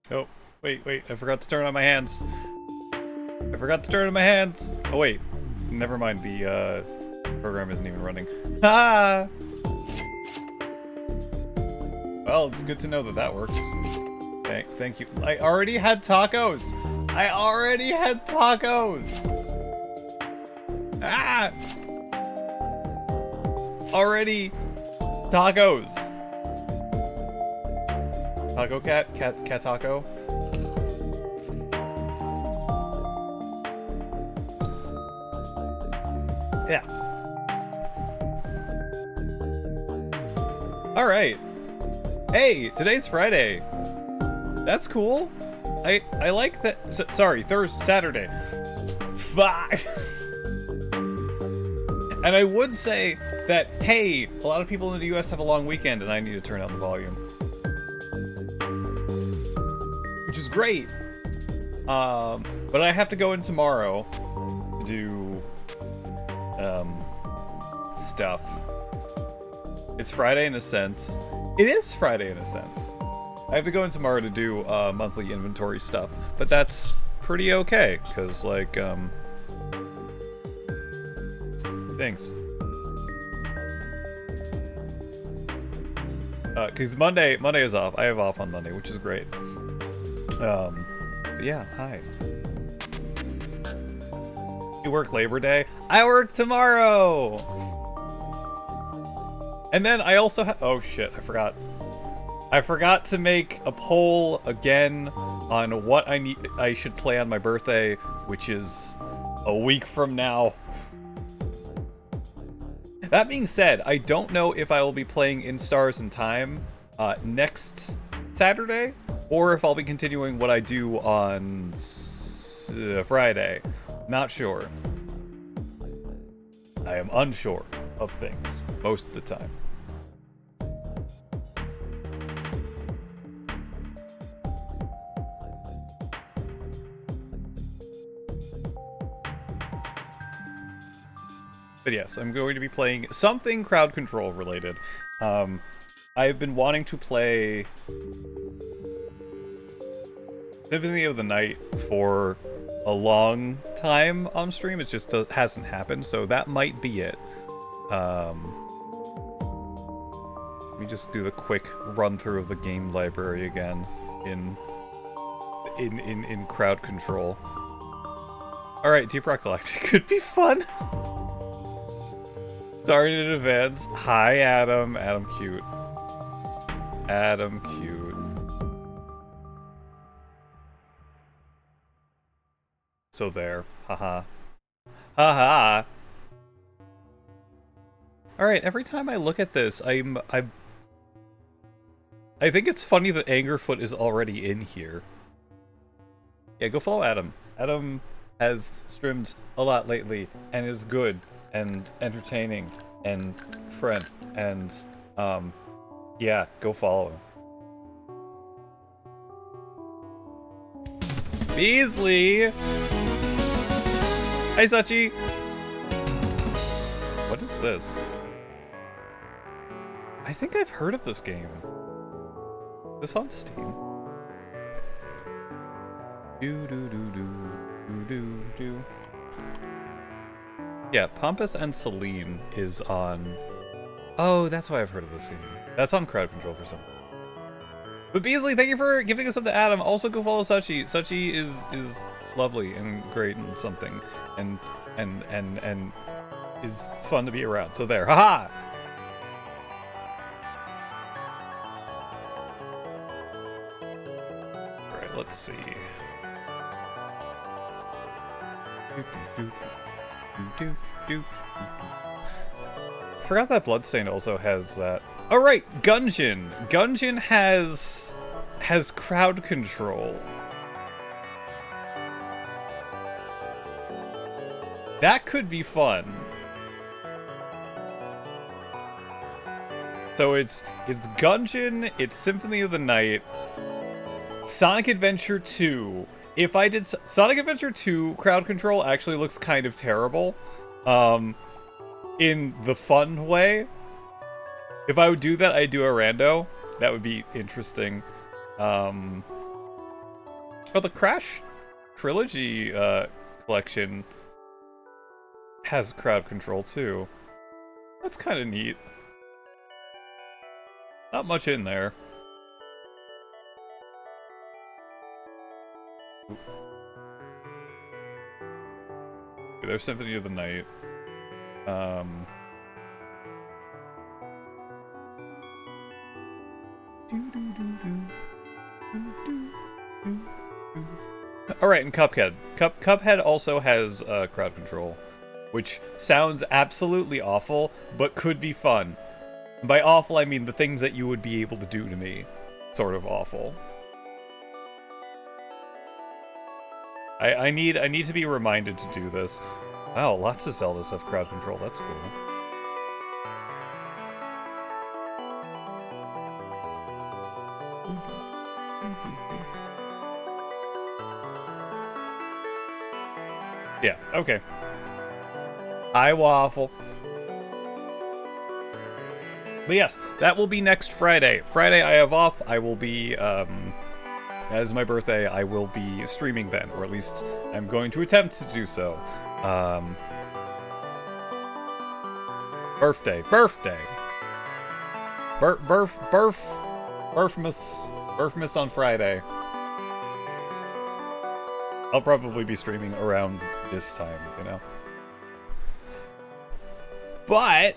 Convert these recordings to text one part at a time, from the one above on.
Oh, wait, I forgot to turn on my hands. I forgot to turn on my hands. Oh, wait. Never mind, the, program isn't even running. Ah! Well, it's good to know that that works. Thank you. I already had tacos! I already had tacos! Ah! Already tacos! Taco cat? Cat taco? Yeah. Alright. Hey, today's Friday. That's cool. I like that. Sorry, Saturday. Fuck. And I would say that, hey, a lot of people in the US have a long weekend and I need to turn down the volume. Which is great. But I have to go in tomorrow to do stuff. It's Friday in a sense. It is Friday in a sense. I have to go in tomorrow to do monthly inventory stuff, but that's pretty okay, because, like, things. Because Monday is off. I have off on Monday, which is great. But yeah, hi. You work Labor Day? I work tomorrow! And then I also have... Oh shit, I forgot. I forgot to make a poll again on what I should play on my birthday, which is a week from now. That being said, I don't know if I will be playing In Stars in Time next Saturday, or if I'll be continuing what I do on Friday. Not sure. I am unsure of things most of the time. But yes, I'm going to be playing something crowd control related. I've been wanting to play Symphony of the Night for a long time on stream. It just hasn't happened, so that might be it. Let me just do the quick run through of the game library again in crowd control. All right, Deep Rock Galactic could be fun. Sorry in advance. Hi, Adam. Adam cute. Adam cute. So there. Haha. Haha. Alright, every time I look at this, I think it's funny that Angerfoot is already in here. Yeah, go follow Adam. Adam has streamed a lot lately and is good and entertaining and friend and yeah, go follow him. Beasley! Hi Sachi! What is this? I think I've heard of this game. Is this on Steam? Do. Yeah, Pompous and Celine is on... Oh, that's why I've heard of this game. That's on Crowd Control for some. But Beasley, thank you for giving us up to Adam. Also go follow Sachi. Sachi is lovely and great and something. And is fun to be around. So there. Haha! Alright, let's see. Forgot that Bloodstained also has that. Oh right, Gungeon. Gungeon has crowd control. That could be fun. So it's Gungeon, it's Symphony of the Night, Sonic Adventure 2. If I did Sonic Adventure 2, crowd control actually looks kind of terrible. In the fun way. If I would do that, I'd do a rando. That would be interesting. Oh, the Crash Trilogy collection has crowd control too. That's kind of neat. Not much in there. There's Symphony of the Night. Alright, and Cuphead. Cuphead also has crowd control, which sounds absolutely awful, but could be fun. By awful, I mean the things that you would be able to do to me. Sort of awful. I need to be reminded to do this. Wow, lots of Zeldas have crowd control. That's cool. Yeah, okay. I waffle. But yes, that will be next Friday. Friday I have off. I will be, as my birthday, I will be streaming then, or at least I'm going to attempt to do so. Birthday. Birthmas on Friday. I'll probably be streaming around this time, you know? But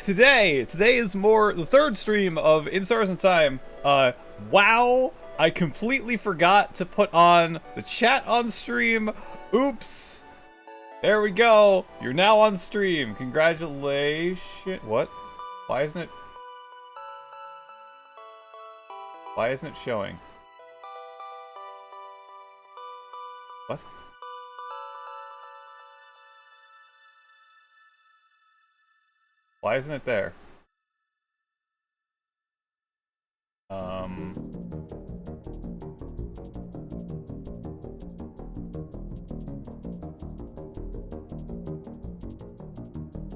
today is more the third stream of In Stars and Time. Wow, I completely forgot to put on the chat on stream. Oops. There we go. You're now on stream. Congratulations. What? Why isn't it showing? What? Why isn't it there?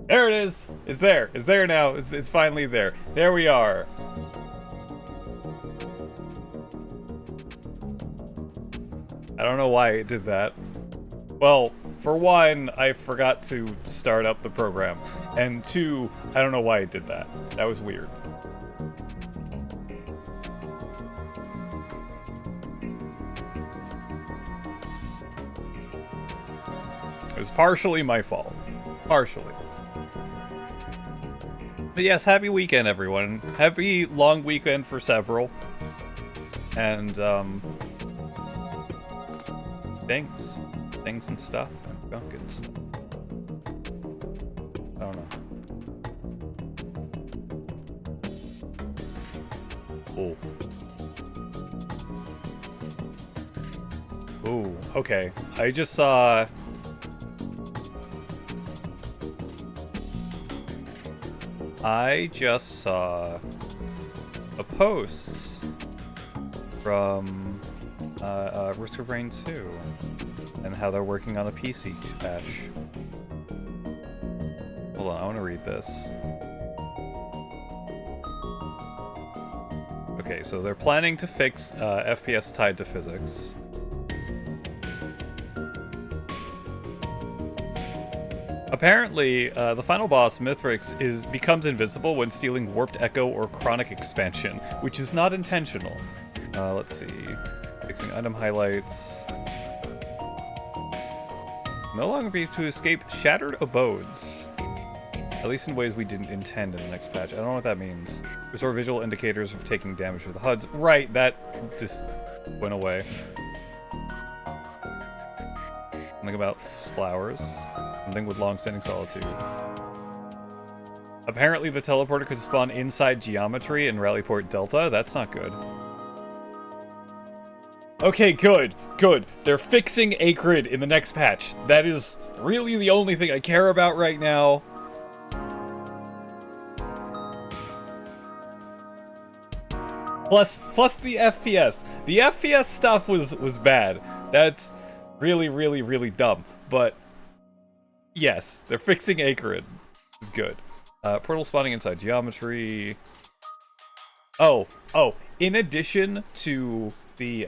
There it is! It's there! It's there now! It's finally there. There we are! I don't know why it did that. Well, for one, I forgot to start up the program. And two, I don't know why it did that. That was weird. It was partially my fault. Partially. But yes, happy weekend, everyone. Happy long weekend for several. And, thanks. things and stuff and junk and stuff. I don't know. Oh. Ooh, okay. I just saw... a post from Risk of Rain 2 and how they're working on a PC patch. Hold on, I want to read this. Okay, so they're planning to fix FPS tied to physics. Apparently, the final boss, Mithrix, becomes invincible when stealing Warped Echo or Chronic Expansion, which is not intentional. Let's see. Fixing item highlights. No longer be able to escape Shattered Abodes. At least in ways we didn't intend in the next patch. I don't know what that means. Restore visual indicators of taking damage with the HUDs. Right, that just went away. Something about flowers. Something with long-standing solitude. Apparently the teleporter could spawn inside geometry in Rallyport Delta. That's not good. Okay, good. Good. They're fixing Acrid in the next patch. That is really the only thing I care about right now. Plus the FPS. The FPS stuff was bad. That's really, really, really dumb. But yes, they're fixing Acrid. It's good. Portal spawning inside geometry. Oh, in addition to the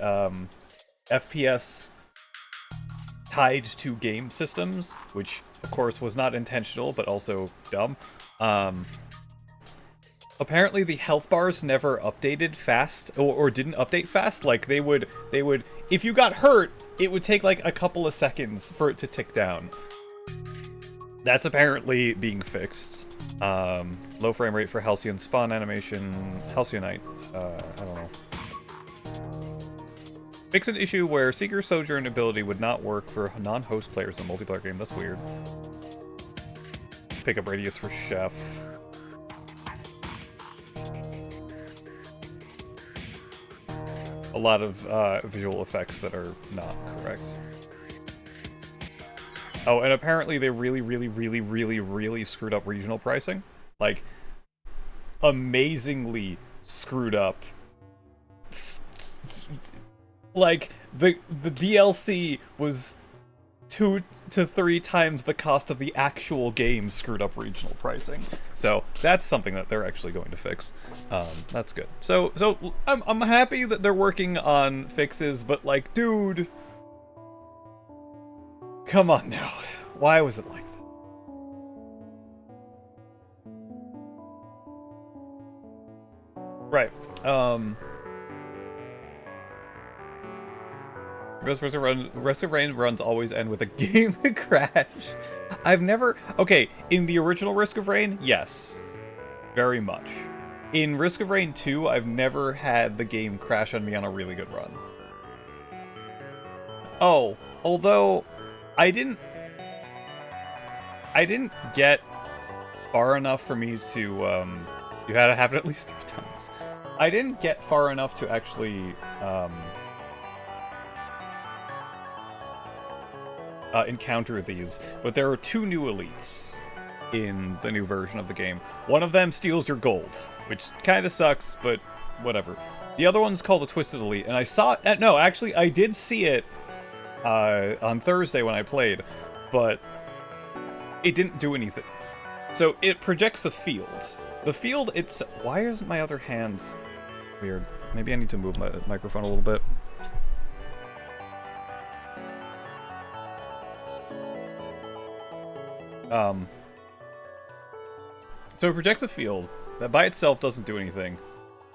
FPS tied to game systems, which of course was not intentional but also dumb, apparently the health bars never updated fast or didn't update fast. Like they would if you got hurt, it would take like a couple of seconds for it to tick down. That's apparently being fixed. Low frame rate for Halcyon spawn animation. Halcyonite. I don't know. Fix an issue where Seeker Sojourn ability would not work for non-host players in a multiplayer game. That's weird. Pick up radius for Chef. A lot of visual effects that are not correct. Oh, and apparently they really screwed up regional pricing. Like, amazingly screwed up. Like, the DLC was 2 to 3 times the cost of the actual game screwed up regional pricing. So that's something that they're actually going to fix. That's good. So I'm happy that they're working on fixes, but like, dude, come on now. Why was it like that? Right. Risk of Rain runs always end with a game crash. I've never... Okay, in the original Risk of Rain, yes. Very much. In Risk of Rain 2, I've never had the game crash on me on a really good run. Oh, although I didn't get far enough for me to, you had to have it at least 3 times. I didn't get far enough to actually, encounter these, but there are 2 new elites in the new version of the game. One of them steals your gold, which kind of sucks, but whatever. The other one's called a Twisted Elite, and I saw it, no, actually, I did see it on Thursday when I played, but it didn't do anything. So it projects a field. The field, it's... Why isn't my other hand weird? Maybe I need to move my microphone a little bit. So it projects a field that by itself doesn't do anything.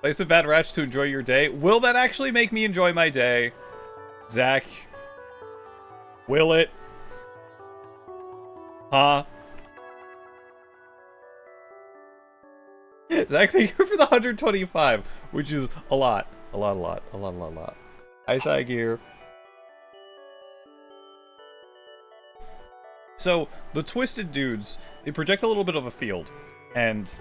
Place a bad ratch to enjoy your day. Will that actually make me enjoy my day? Zach? Will it? Huh? Zach, thank you for the 125, which is a lot. A lot. Hi, Gear. So, the Twisted Dudes, they project a little bit of a field, and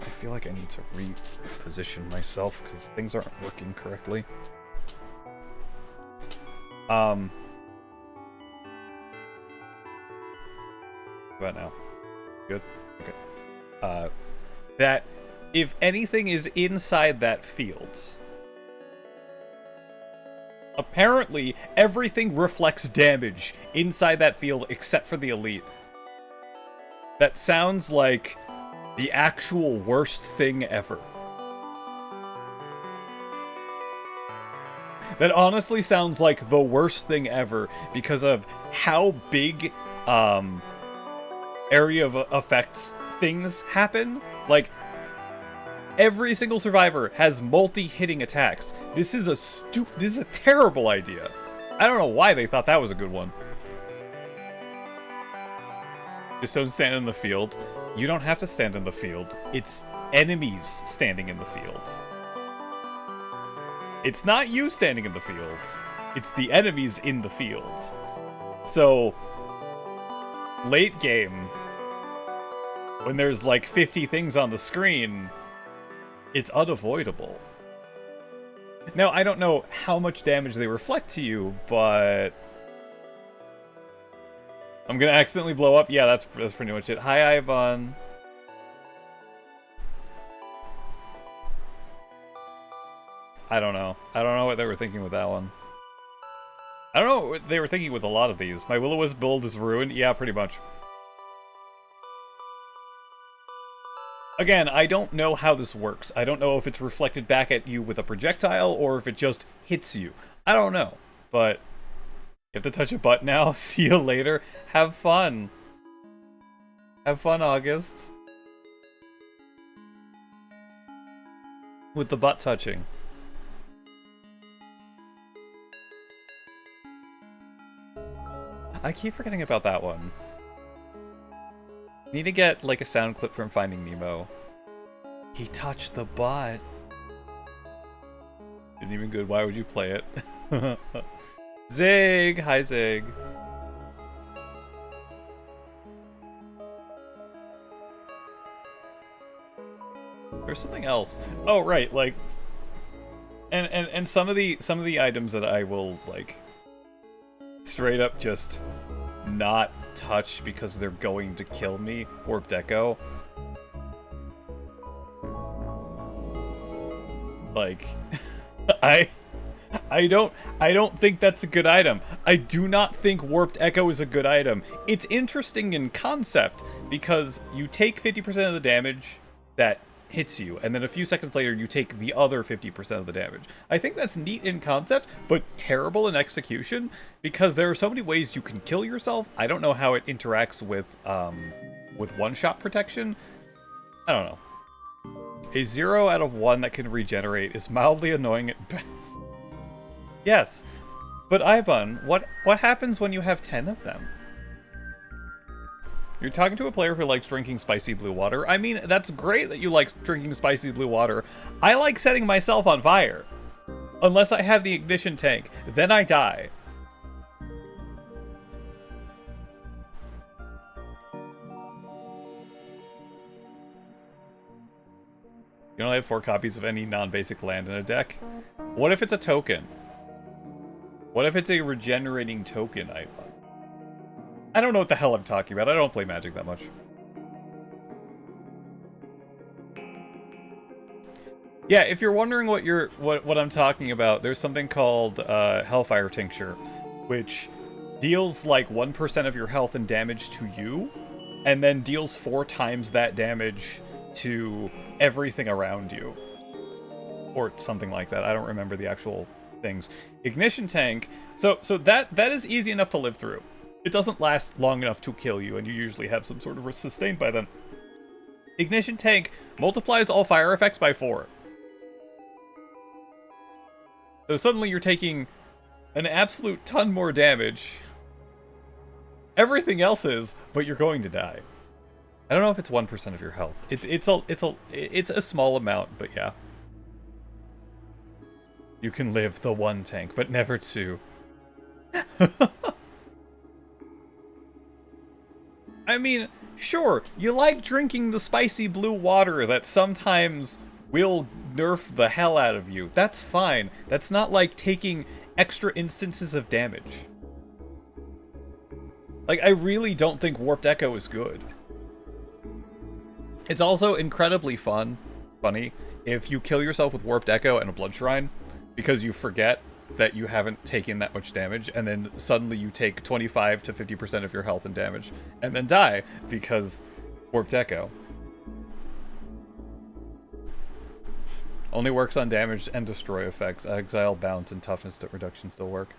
I feel like I need to reposition myself, because things aren't working correctly. How about now? Good? Okay. That if anything is inside that field, apparently everything reflects damage inside that field except for the elite. That sounds like the actual worst thing ever. That honestly sounds like the worst thing ever because of how big area of effects things happen. Like, every single survivor has multi-hitting attacks. This is a terrible idea. I don't know why they thought that was a good one. Just don't stand in the field. You don't have to stand in the field. It's enemies standing in the field. It's not you standing in the field. It's the enemies in the field. So, late game, when there's like 50 things on the screen, it's unavoidable. Now, I don't know how much damage they reflect to you, but I'm gonna accidentally blow up. Yeah, that's pretty much it. Hi, Ivan. I don't know. I don't know what they were thinking with that one. I don't know what they were thinking with a lot of these. My Will-O-Wisp build is ruined. Yeah, pretty much. Again, I don't know how this works. I don't know if it's reflected back at you with a projectile or if it just hits you. I don't know. But you have to touch a button now. See you later. Have fun. Have fun, August. With the butt touching. I keep forgetting about that one. Need to get, like, a sound clip from Finding Nemo. He touched the butt. Isn't even good. Why would you play it? Zig! Hi, Zig. There's something else. Oh, right, like... And some of the items that I will, like, straight up just not touch because they're going to kill me. Warped Echo. Like, I don't think that's a good item. I do not think Warped Echo is a good item. It's interesting in concept because you take 50% of the damage that hits you, and then a few seconds later you take the other 50% of the damage. I think that's neat in concept, but terrible in execution, because there are so many ways you can kill yourself. I don't know how it interacts with one-shot protection. I don't know. A 0 out of 1 that can regenerate is mildly annoying at best. Yes, but Ivan, what happens when you have 10 of them? You're talking to a player who likes drinking spicy blue water. I mean, that's great that you like drinking spicy blue water. I like setting myself on fire. Unless I have the ignition tank. Then I die. You only have 4 copies of any non-basic land in a deck? What if it's a token? What if it's a regenerating token item? I don't know what the hell I'm talking about. I don't play Magic that much. Yeah, if you're wondering what I'm talking about, there's something called Hellfire Tincture, which deals like 1% of your health and damage to you, and then deals 4 times that damage to everything around you. Or something like that. I don't remember the actual things. Ignition Tank, so that is easy enough to live through. It doesn't last long enough to kill you, and you usually have some sort of sustain by then. Ignition Tank multiplies all fire effects by 4. So suddenly you're taking an absolute ton more damage. Everything else is, but you're going to die. I don't know if it's 1% of your health. It's a small amount, but yeah. You can live the 1 tank, but never 2. I mean, sure, you like drinking the spicy blue water that sometimes will nerf the hell out of you. That's fine. That's not like taking extra instances of damage. Like, I really don't think Warped Echo is good. It's also incredibly funny, if you kill yourself with Warped Echo and a Blood Shrine, because you forget that you haven't taken that much damage, and then suddenly you take 25 to 50% of your health and damage, and then die, because Warped Echo. Only works on damage and destroy effects. Exile, bounce, and toughness reduction still work.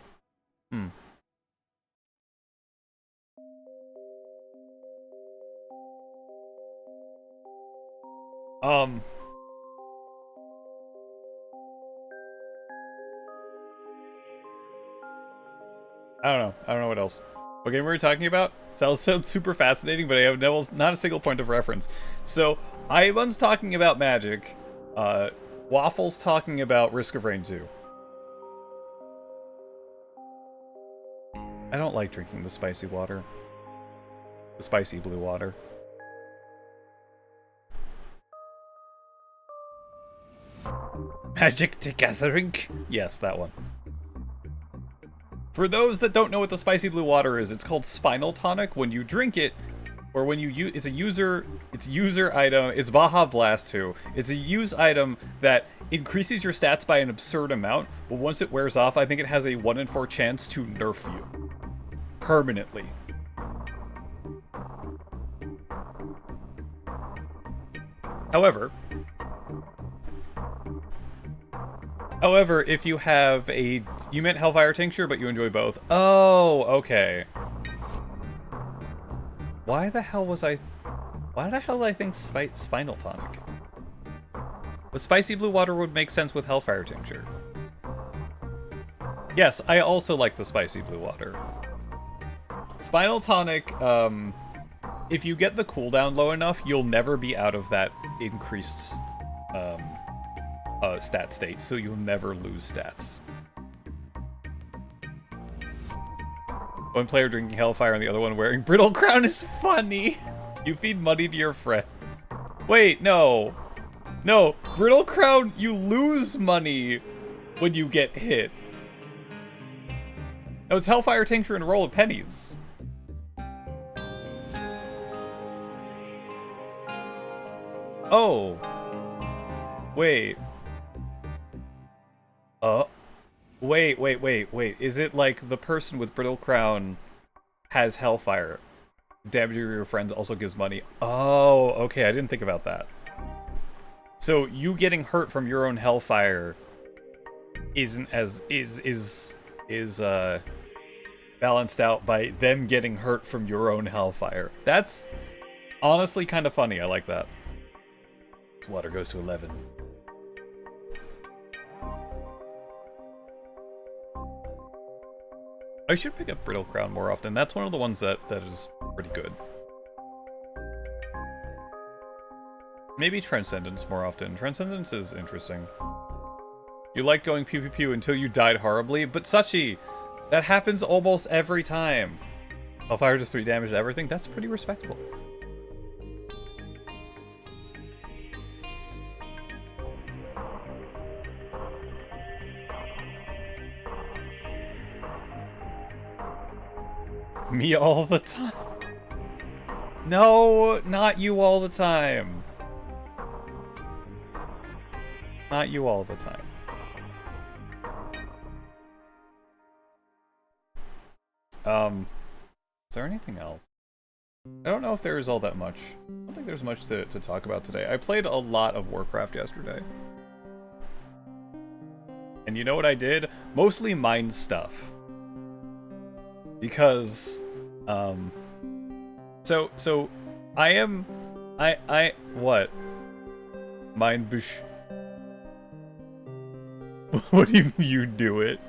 I don't know what else. What game were we talking about? Sounds super fascinating, but I have not a single point of reference. So, Ivan's talking about Magic. Waffle's talking about Risk of Rain 2. I don't like drinking the spicy water. The spicy blue water. Magic the Gathering? Yes, that one. For those that don't know what the spicy blue water is, it's called Spinal Tonic. When you drink it, or when you use, it's a user item. It's Baja Blast 2. It's a use item that increases your stats by an absurd amount, but once it wears off, I think it has a 1 in 4 chance to nerf you permanently. However, if you have a... You meant Hellfire Tincture, but you enjoy both. Oh, okay. Why the hell did I think Spinal Tonic? But Spicy Blue Water would make sense with Hellfire Tincture. Yes, I also like the Spicy Blue Water. Spinal Tonic, if you get the cooldown low enough, you'll never be out of that increased, stat state, so you'll never lose stats. One player drinking Hellfire and the other one wearing Brittle Crown is funny. You feed money to your friends. Wait, no. No, Brittle Crown, you lose money when you get hit. No, it's Hellfire Tincture and a roll of pennies. Oh. Wait. Wait. Is it like the person with Brittle Crown has Hellfire? Damaging your friends also gives money. Oh, okay, I didn't think about that. So you getting hurt from your own Hellfire isn't as is balanced out by them getting hurt from your own Hellfire. That's honestly kind of funny. I like that. This water goes to 11. I should pick up Brittle Crown more often. That's one of the ones that is pretty good. Maybe Transcendence more often. Transcendence is interesting. You like going pew pew pew until you died horribly, but Sachi, that happens almost every time. Hellfire does 3 damage to everything. That's pretty respectable. Me all the time. No, not you all the time. Not you all the time. Is there anything else? I don't know if there is all that much. I don't think there's much to talk about today. I played a lot of Warcraft yesterday. And you know what I did? Mostly mind stuff. Because, so, what? Mind bush. What do you do it?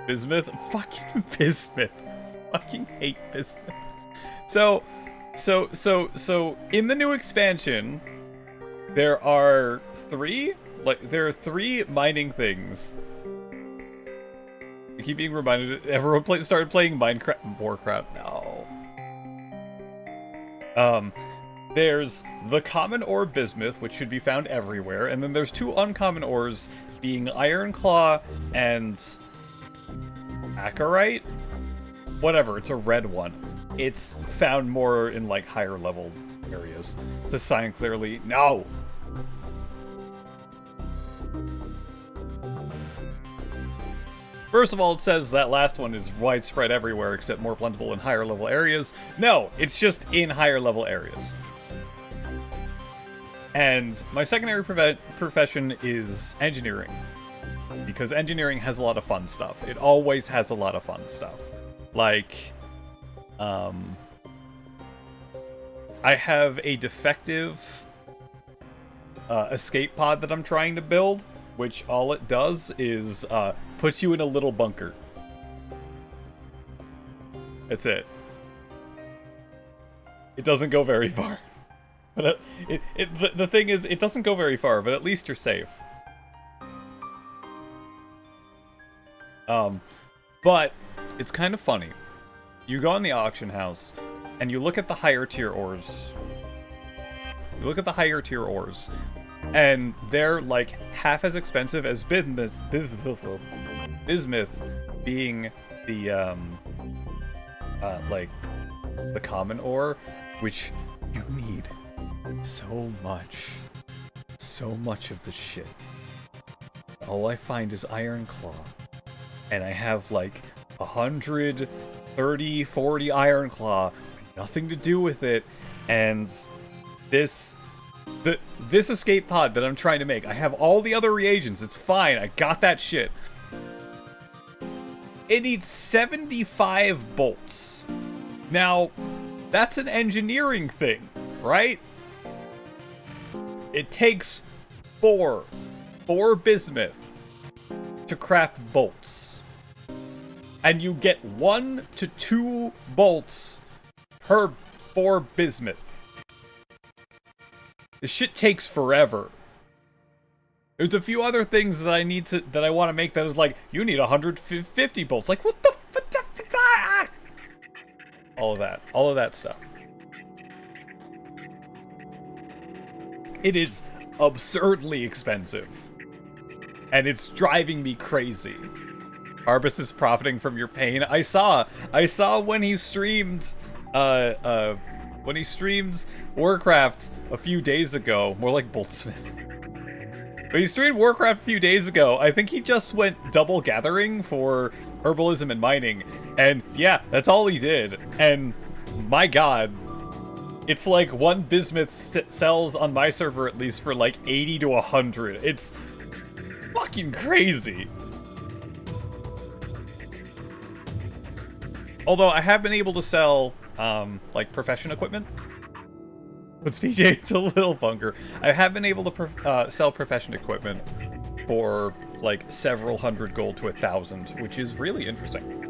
Bismuth? Fucking Bismuth. Fucking hate Bismuth. So, in the new expansion, there are 3 mining things. I keep being reminded, everyone started playing Warcraft. No. There's the common ore bismuth, which should be found everywhere, and then there's two uncommon ores, being Ironclaw and Acarite? Whatever, it's a red one. It's found more in, like, higher level areas. To sign clearly, no! First of all, it says that last one is widespread everywhere except more plentiful in higher level areas. No, it's just in higher level areas. And my secondary profession is engineering. Because engineering has a lot of fun stuff. It always has a lot of fun stuff. Like, I have a defective escape pod that I'm trying to build, which all it does is puts you in a little bunker. That's it. It doesn't go very far. But the thing is, it doesn't go very far, but at least you're safe. But it's kind of funny. You go in the auction house, and you look at the higher tier ores. You look at the higher tier ores, and they're like half as expensive as bismuth being the like the common ore, which you need so much of the shit. All I find is Ironclaw, and I have like 130, 40 Ironclaw, nothing to do with it, and this escape pod that I'm trying to make, I have all the other reagents, it's fine, I got that shit. It needs 75 bolts. Now, that's an engineering thing, right? It takes four bismuth to craft bolts. And you get 1 to 2 bolts per 4 bismuth. This shit takes forever. There's a few other things that I want to make that is like, you need 150 bolts. Like, what the all of that stuff. It is absurdly expensive. And it's driving me crazy. Arbus is profiting from your pain. I saw when he streamed Warcraft a few days ago, more like Boltsmith. When he streamed Warcraft a few days ago, I think he just went double gathering for herbalism and mining. And yeah, that's all he did. And my god, it's like one bismuth sells on my server at least for like 80 to 100. It's fucking crazy. Although I have been able to sell like profession equipment. But PJ, it's a little bunker. I have been able to sell profession equipment for like several hundred gold to 1,000, which is really interesting.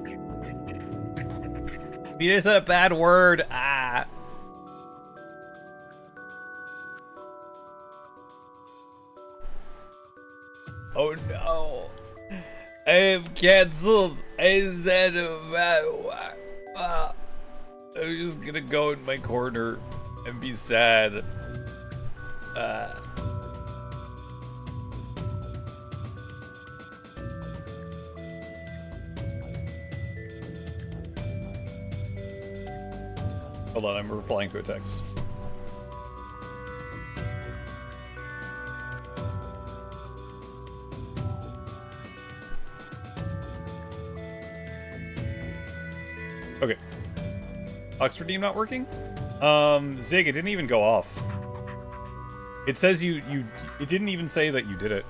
PJ said a bad word. Ah. Oh no. I have cancelled. I said a bad word. I'm just gonna go in my corner and be sad. Hold on, I'm replying to a text. Okay. Ox Redeem not working? Zig, it didn't even go off. It says it didn't even say that you did it.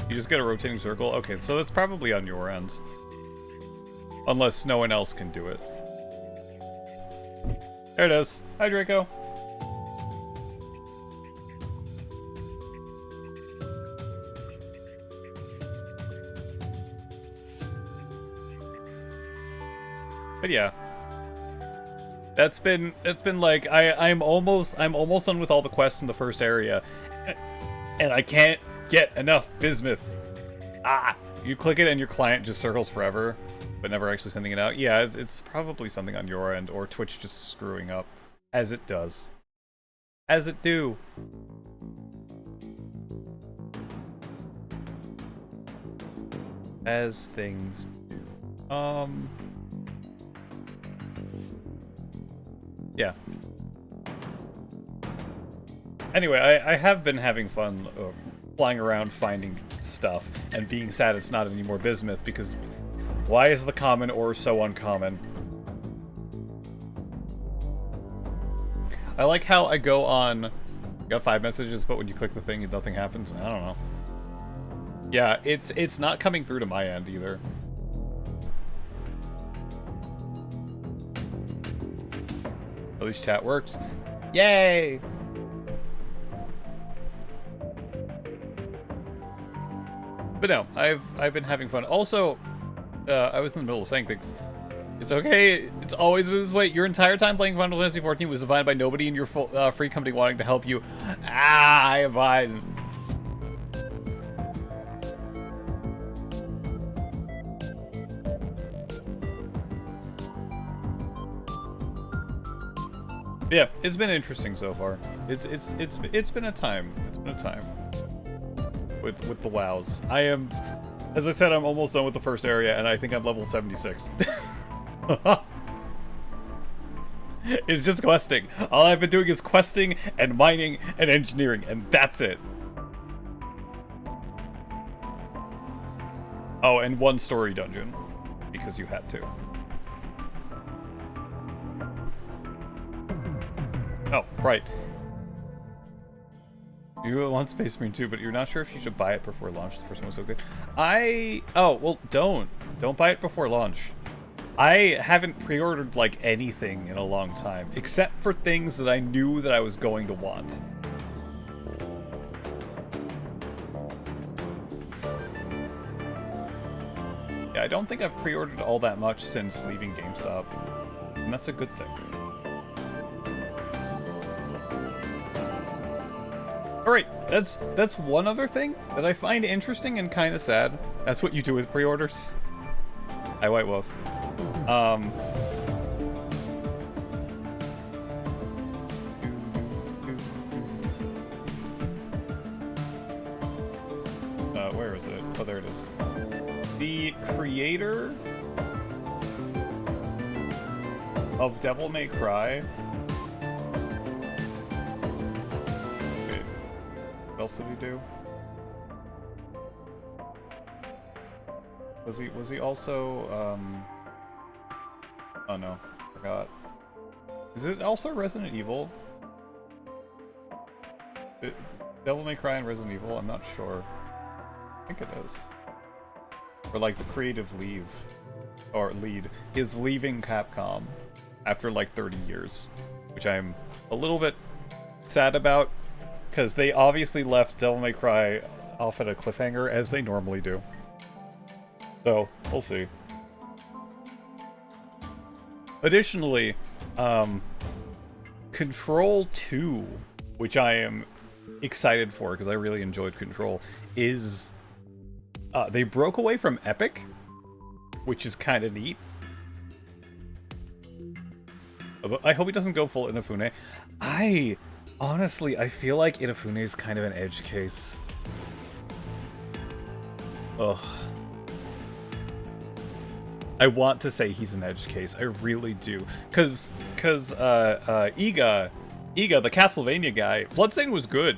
You just get a rotating circle? Okay, so that's probably on your end. Unless no one else can do it. There it is. Hi, Draco. But yeah, that's been like I'm almost done with all the quests in the first area, and I can't get enough bismuth. Ah! You click it and your client just circles forever, but never actually sending it out. Yeah, it's probably something on your end, or Twitch just screwing up. As it does. As it do. As things do. Yeah. Anyway, I have been having fun flying around finding stuff and being sad it's not any more bismuth, because why is the common ore so uncommon? I like how I go on, got 5 messages, but when you click the thing, nothing happens. I don't know. Yeah, it's not coming through to my end either. At least chat works. Yay! But no, I've been having fun. Also, I was in the middle of saying things. It's okay. It's always been this way. Your entire time playing Final Fantasy XIV was defined by nobody in your free company wanting to help you. Ah, I advise. Yeah, it's been interesting so far. It's been a time. It's been a time with the WoWs. I am, as I said, I'm almost done with the first area, and I think I'm level 76. It's just questing. All I've been doing is questing and mining and engineering, and that's it. Oh, and one story dungeon, because you had to. Oh, right. You want Space Marine 2, but you're not sure if you should buy it before launch. The first one was so good. Oh, well, don't buy it before launch. I haven't pre-ordered, like, anything in a long time, except for things that I knew that I was going to want. Yeah, I don't think I've pre-ordered all that much since leaving GameStop, and that's a good thing. Alright, that's one other thing that I find interesting and kind of sad. That's what you do with pre-orders. Hi, White Wolf. Where is it? Oh, there it is. The creator of Devil May Cry. Wait, what else did he do? Was he also, oh no, forgot. Is it also Resident Evil? Devil May Cry and Resident Evil? I'm not sure. I think it is. Or like the creative lead is leaving Capcom after like 30 years, which I'm a little bit sad about, because they obviously left Devil May Cry off at a cliffhanger, as they normally do. So, we'll see. Additionally, Control 2, which I am excited for because I really enjoyed Control, is they broke away from Epic, which is kind of neat. I hope he doesn't go full Inafune. Honestly, I feel like Inafune is kind of an edge case. Ugh. I want to say he's an edge case. I really do. Cause Iga, the Castlevania guy, Bloodstain was good.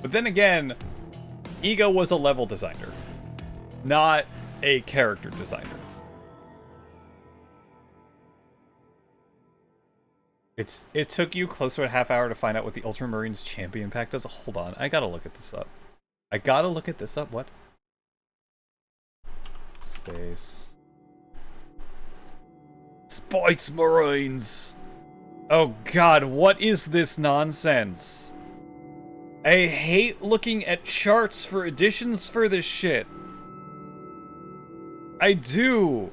But then again, Iga was a level designer, not a character designer. It took you close to a half hour to find out what the Ultramarines champion pack does. Hold on, I gotta look at this up. What? Space. Spice Marines! Oh god, what is this nonsense? I hate looking at charts for editions for this shit. I do.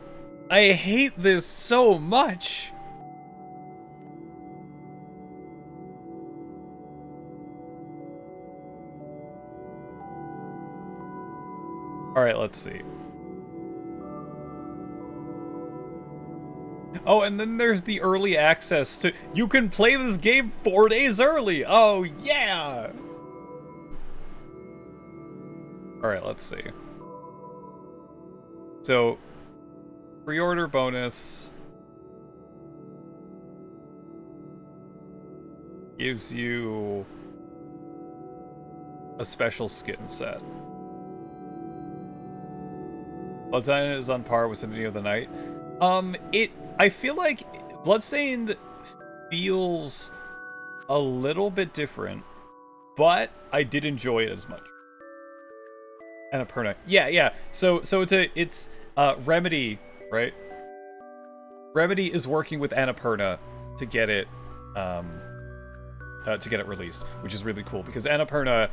I hate this so much. Alright, let's see. Oh, and then there's the early access to... You can play this game 4 days early! Oh, yeah! Alright, let's see. So, pre-order bonus gives you a special skin set. Bloodstained is on par with Symphony of the Night. I feel like Bloodstained feels a little bit different, but I did enjoy it as much. Annapurna. Yeah. So it's Remedy, right? Remedy is working with Annapurna to get it released, which is really cool because Annapurna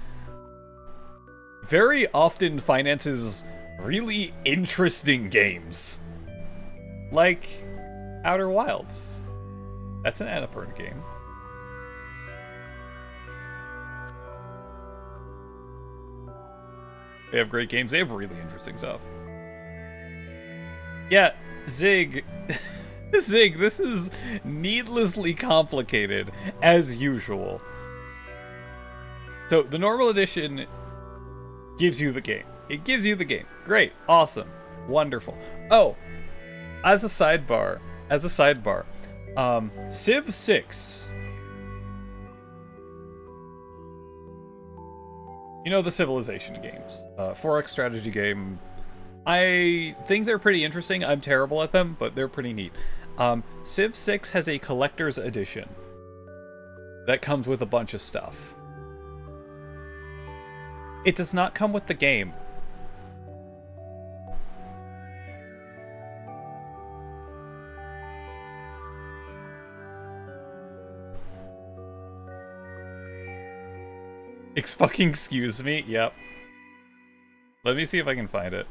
very often finances really interesting games. Like Outer Wilds. That's an Annapurna game. They have great games. They have really interesting stuff. Yeah, Zig. Zig, this is needlessly complicated, as usual. So, the normal edition gives you the game. It gives you the game. Great. Awesome. Wonderful. Oh, as a sidebar, Civ 6. You know, the Civilization games. 4X strategy game. I think they're pretty interesting. I'm terrible at them, but they're pretty neat. Civ 6 has a collector's edition that comes with a bunch of stuff. It does not come with the game. Excuse me? Yep. Let me see if I can find it.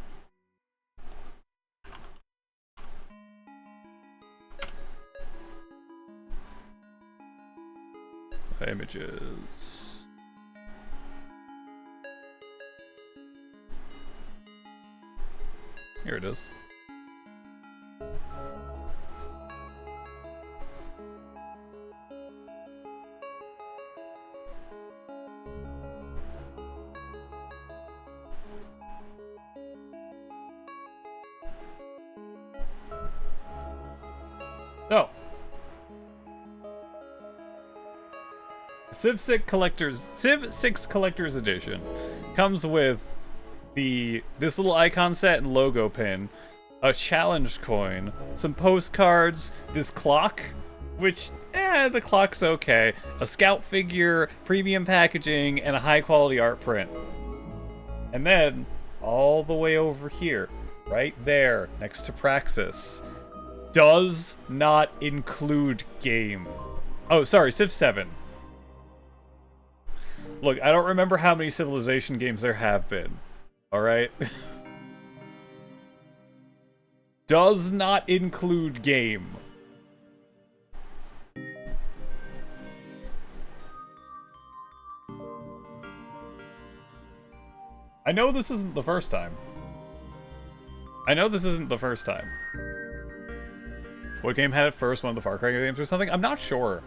Images. Here it is. So, Civ 6 Collector's Edition comes with this little icon set and logo pin, a challenge coin, some postcards, this clock, which, the clock's okay, a scout figure, premium packaging, and a high quality art print. And then, all the way over here, right there, next to Praxis, does not include game. Oh, sorry, Civ 7. Look, I don't remember how many Civilization games there have been. Alright? Does not include game. I know this isn't the first time. What game had it first? One of the Far Cry games or something? I'm not sure.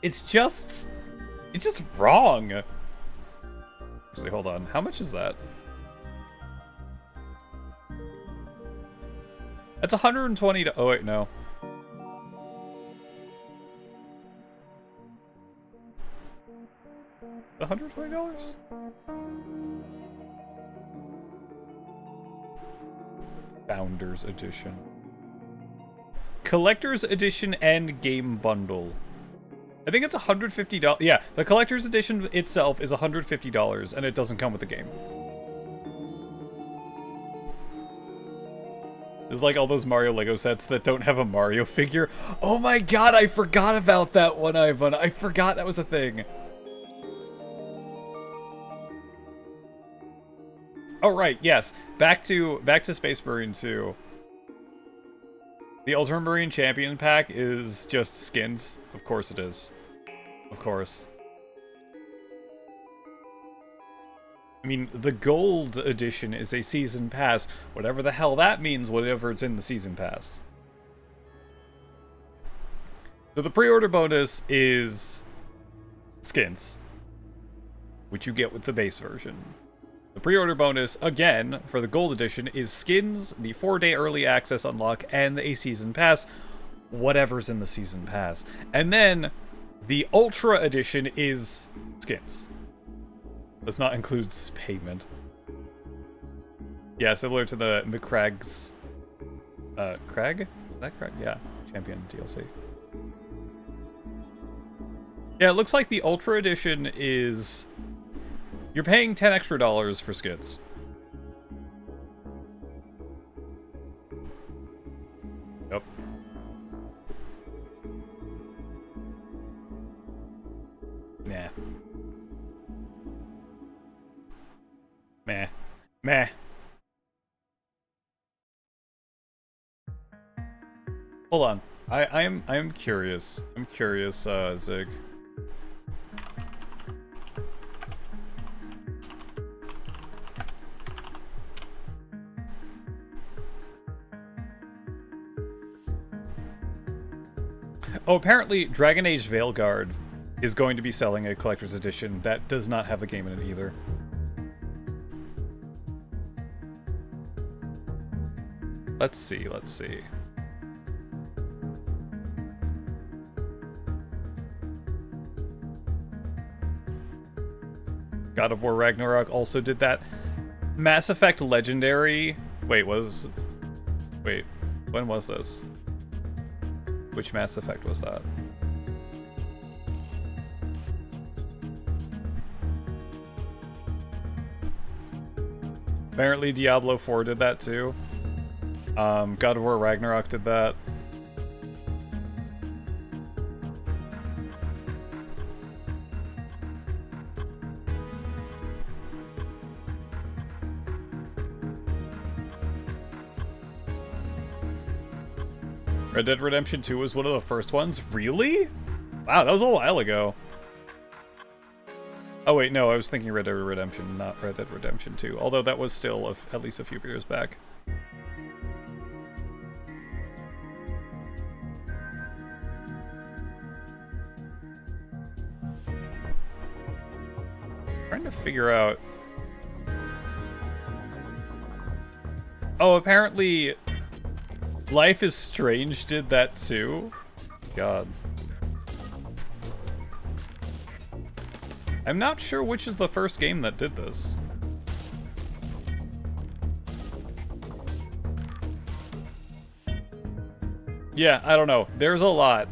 It's just wrong. Actually, hold on. How much is that? That's $120. Oh wait, no. $120? Founders Edition. Collector's Edition and Game Bundle. I think it's $150. Yeah, the Collector's Edition itself is $150, and it doesn't come with the game. It's like all those Mario Lego sets that don't have a Mario figure. Oh my god, I forgot about that one, Ivan. I forgot that was a thing. Oh right, yes. Back to Space Marine 2. The Ultimate Marine Champion pack is just skins. Of course it is. Of course. I mean, the gold edition is a season pass. Whatever the hell that means, whatever it's in the season pass. So the pre-order bonus is skins, which you get with the base version. The pre-order bonus, again, for the gold edition, is skins, the 4-day early access unlock, and a season pass, whatever's in the season pass. And then the ultra edition is skins. Does not include payment. Yeah, similar to the McCragg's... Crag? Is that Crag? Yeah, Champion DLC. Yeah, it looks like the Ultra Edition is... You're paying $10 extra for skins. Yep. Nah. Meh. Meh. Hold on. I'm curious. I'm curious, Zig. Oh, apparently Dragon Age Veilguard is going to be selling a collector's edition that does not have the game in it either. Let's see, let's see. God of War Ragnarok also did that. Mass Effect Legendary... Wait, Wait, when was this? Which Mass Effect was that? Apparently Diablo 4 did that too. God of War Ragnarok did that. Red Dead Redemption 2 was one of the first ones? Really? Wow, that was a while ago. Oh wait, no, I was thinking Red Dead Redemption, not Red Dead Redemption 2. Although that was still at least a few years back. Trying to figure out... Oh, apparently... Life is Strange did that too? God. I'm not sure which is the first game that did this. Yeah, I don't know. There's a lot.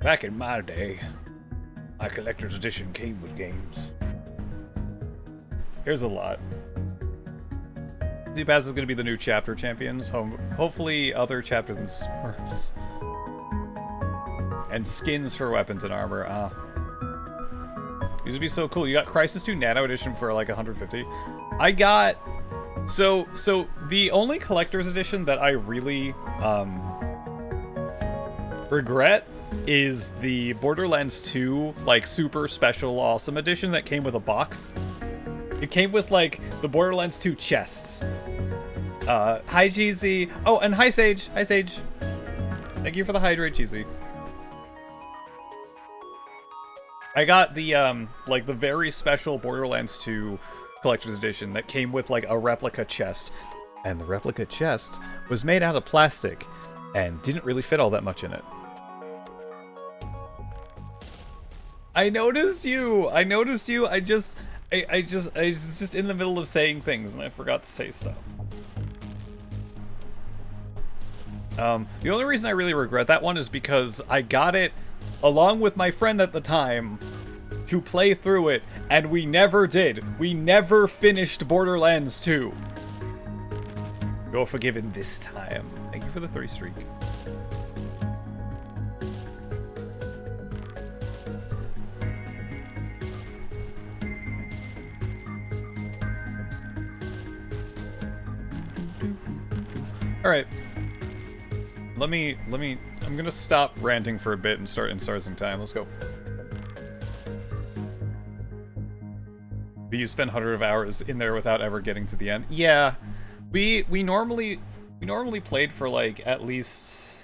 Back in my day, my collector's edition came with games. There's a lot. Z-Pass is going to be the new chapter champions. Hopefully other chapters and Smurfs. And skins for weapons and armor. These would be so cool. You got Crysis 2 Nano Edition for like 150. I got... So the only collector's edition that I really regret is the Borderlands 2 like super special awesome edition that came with a box. It came with like the Borderlands 2 chests. Hi Cheesy. Oh, and hi Sage. Hi Sage. Thank you for the hydrate, Cheesy. I got the like the very special Borderlands 2 collector's edition that came with like a replica chest. And the replica chest was made out of plastic and didn't really fit all that much in it. I noticed you. I noticed you. I was just in the middle of saying things and I forgot to say stuff. The only reason I really regret that one is because I got it along with my friend at the time to play through it, and we never did. We never finished Borderlands 2. You're forgiven this time. Thank you for the 3 streak. Alright. I'm gonna stop ranting for a bit and start in Stars in Time. Let's go. that you spend hundreds of hours in there without ever getting to the end. Yeah, we normally played for like at least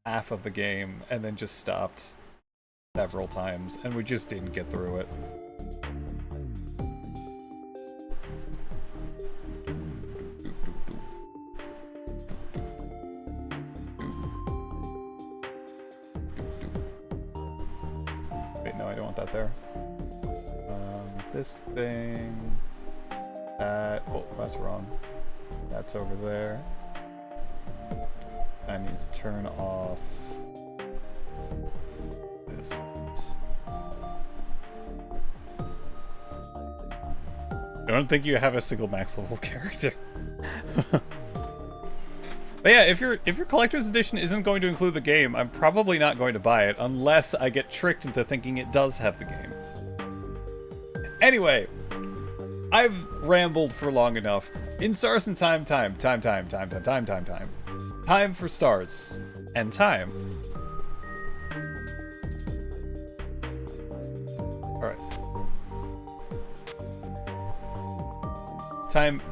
half of the game and then just stopped several times, and we just didn't get through it. Wait, no, I don't want that there. This thing, that, oh, that's wrong. That's over there. I need to turn off this. I don't think you have a single max level character. But yeah, if your collector's edition isn't going to include the game, I'm probably not going to buy it unless I get tricked into thinking it does have the game. Anyway, I've rambled for long enough. In Stars and Time for stars and time. Alright.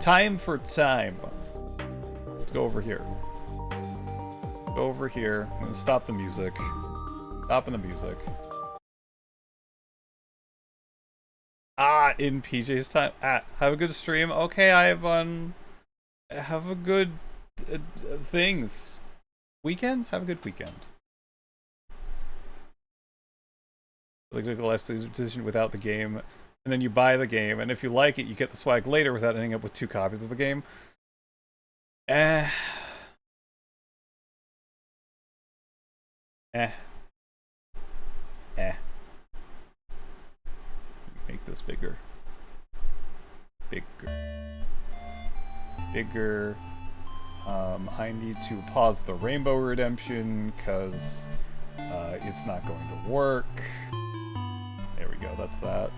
Time for time. Let's go over here. Go over here. I'm gonna stop the music. Stopping the music. In PJ's time. Have a good stream. Okay, Ivan. Have a good things. Weekend? Have a good weekend. Like the last edition without the game, and then you buy the game, and if you like it, you get the swag later without ending up with 2 copies of the game. Make this bigger. Bigger. I need to pause the Rainbow Redemption because it's not going to work. There we go, that's that.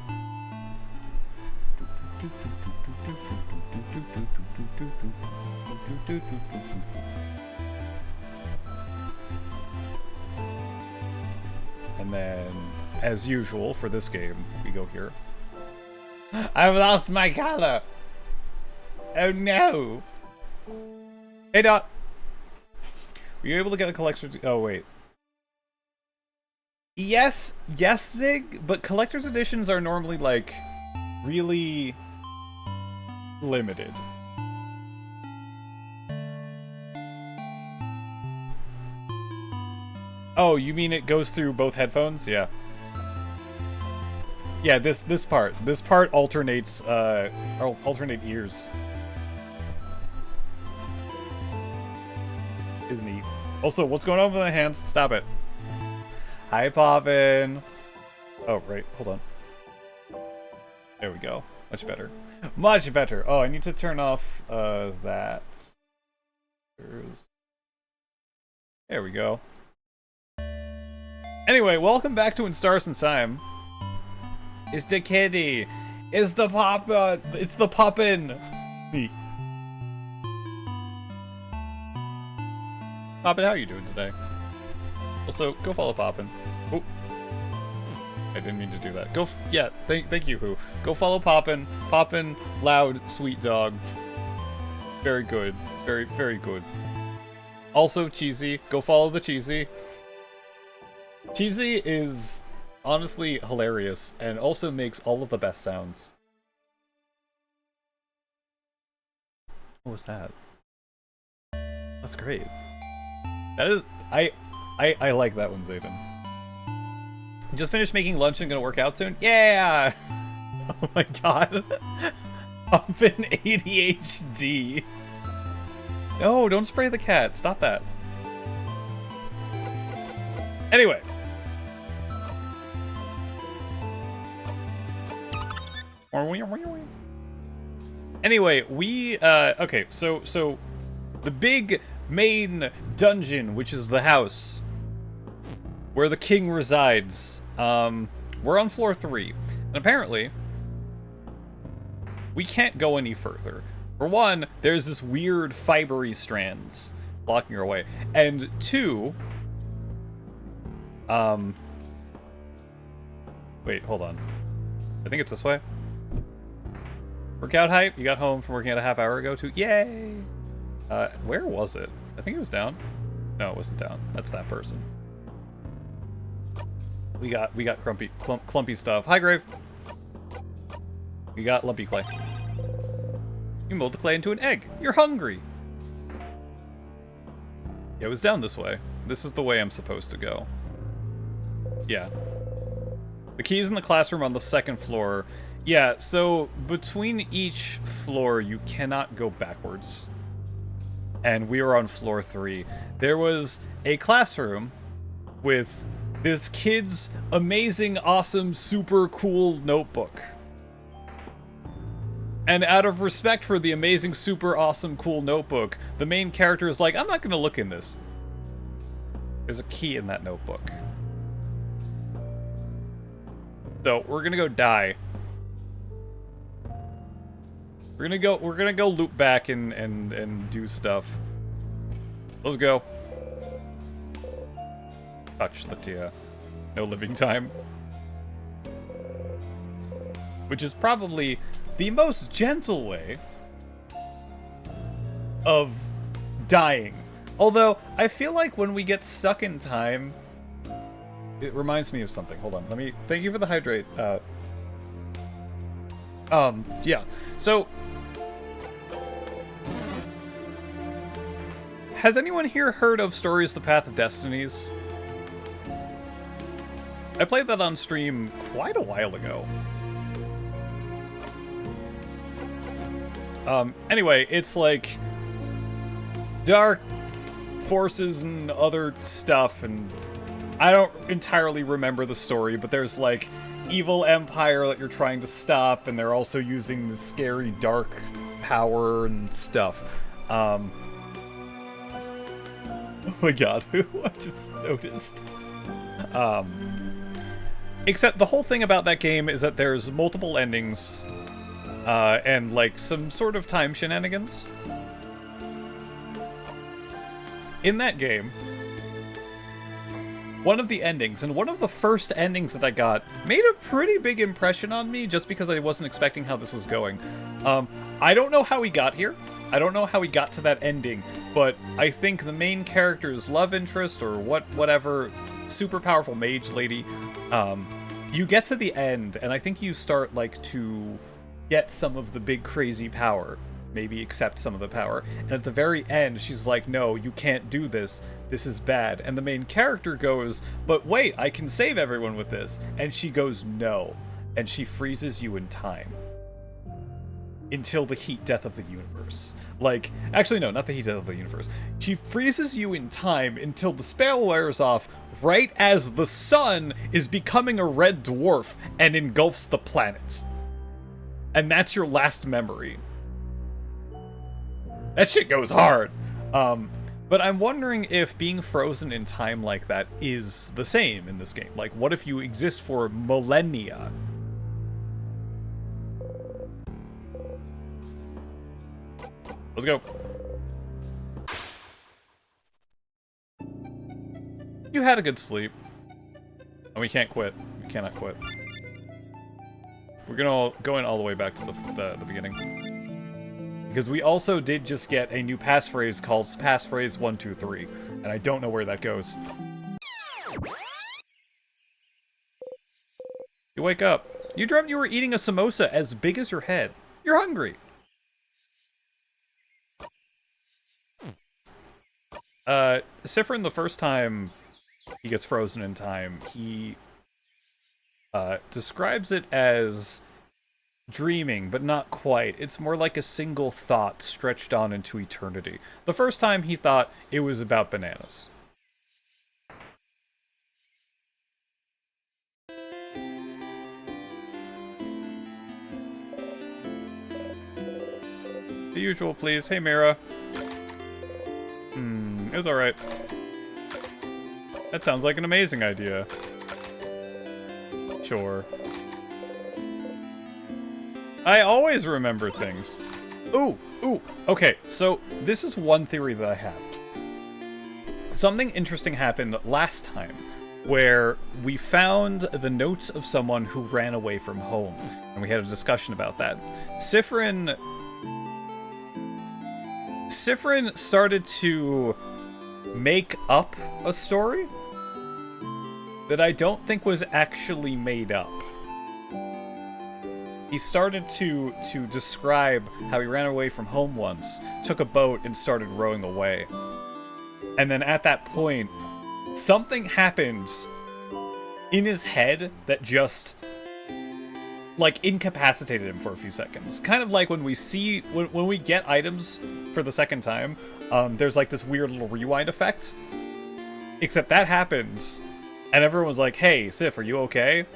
And then, as usual for this game, we go here. I've lost my color! Oh no! Hey Dot! Were you able to get the collector's... Oh wait. Yes, Zig, but collector's editions are normally like really limited. Oh, you mean it goes through both headphones? Yeah. Yeah, this part alternates alternate ears. Is neat. Also, what's going on with my hand? Stop it. Hi, Poppin. Oh, right. Hold on. There we go. Much better. Much better. Oh, I need to turn off that. There we go. Anyway, welcome back to In Stars and Time. It's the kitty. It's the papa. It's the poppin. Poppin, how are you doing today? Also, go follow Poppin. Oh, I didn't mean to do that. Go. Yeah. Thank you, Who. Go follow Poppin. Poppin, loud, sweet dog. Very good. Very good. Also, Cheesy. Go follow the Cheesy. Cheesy is honestly hilarious and also makes all of the best sounds. What was that? That's great. That is... I like that one, Zayden. Just finished making lunch and gonna work out soon? Yeah! Oh my god. Up in ADHD. No, don't spray the cat. Stop that. Anyway. Anyway, we, okay, so the big main dungeon, which is the house where the king resides, we're on floor 3, and apparently we can't go any further. For one, there's this weird fibery strands blocking our way, and 2, wait, hold on. I think it's this way. Workout hype? You got home from working out a half hour ago too? Yay! Where was it? I think it was down. No, it wasn't down. That's that person. We got clumpy stuff. Hi, Grave. We got lumpy clay. You mold the clay into an egg. You're hungry. Yeah, it was down this way. This is the way I'm supposed to go. Yeah. The key's in the classroom on the second floor. Yeah, so between each floor, you cannot go backwards. And we were on floor 3. There was a classroom with this kid's amazing, awesome, super cool notebook. And out of respect for the amazing, super awesome, cool notebook, the main character is like, I'm not going to look in this. There's a key in that notebook. So, we're going to go die. We're gonna go loop back and do stuff. Let's go. Touch the Tia. No living time. Which is probably the most gentle way of dying. Although, I feel like when we get stuck in time, it reminds me of something. Hold on, thank you for the hydrate. Yeah. So, has anyone here heard of Stories: The Path of Destinies? I played that on stream quite a while ago. Anyway, it's like dark forces and other stuff, and I don't entirely remember the story, but there's like evil empire that you're trying to stop, and they're also using the scary dark power and stuff. Oh my god, I just noticed. Except the whole thing about that game is that there's multiple endings, and like some sort of time shenanigans. In that game, one of the endings, and one of the first endings that I got, made a pretty big impression on me just because I wasn't expecting how this was going. I don't know how we got here. I don't know how we got to that ending, but I think the main character's love interest, or whatever, super powerful mage lady, you get to the end, and I think you start, like, to get some of the big crazy power. Maybe accept some of the power. And at the very end, she's like, no, you can't do this. This is bad. And the main character goes, but wait, I can save everyone with this. And she goes, no. And she freezes you in time. Until the heat death of the universe. Like, actually no, not the heat death of the universe. She freezes you in time until the spell wears off right as the sun is becoming a red dwarf and engulfs the planet. And that's your last memory. That shit goes hard. But I'm wondering if being frozen in time like that is the same in this game. Like, what if you exist for millennia? Let's go. You had a good sleep. And we can't quit. We cannot quit. We're gonna go in all the way back to the beginning. Because we also did just get a new passphrase called Passphrase 123, and I don't know where that goes. You wake up. You dreamt you were eating a samosa as big as your head. You're hungry. Sifrin, the first time he gets frozen in time, he describes it as dreaming, but not quite. It's more like a single thought stretched on into eternity. The first time he thought it was about bananas. The usual, please. Hey, Mira. It was alright. That sounds like an amazing idea. Sure. I always remember things. Ooh, okay, so this is one theory that I have. Something interesting happened last time where we found the notes of someone who ran away from home, and we had a discussion about that. Siffrin started to make up a story that I don't think was actually made up. He started to describe how he ran away from home once, took a boat, and started rowing away. And then at that point, something happened in his head that just, like, incapacitated him for a few seconds. Kind of like when we see, when we get items for the second time, there's like this weird little rewind effect. Except that happens, and everyone was like, hey, Sif, are you okay?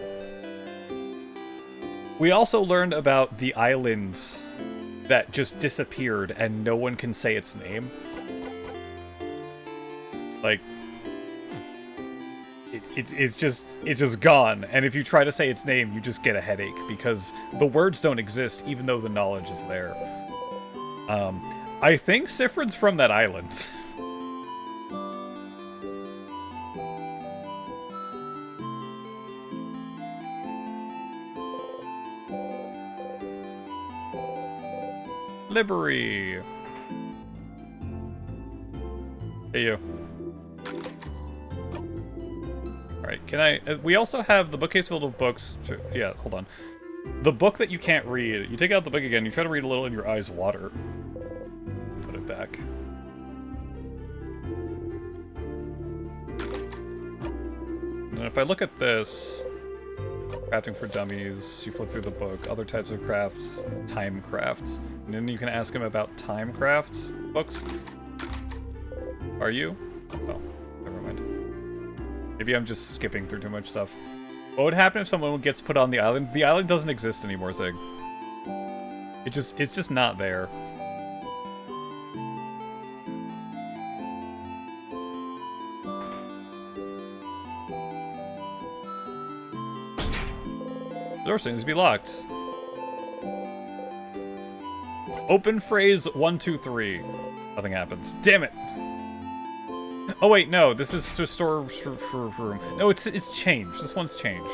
We also learned about the island that just disappeared and no one can say its name. Like, it's just gone, and if you try to say its name, you just get a headache, because the words don't exist, even though the knowledge is there. I think Siffrin's from that island. Liberi. Hey, you. Alright, can I... we also have the bookcase filled with books. Yeah, hold on. The book that you can't read. You take out the book again, you try to read a little and your eyes water. Put it back. And then if I look at this... Crafting for dummies, you flip through the book, other types of crafts, time crafts. And then you can ask him about time crafts books. Are you? Oh, never mind. Maybe I'm just skipping through too much stuff. What would happen if someone gets put on the island? The island doesn't exist anymore, Zig. It's just not there. The door seems to be locked. Open phrase 1, 2, 3. Nothing happens. Damn it! Oh wait, no. This is to store room. No, it's changed. This one's changed.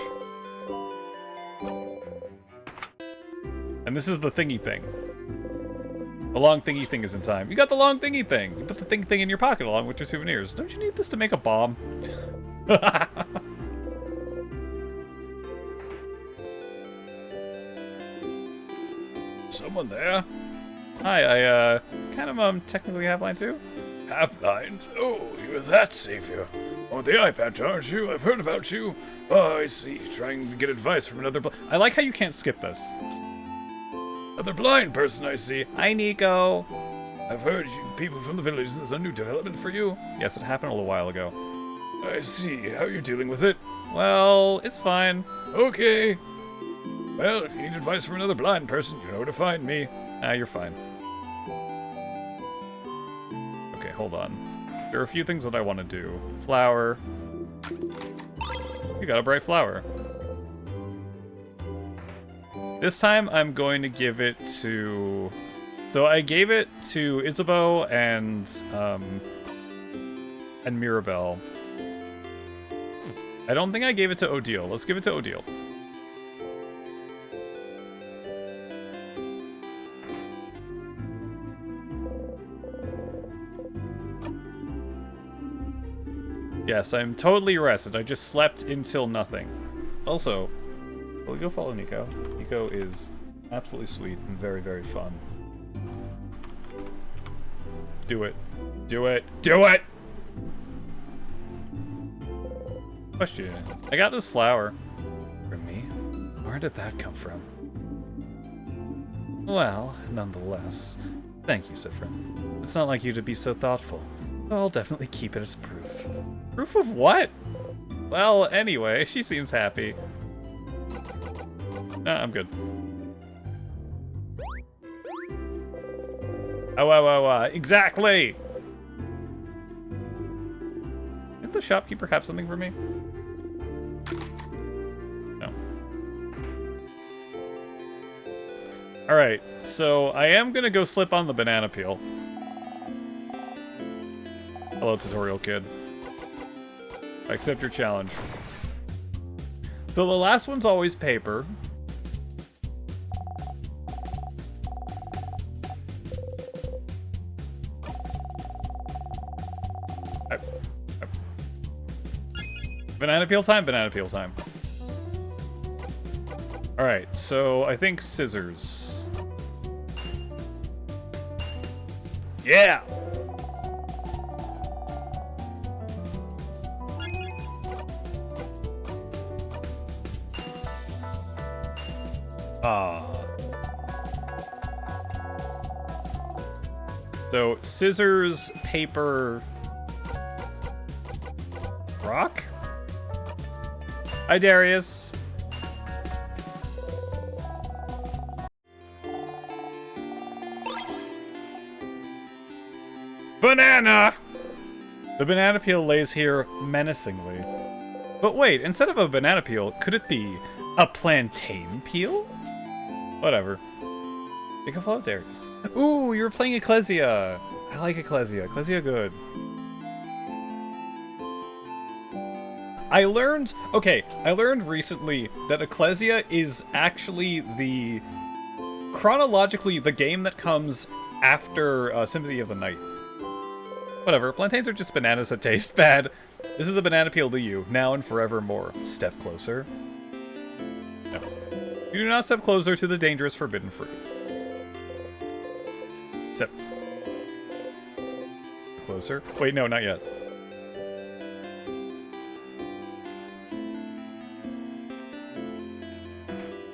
And this is the thingy thing. The long thingy thing is in time. You got the long thingy thing. You put the thing in your pocket along with your souvenirs. Don't you need this to make a bomb? Someone there? Hi, I, kind of, technically half-blind too? Half-blind? Oh, you're that savior. On the iPad, aren't you? I've heard about you. Oh, I see. Trying to get advice from another I like how you can't skip this. Another blind person, I see. Hi, Nico. I've heard you people from the village. This is a new development for you. Yes, it happened a little while ago. I see. How are you dealing with it? Well, it's fine. Okay. Well, if you need advice from another blind person, you know where to find me. Ah, you're fine. Okay, hold on. There are a few things that I want to do. Flower. You got a bright flower. This time, I'm going to give it to... So I gave it to Isabeau and Mirabelle. I don't think I gave it to Odile. Let's give it to Odile. Yes, I'm totally rested. I just slept until nothing. Also, will we go follow Nico? Nico is absolutely sweet and very, very fun. Do it. Do it. Do it! Question. I got this flower. From me? Where did that come from? Well, nonetheless, thank you, Siffrin. It's not like you to be so thoughtful. I'll definitely keep it as proof. Proof of what? Well, anyway, she seems happy. Nah, I'm good. Exactly! Didn't the shopkeeper have something for me? No. Alright, so I am gonna go slip on the banana peel. Hello, tutorial kid. I accept your challenge. So the last one's always paper. Banana peel time, banana peel time. Alright, so I think scissors. Yeah! So, scissors, paper, rock? Hi, Darius. Banana! The banana peel lays here menacingly. But wait, instead of a banana peel, could it be a plantain peel? Whatever. Take a float, Darius. Ooh, you're playing Ecclesia. I like Ecclesia. Ecclesia good. I learned recently that Ecclesia is actually chronologically the game that comes after Symphony of the Night. Whatever, plantains are just bananas that taste bad. This is a banana peel to you, now and forevermore. Step closer. No. You do not step closer to the dangerous forbidden fruit. Step closer. Wait, no, not yet.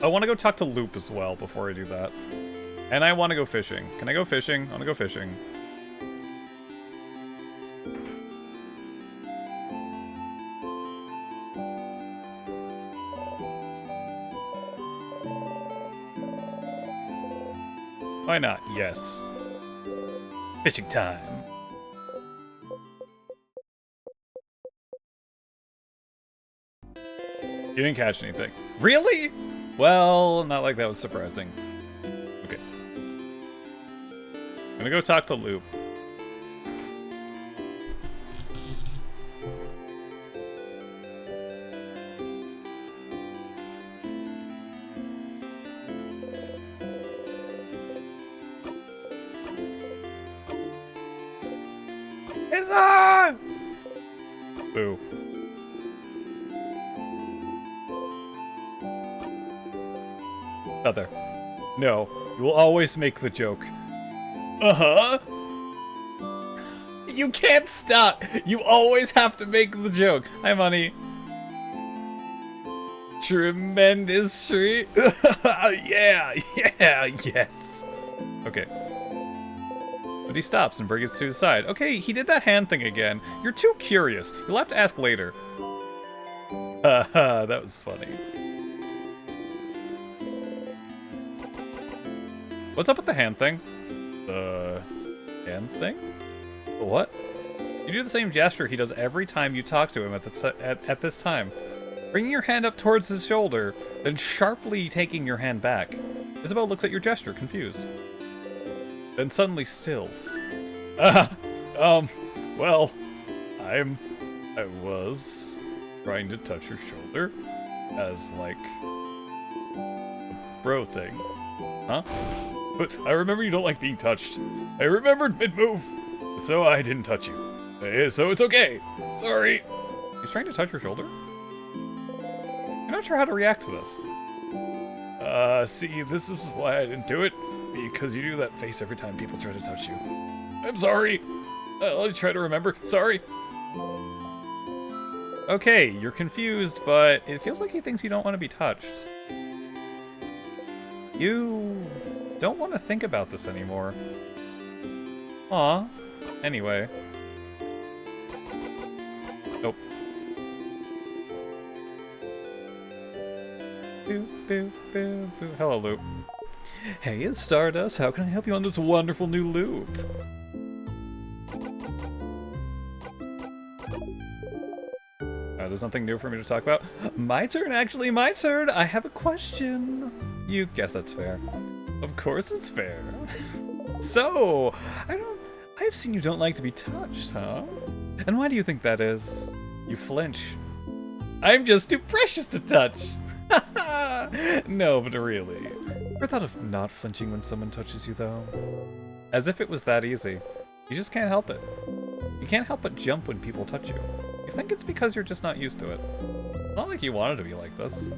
I want to go talk to Loop as well before I do that. And I want to go fishing. Can I go fishing? I want to go fishing. Why not? Yes. Fishing time. You didn't catch anything. Really? Well, not like that was surprising. Okay. I'm gonna go talk to Loop. It's on! Boo. Not there. No, you will always make the joke. Uh-huh. You can't stop. You always have to make the joke. Hi, Money. Tremendous treat. Yeah, yes. Okay. But he stops and brings it to his side. Okay, he did that hand thing again. You're too curious. You'll have to ask later. That was funny. What's up with the hand thing? The hand thing? What? You do the same gesture he does every time you talk to him at this time. Bringing your hand up towards his shoulder, then sharply taking your hand back. Isabelle looks at your gesture, confused. Then suddenly stills. Well, I was trying to touch your shoulder as, like, a bro thing. Huh? But I remember you don't like being touched. I remembered mid-move, so I didn't touch you. So it's okay. Sorry. He's trying to touch your shoulder? I'm not sure how to react to this. See, this is why I didn't do it. Because you do that face every time people try to touch you. I'm sorry. I'll try to remember. Sorry. Okay, you're confused, but it feels like he thinks you don't want to be touched. You don't want to think about this anymore. Aw. Anyway. Nope. Boo, boo, boo, boo. Hello, Loop. Hey, it's Stardust. How can I help you on this wonderful new loop? There's nothing new for me to talk about. My turn, actually, my turn. I have a question. You guess that's fair. Of course it's fair. So, I've seen you don't like to be touched, huh? And why do you think that is? You flinch. I'm just too precious to touch. No, but really. Ever thought of not flinching when someone touches you, though? As if it was that easy. You just can't help it. You can't help but jump when people touch you. You think it's because you're just not used to it. It's not like you wanted to be like this.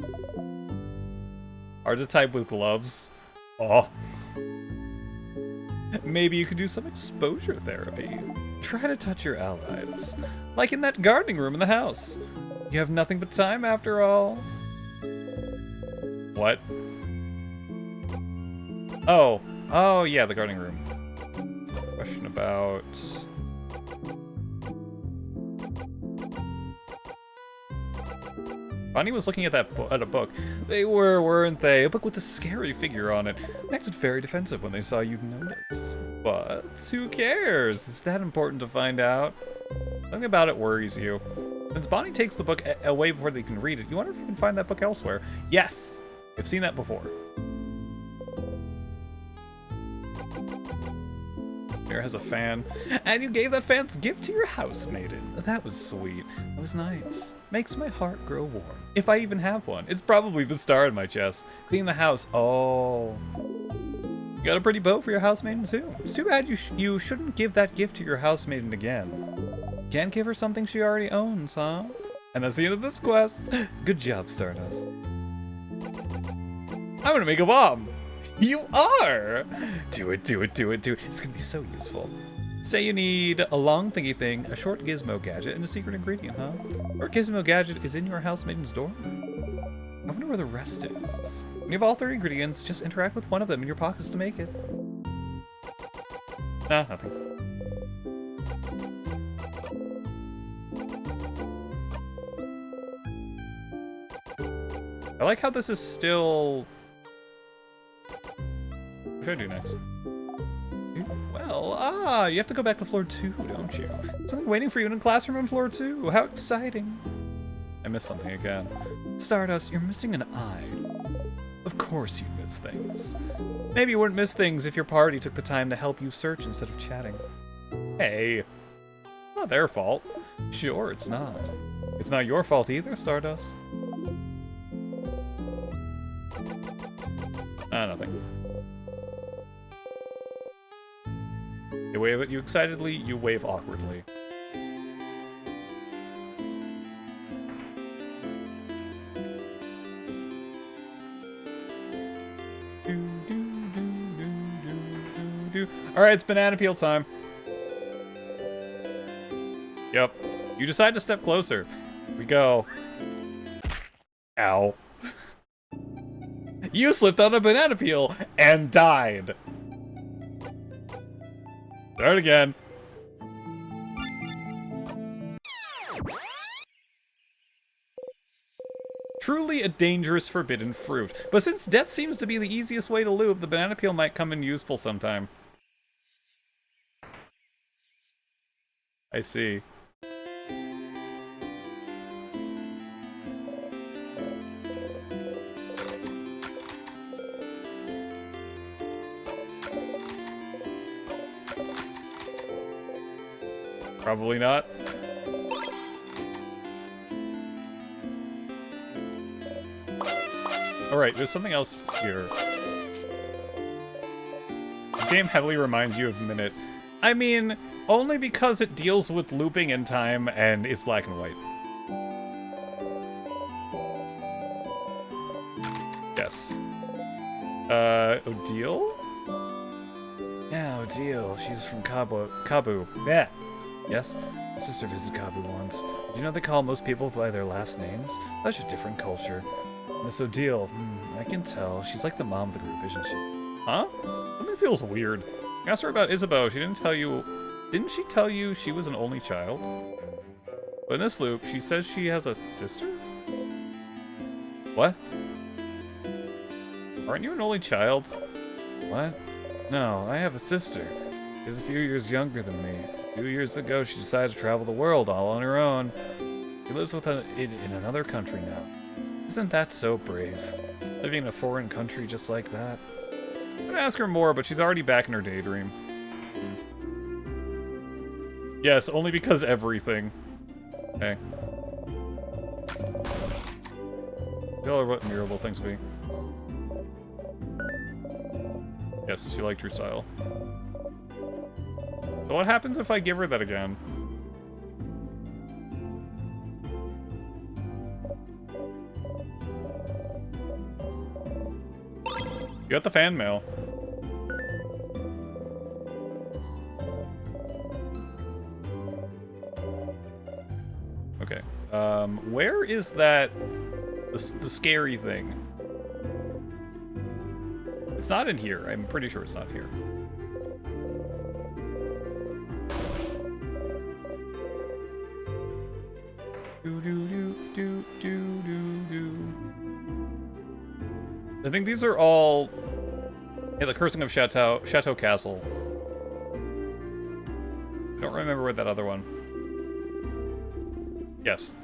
Hard to type with gloves. Oh. Maybe you could do some exposure therapy. Try to touch your allies. Like in that gardening room in the house. You have nothing but time after all. What? Oh. Oh, yeah, the gardening room. Question about... Bonnie was looking at at a book. They were, weren't they? A book with a scary figure on it. They acted very defensive when they saw you'd noticed. But who cares? Is that important to find out? Something about it worries you. Since Bonnie takes the book away before they can read it, you wonder if you can find that book elsewhere. Yes! I've seen that before. Here has a fan. And you gave that fan's gift to your housemaiden. That was sweet. That was nice. Makes my heart grow warm. If I even have one. It's probably the star in my chest. Clean the house. Oh. You got a pretty bow for your housemaiden too. It's too bad you shouldn't give that gift to your housemaiden again. Can't give her something she already owns, huh? And that's the end of this quest. Good job, Stardust. I'm gonna make a bomb. You are! Do it, do it, do it, do it. It's gonna be so useful. Say you need a long thingy thing, a short gizmo gadget, and a secret ingredient, huh? Or gizmo gadget is in your housemaiden's door? I wonder where the rest is. When you have all 3 ingredients, just interact with one of them in your pockets to make it. Nah, nothing. I like how this is still... What should I do next? Well, you have to go back to floor 2, don't you? Something waiting for you in a classroom on floor 2. How exciting. I missed something again. Stardust, you're missing an eye. Of course you'd miss things. Maybe you wouldn't miss things if your party took the time to help you search instead of chatting. Hey, not their fault. Sure, it's not. It's not your fault either, Stardust. Nothing. You wave it, you excitedly, you wave awkwardly. Alright, it's banana peel time. Yep. You decide to step closer. Here we go. Ow. You slipped on a banana peel and died. Start again. Truly a dangerous forbidden fruit. But since death seems to be the easiest way to lube, the banana peel might come in useful sometime. I see. Probably not. Alright, there's something else here. The game heavily reminds you of Minute. I mean, only because it deals with looping in time and is black and white. Yes. Odile? Yeah, Odile. She's from Kabu. Yeah. Yes? My sister visited Kabu once. Do you know they call most people by their last names? Such a different culture. Miss Odile, I can tell. She's like the mom of the group, isn't she? Huh? Something feels weird. I asked her about Isabeau. She didn't tell you... Didn't she tell you she was an only child? But in this loop, she says she has a sister? What? Aren't you an only child? What? No, I have a sister. She's a few years younger than me. A few years ago, she decided to travel the world all on her own. She lives in another country now. Isn't that so brave? Living in a foreign country just like that. I'm gonna ask her more, but she's already back in her daydream. Yes, only because everything. Okay. Tell her what Mirabelle thinks of me. Yes, she liked your style. So what happens if I give her that again? You got the fan mail. Okay. Where is that... the scary thing? It's not in here. I'm pretty sure it's not here. I think these are all... Yeah, the Cursing of Chateau Castle. I don't remember where that other one... Yes.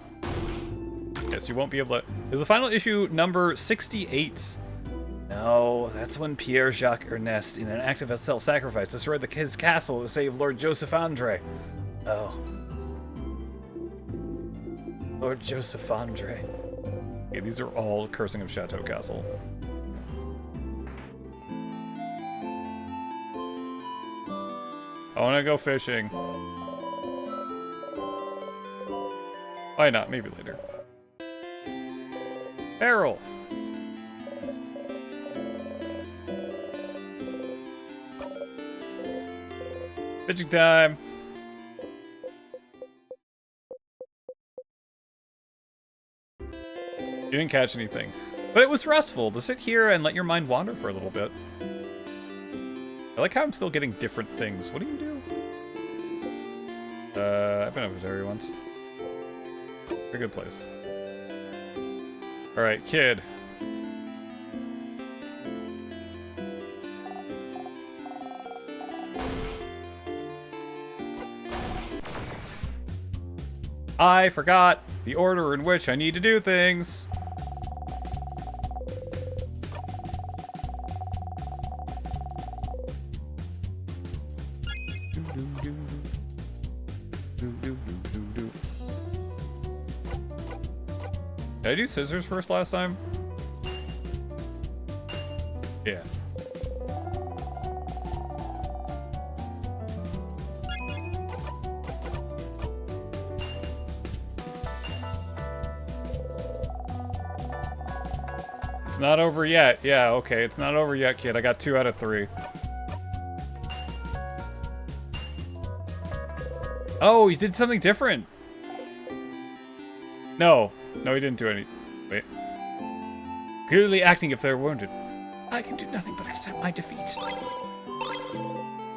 Yes, you won't be able to... There's the final issue, number 68. No, that's when Pierre-Jacques Ernest, in an act of self-sacrifice, destroyed his castle to save Lord Joseph Andre. Oh. Lord Joseph Andre. Okay, these are all Cursing of Chateau Castle. I want to go fishing. Why not? Maybe later. Errol! Fishing time! You didn't catch anything. But it was restful to sit here and let your mind wander for a little bit. I like how I'm still getting different things. What do you do? I've been over this area once. A good place. Alright, kid. I forgot the order in which I need to do things. Did I do scissors first last time? Yeah. It's not over yet. Yeah, okay. It's not over yet, kid. I got 2 out of 3. Oh, he did something different. No. No, he didn't do any... Wait. Clearly acting if they're wounded. I can do nothing but accept my defeat.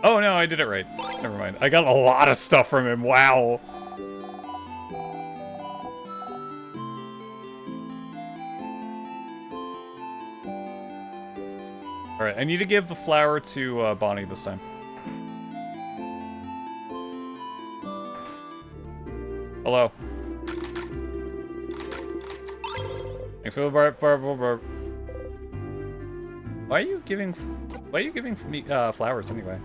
Oh, no, I did it right. Never mind. I got a lot of stuff from him. Wow. Alright, I need to give the flower to Bonnie this time. Hello. Thanks for the barb. Why are you giving me flowers anyway?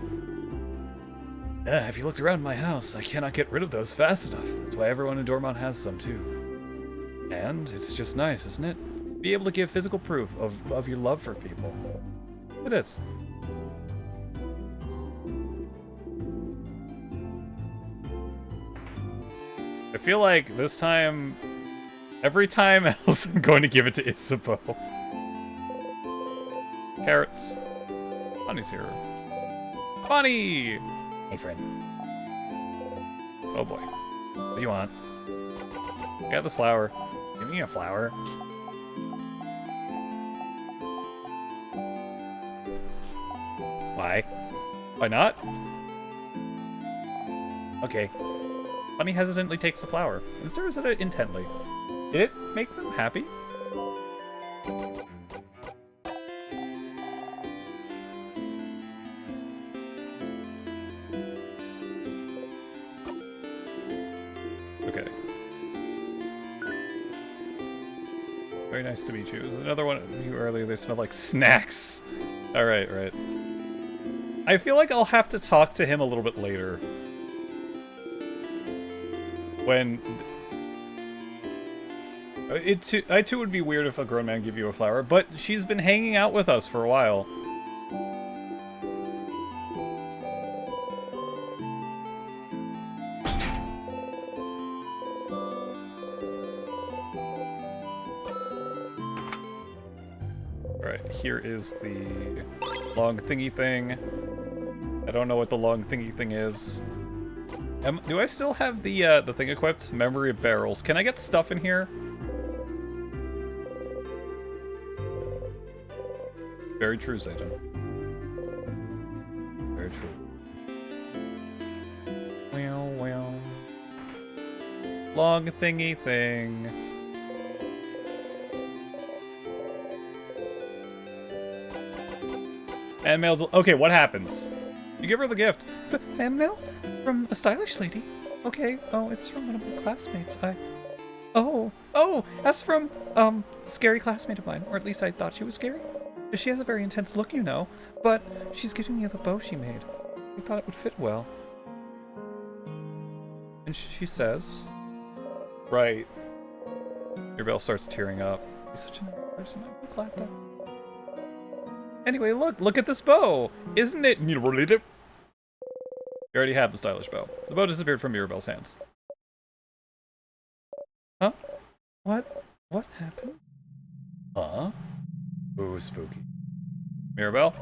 Have you looked around my house? I cannot get rid of those fast enough. That's why everyone in Dormont has some too. And it's just nice, isn't it? Be able to give physical proof of your love for people. It is. I feel like this time, every time else, I'm going to give it to Isabeau. Carrots. Bonnie's here. Bonnie! Hey, friend. Oh boy. What do you want? I got this flower. Give me a flower. Why? Why not? Okay. Bunny hesitantly takes the flower and stares at it intently. Did it make them happy? Okay. Very nice to meet you. There's another one of you earlier. They smell like snacks. Alright, right. I feel like I'll have to talk to him a little bit later. When I too would be weird if a grown man gave you a flower, but she's been hanging out with us for a while. Alright, here is the long thingy thing. I don't know what the long thingy thing is. Do I still have the thing equipped? Memory of barrels. Can I get stuff in here? Very true, Zayden. Very true. Well. Long thingy thing. Fan mail. Okay, what happens? You give her the gift. Fan mail? From a stylish lady? Okay. Oh, it's from one of my classmates. Oh, that's from, a scary classmate of mine. Or at least I thought she was scary. She has a very intense look, you know. But she's giving me the bow she made. I thought it would fit well. And she says... Right. Mirabelle starts tearing up. He's such a nice person. I'm glad that... Anyway, look at this bow! Isn't it... You already have the stylish bow. The bow disappeared from Mirabelle's hands. Huh? What happened? Huh? Ooh, spooky. Mirabelle?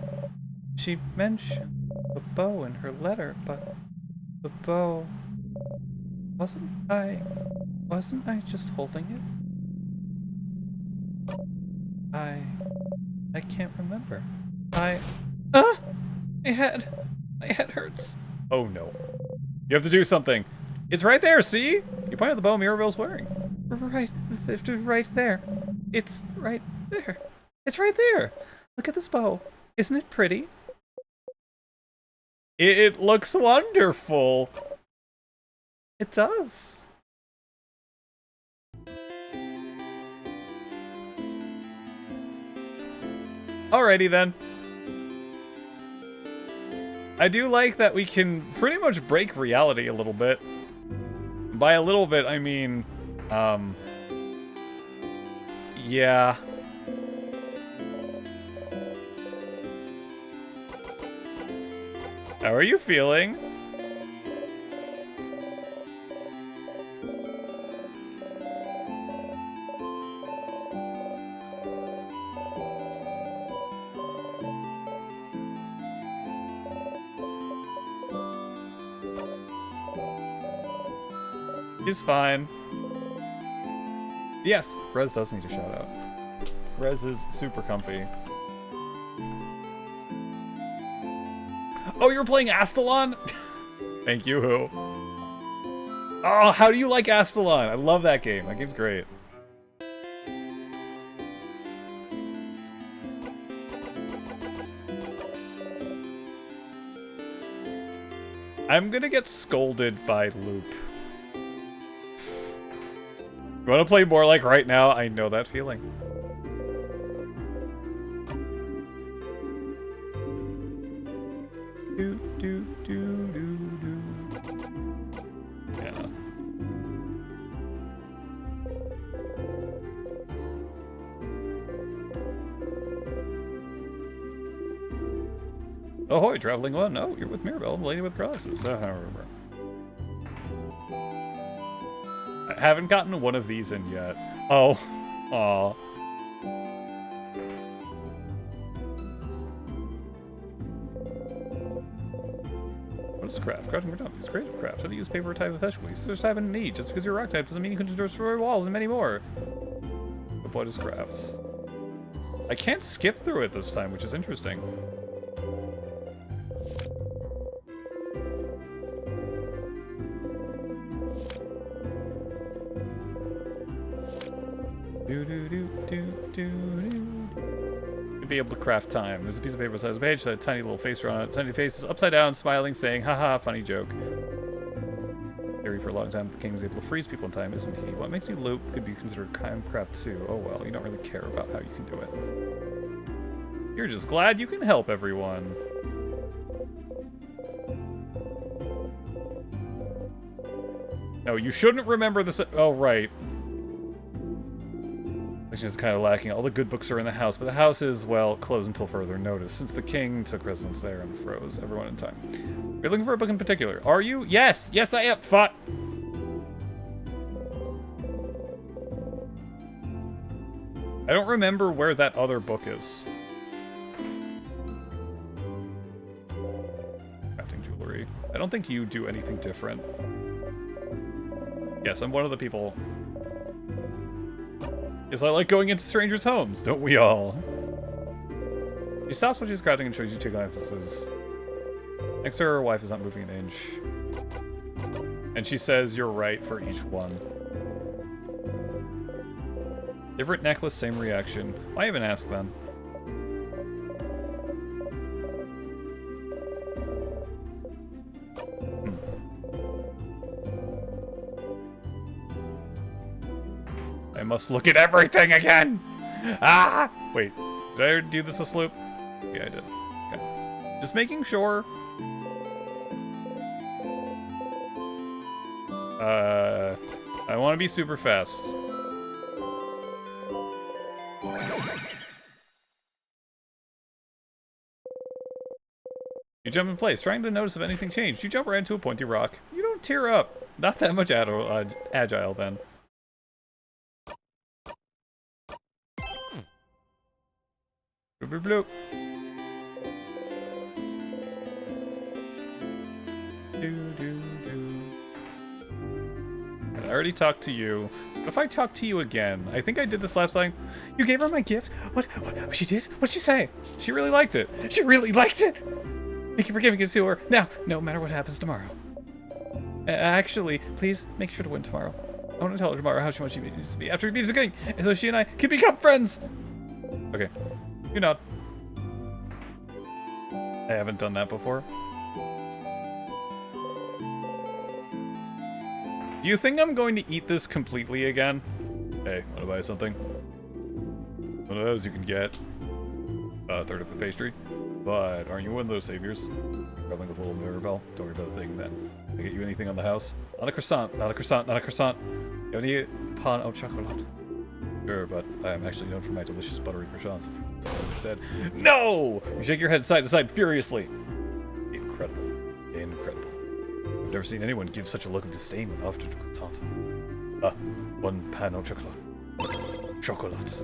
She mentioned the bow in her letter, but the bow... Wasn't I just holding it? I can't remember. My head hurts. Oh no. You have to do something. It's right there, see? You pointed at the bow Mirabelle's wearing. Right there. It's right there. It's right there. Look at this bow. Isn't it pretty? It looks wonderful. It does. Alrighty then. I do like that we can pretty much break reality a little bit. By a little bit, I mean, yeah. How are you feeling? He's fine. Yes, Rez does need a shout out. Rez is super comfy. Oh, you're playing Astalon? Thank you, Who. Oh, how do you like Astalon? I love that game. That game's great. I'm gonna get scolded by Loop. You wanna play more like right now? I know that feeling. Yeah, nothing. Ahoy, traveling one. Oh, you're with Mirabelle, the lady with crosses. I remember. I haven't gotten one of these in yet. Oh. Aw. What is craft? Crafting for dummies. Creative craft. How to use paper type effectively. Switch type and need. Just because you're rock type doesn't mean you can destroy walls and many more. But what is crafts? I can't skip through it this time, which is interesting. Be able to craft time. There's a piece of paper size page that a tiny little face on it. Tiny face is upside down, smiling, saying, haha, funny joke. Theory for a long time, the king was able to freeze people in time, isn't he? What makes you Loop could be considered time craft too. Oh well, you don't really care about how you can do it. You're just glad you can help everyone. No, you shouldn't remember this. Oh, right. Which is kind of lacking. All the good books are in the house, but the house is, well, closed until further notice, since the king took residence there and froze everyone in time. You're looking for a book in particular. Are you? Yes! Yes, I am! Fuck! I don't remember where that other book is. Crafting jewelry. I don't think you do anything different. Yes, I'm one of the people. Yes, I like going into strangers' homes, don't we all? She stops when she's crafting and shows you 2 glances. Next to her wife is not moving an inch. And she says you're right for each one. Different necklace, same reaction. Why even ask then? I must look at everything again! Ah! Wait, did I do this asleep? Yeah, I did. Okay. Just making sure. I want to be super fast. You jump in place, trying to notice if anything changed. You jump right into a pointy rock. You don't tear up. Not that much agile then. Bloop, bloop, bloop. And I already talked to you. What if I talk to you again? I think I did this last time. You gave her my gift? What she did? What'd she say? She really liked it. She really liked it! Thank you for giving it to her. Now, no matter what happens tomorrow. Actually, please make sure to win tomorrow. I want to tell her tomorrow how much she needs to be after he beats the king, and so she and I can become friends! Okay. You nod. I haven't done that before. Do you think I'm going to eat this completely again? Hey, wanna buy something? One of those you can get. A third of a pastry. But aren't you one of those saviors? Traveling with a little Mirabelle? Don't worry about a thing then. Can I get you anything on the house? Not a croissant, not a croissant, not a croissant. You have any pan au chocolat? Sure, but I am actually known for my delicious buttery croissants. Instead, no! You shake your head side to side furiously. Incredible. Incredible. I've never seen anyone give such a look of disdain when offered a croissant. One pan au chocolat. Chocolates.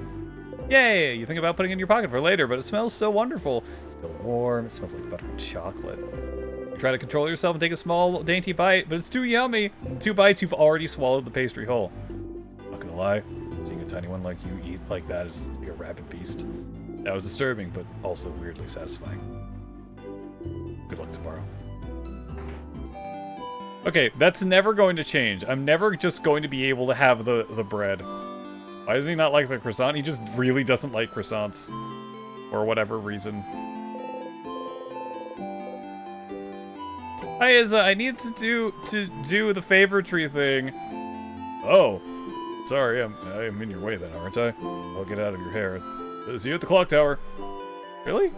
Yay! You think about putting it in your pocket for later, but it smells so wonderful. Still warm, it smells like butter and chocolate. You try to control yourself and take a small, dainty bite, but it's too yummy. In 2 bites, you've already swallowed the pastry whole. Not gonna lie, seeing a tiny one like you eat like that is like a rabid beast. That was disturbing, but also weirdly satisfying. Good luck tomorrow. Okay, that's never going to change. I'm never just going to be able to have the bread. Why does he not like the croissant? He just really doesn't like croissants. For whatever reason. Hi, Izza, I need to do the favor tree thing. Oh. Sorry, I'm in your way then, aren't I? I'll get out of your hair. See you at the clock tower. Really?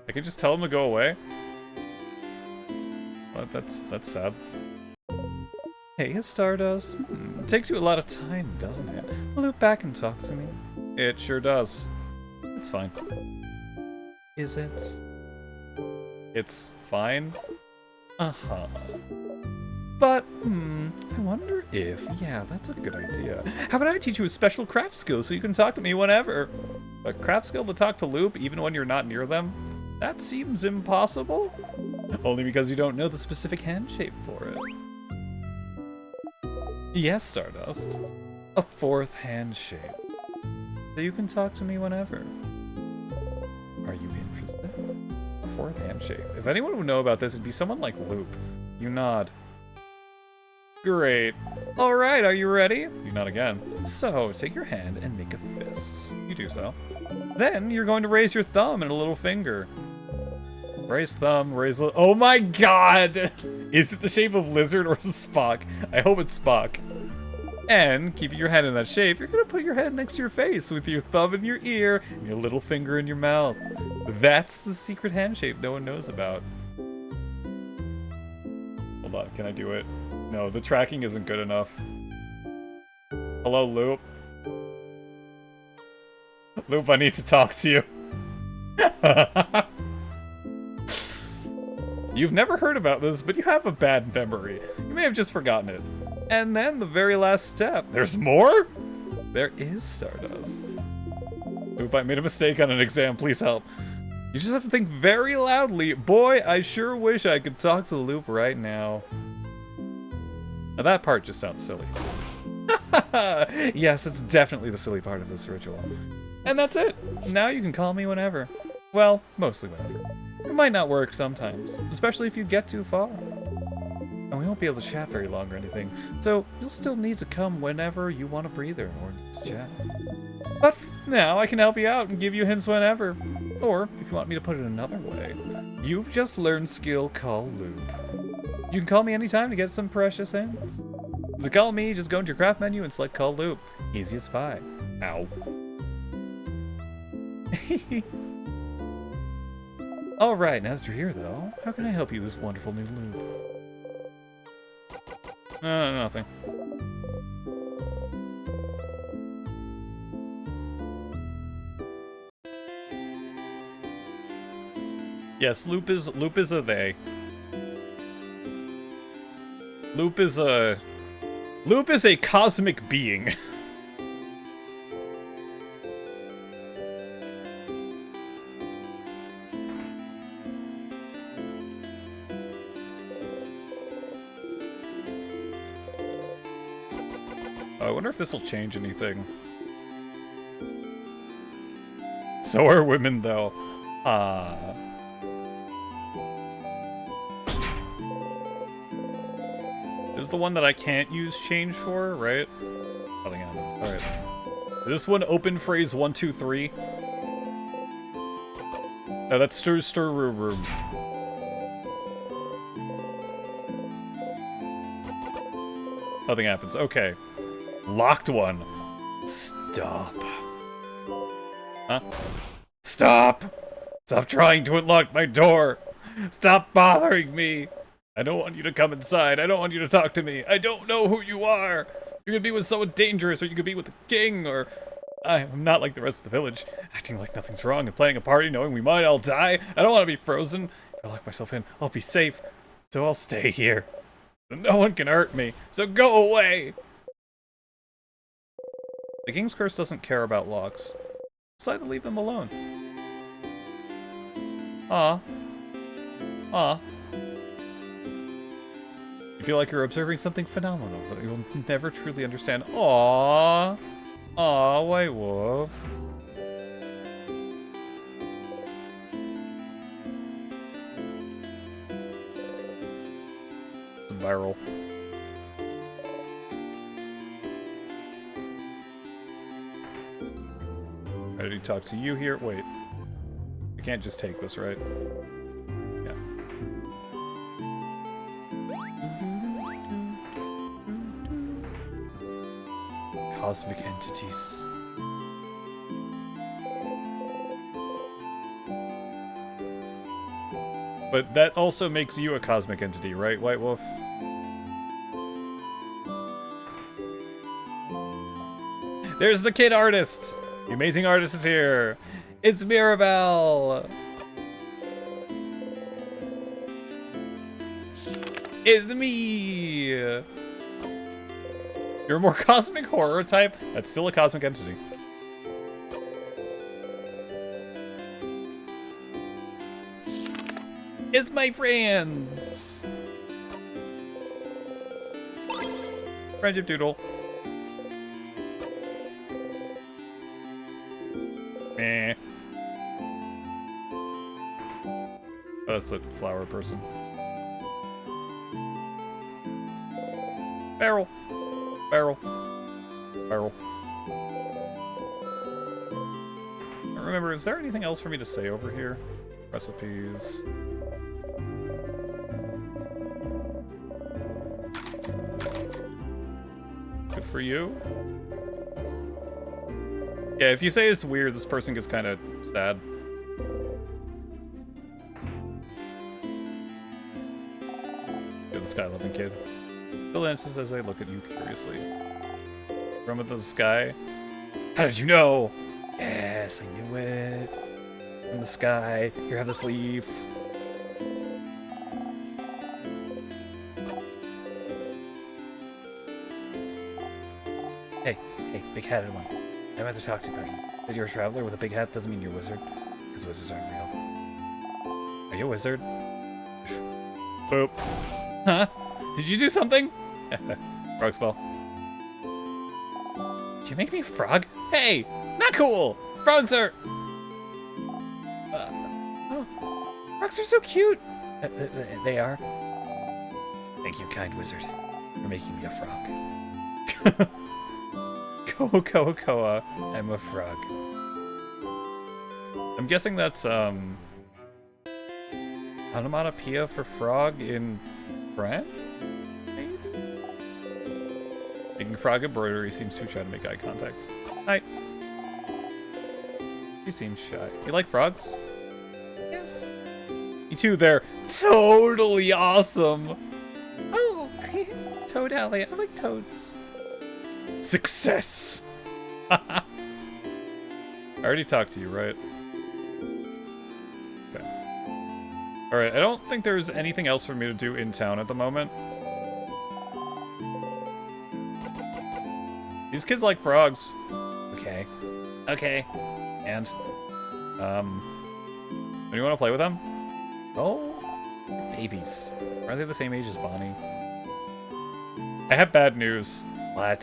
I can just tell him to go away? What? That's sad. Hey, Stardust. It takes you a lot of time, doesn't it? Loop back and talk to me. It sure does. It's fine. Is it? It's fine? Uh-huh. But, I wonder if... Yeah, that's a good idea. How about I teach you a special craft skill so you can talk to me whenever? A craft skill to talk to Loop even when you're not near them? That seems impossible. Only because you don't know the specific hand shape for it. Yes, Stardust. A 4th hand shape. So you can talk to me whenever. Are you interested? A 4th hand shape. If anyone would know about this, it'd be someone like Loop. You nod. Great. Alright, are you ready? You nod again. So, take your hand and make a fist. You do so. Then, you're going to raise your thumb and a little finger. Raise thumb, raise... Oh my god! Is it the shape of Lizard or Spock? I hope it's Spock. And, keeping your hand in that shape, you're gonna put your head next to your face with your thumb in your ear and your little finger in your mouth. That's the secret hand shape no one knows about. Hold on, can I do it? No, the tracking isn't good enough. Hello, Loop. Loop, I need to talk to you. You've never heard about this, but you have a bad memory. You may have just forgotten it. And then the very last step. There's more? There is Stardust. Loop, I made a mistake on an exam. Please help. You just have to think very loudly. Boy, I sure wish I could talk to Loop right now. Now that part just sounds silly. Yes, it's definitely the silly part of this ritual. And that's it. Now you can call me whenever. Well, mostly whenever. It might not work sometimes, especially if you get too far. And we won't be able to chat very long or anything, so you'll still need to come whenever you want a breather or to chat. But now I can help you out and give you hints whenever. Or, if you want me to put it another way, you've just learned skill Call Loop. You can call me anytime to get some precious hints. To call me, just go into your craft menu and select Call Loop. Easy as pie. Ow. Alright, now that you're here though, how can I help you this wonderful new Loop? Nothing. Yes, Loop is a they. Loop is a cosmic being. I wonder if this will change anything. So are women, though. This is the one that I can't use change for, right? Nothing happens. Alright. Is this one open phrase 1, 2, 3? No, that's stir, stir, room. Nothing happens. Okay. Locked one. Stop. Huh? Stop! Stop trying to unlock my door! Stop bothering me! I don't want you to come inside. I don't want you to talk to me. I don't know who you are! You could be with someone dangerous, or you could be with the king, or... I'm not like the rest of the village, acting like nothing's wrong and planning a party knowing we might all die. I don't want to be frozen. If I lock myself in, I'll be safe. So I'll stay here. No one can hurt me, so go away! The King's Curse doesn't care about locks. Decide to leave them alone. Aw. Aw. You feel like you're observing something phenomenal, but you will never truly understand. Aww. Aw, White Wolf. Viral. Ready to talk to you here? Wait. I can't just take this, right? Yeah. Cosmic entities. But that also makes you a cosmic entity, right, White Wolf? There's the kid artist! The amazing artist is here! It's Mirabelle! It's me! You're a more cosmic horror type, that's still a cosmic entity. It's my friends! Friendship doodle. Meh. Oh, that's a flower person. Barrel. Barrel. Barrel. I remember, is there anything else for me to say over here? Recipes. Good for you. Yeah, if you say it's weird, this person gets kind of sad. Yeah, the sky-loving kid. Still answers as I look at you curiously. From the sky. How did you know? Yes, I knew it. In the sky. Here, have this leaf. Hey, big-hatted one. I'm about to talk to you about you. That you're a traveler with a big hat doesn't mean you're a wizard, because wizards aren't real. Are you a wizard? Boop. Huh? Did you do something? Frog spell. Did you make me a frog? Hey! Not cool! Frogs are... oh, frogs are so cute! They are. Thank you, kind wizard, for making me a frog. Koa, I'm a frog. I'm guessing that's, onomatopoeia for frog in French? Maybe? Making frog embroidery seems too shy to make eye contact. Hi. He seems shy. You like frogs? Yes. Me too, they're totally awesome! Oh, Toad Alley, I like toads. Success! I already talked to you, right? Okay. Alright, I don't think there's anything else for me to do in town at the moment. These kids like frogs. Okay. Okay. And, do you want to play with them? Oh, babies. Are they the same age as Bonnie? I have bad news. What?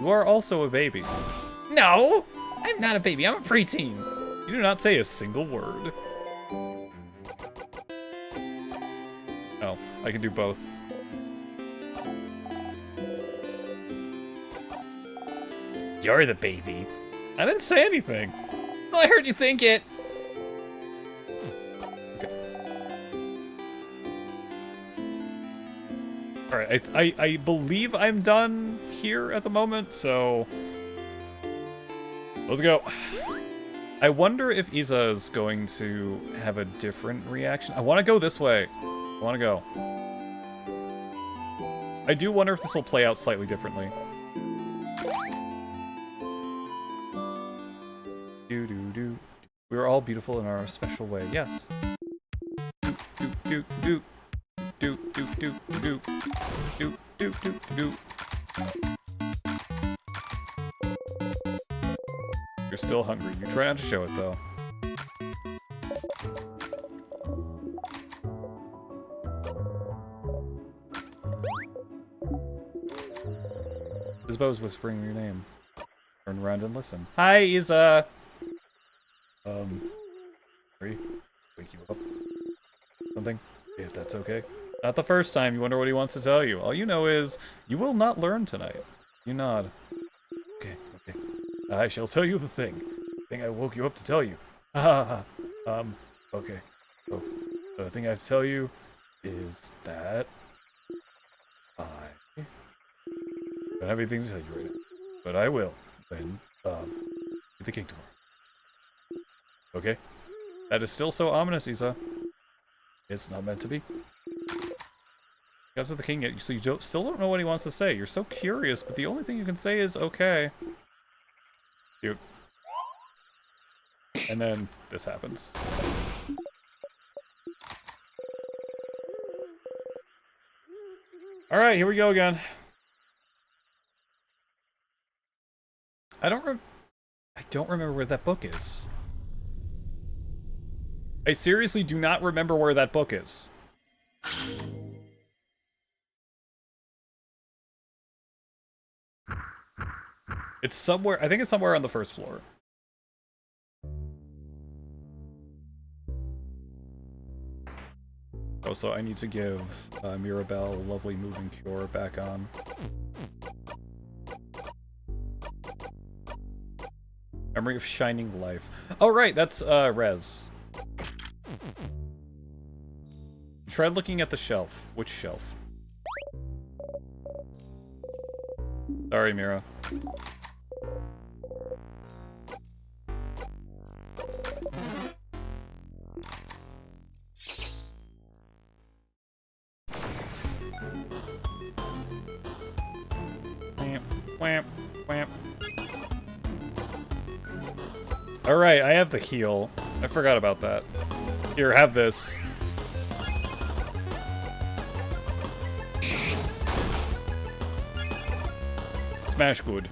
You are also a baby. No! I'm not a baby, I'm a preteen. You do not say a single word. Oh, I can do both. You're the baby. I didn't say anything. Well, I heard you think it. Okay. Alright, I believe I'm done here at the moment, so let's go. I wonder if Isa is going to have a different reaction. I want to go this way. I want to go. I do wonder if this will play out slightly differently. Do. We are all beautiful in our special way. Yes. Do. You're still hungry. You try not to show it, though. Isbo's whispering your name. Turn around and listen. Hi, Isa! Sorry. Wake you up. Something? If that's okay. Not the first time. You wonder what he wants to tell you. All you know is, you will not learn tonight. You nod. Okay. I shall tell you the thing. The thing I woke you up to tell you. Okay. So, the thing I have to tell you is that I don't have anything to tell you right now. But I will when, get the king tomorrow. Okay? That is still so ominous, Isa. It's not meant to be. Because of the king yet, so you still don't know what he wants to say. You're so curious, but the only thing you can say is, okay. Cute. And then this happens. Alright, here we go again. I don't remember where that book is. I seriously do not remember where that book is. It's somewhere, I think it's somewhere on the first floor. Oh, so I need to give Mirabelle Lovely Moving Cure back on. Memory of Shining Life. Oh, right, that's Rez. Try looking at the shelf. Which shelf? Sorry, Mira. Whamp, whamp, whamp. Alright, I have the heal. I forgot about that. Here, have this. Smash good.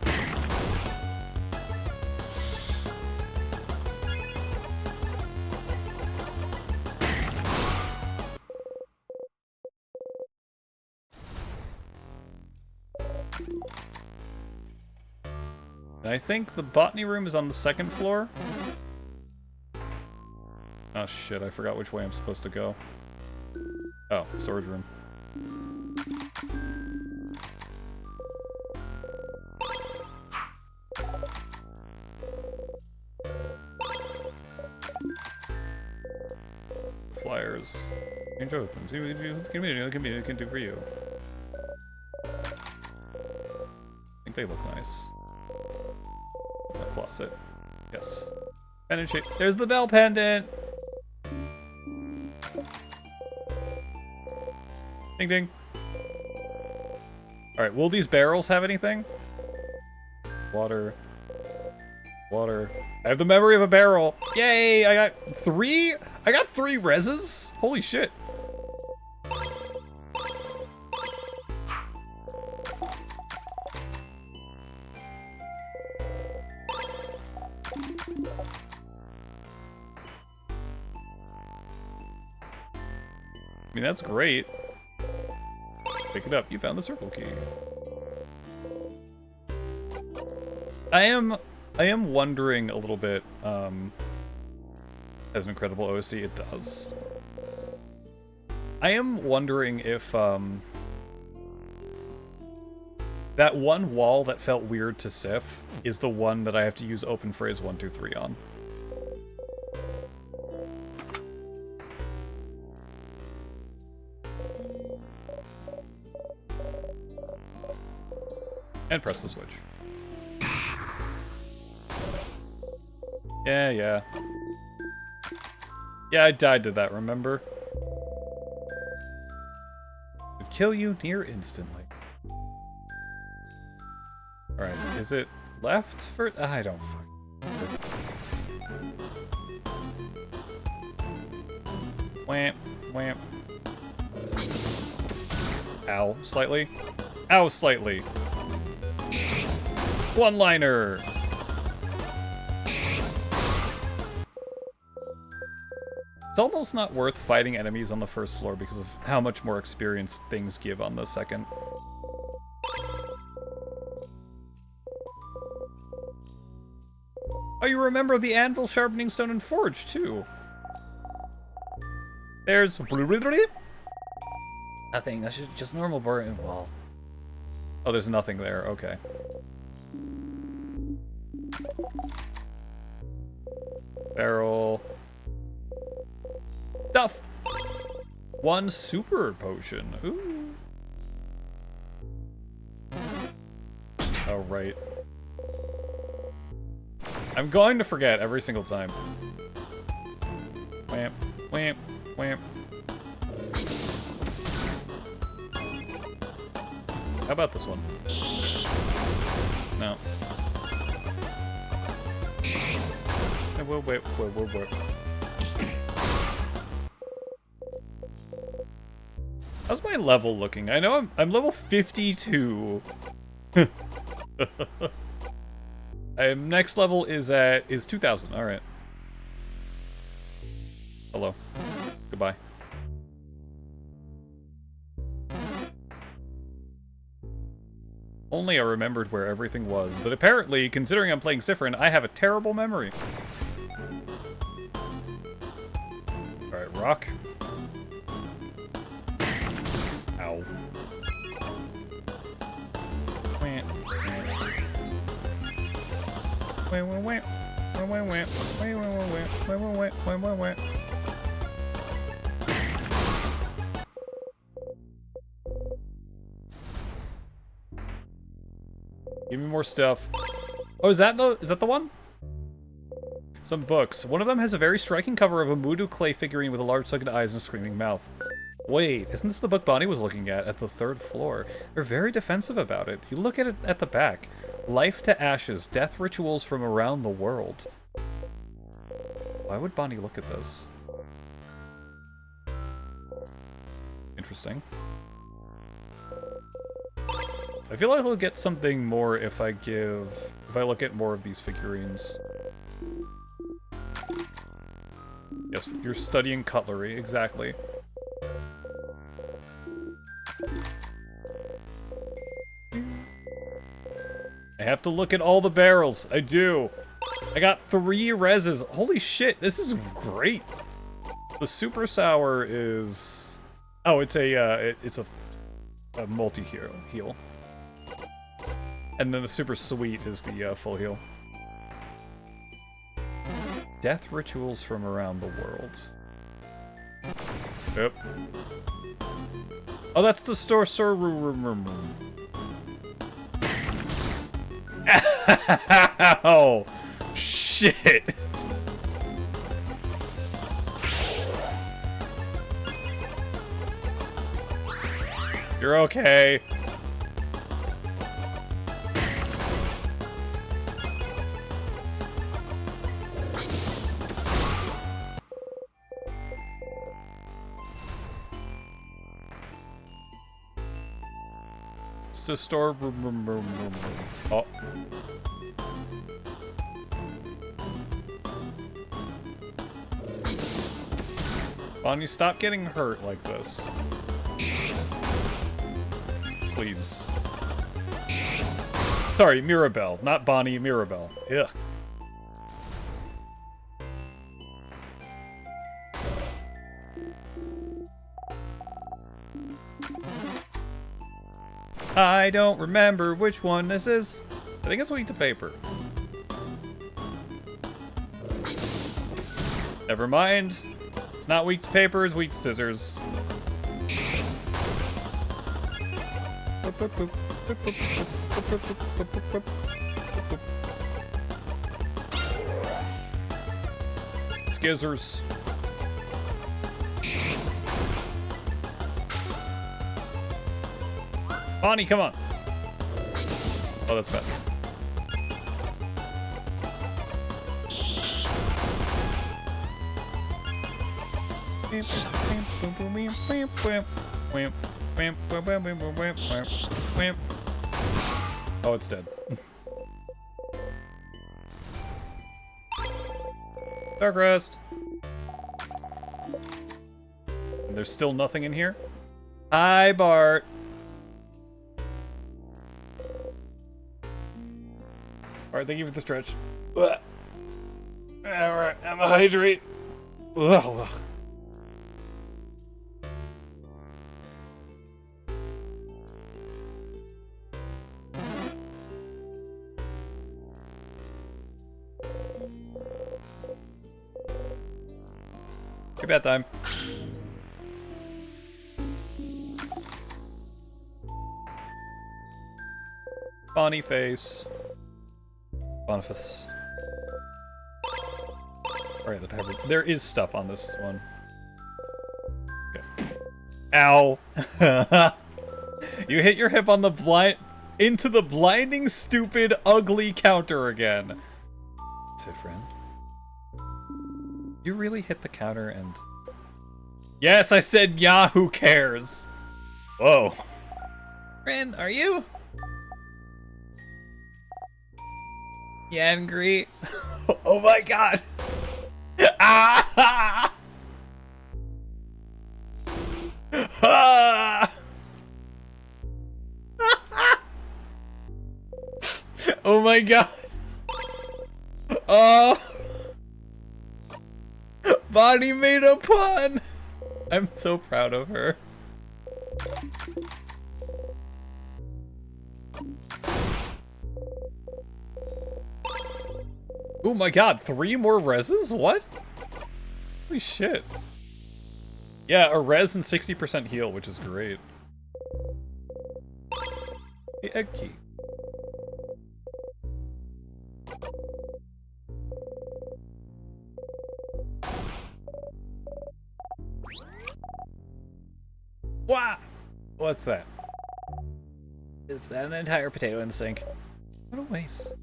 And I think the botany room is on the second floor. Oh shit, I forgot which way I'm supposed to go. Oh, storage room. Flyers. Change open. See what the community can do for you. I think they look nice. A closet. Yes. Pendant shape. There's the bell pendant! Ding ding. Alright, will these barrels have anything? Water. Water. I have the memory of a barrel. Yay! I got 3? I got 3 reses? Holy shit. I mean, that's great. Pick it up. You found the circle key. I am wondering a little bit, as an incredible OC, it does. I am wondering if, that one wall that felt weird to Sif is the one that I have to use open phrase 1, 2, 3 on. And press the switch. Yeah. Yeah, I died to that, remember? Would kill you near instantly. Alright, is it left for... I don't fuck. Whamp, whamp. Ow, slightly. Ow, slightly. One-liner! It's almost not worth fighting enemies on the first floor because of how much more experience things give on the second. Oh, you remember the anvil, sharpening stone, and forge, too. There's... Nothing, that's just normal burn wall. Oh, there's nothing there, okay. Barrel... Stuff! 1 super potion. Ooh. Oh, right. I'm going to forget every single time. Whamp, whamp, whamp. How about this one? No. Wait. How's my level looking? I know I'm level 52. Next level is 2000. All right. Hello. Goodbye. Only I remembered where everything was, but apparently, considering I'm playing Siffrin, I have a terrible memory. All right, rock. Ow. Give me more stuff. Oh, is that the one? Some books. One of them has a very striking cover of a Mudu clay figurine with a large sunken eyes and a screaming mouth. Wait, isn't this the book Bonnie was looking at the 3rd floor? They're very defensive about it. You look at it at the back. Life to ashes, death rituals from around the world. Why would Bonnie look at this? Interesting. I feel like I'll get something more if I look at more of these figurines. Yes, you're studying cutlery, exactly. I have to look at all the barrels. I do. I got 3 reses. Holy shit, this is great. The super sour is... Oh, it's a multi-heal. And then the super sweet is the full heal. Death rituals from around the world. Yep. Oh, that's the store room. Ow! Shit! You're okay. It's the store room. Oh. Bonnie, stop getting hurt like this. Please. Sorry, Mirabelle, not Bonnie, Mirabelle. Ugh. I don't remember which one this is. I think it's weak to paper. Never mind. It's not weak to paper, it's weak to scissors. Skizzers. Bonnie, come on. Oh, that's bad. Oh, it's dead. Dark Rest. And there's still nothing in here? Hi, Bart. Alright, thank you for the stretch. Alright, I'm a hydrate. Ugh. Good bad time. Bonnie face. Boniface. Alright, the pepper. There is stuff on this one. Okay. Ow! You hit your hip on the into the blinding, stupid, ugly counter again. Sifrin. You really hit the counter and... Yes, I said yeah, who cares? Whoa. Rin, are you? You angry? Oh my god! Ah! Ah! Oh my god! Oh! Bonnie made a pun! I'm so proud of her. Oh my god, 3 more reses? What? Holy shit. Yeah, a res and 60% heal, which is great. The egg key. Wow! What's that? Is that an entire potato in the sink? What a waste.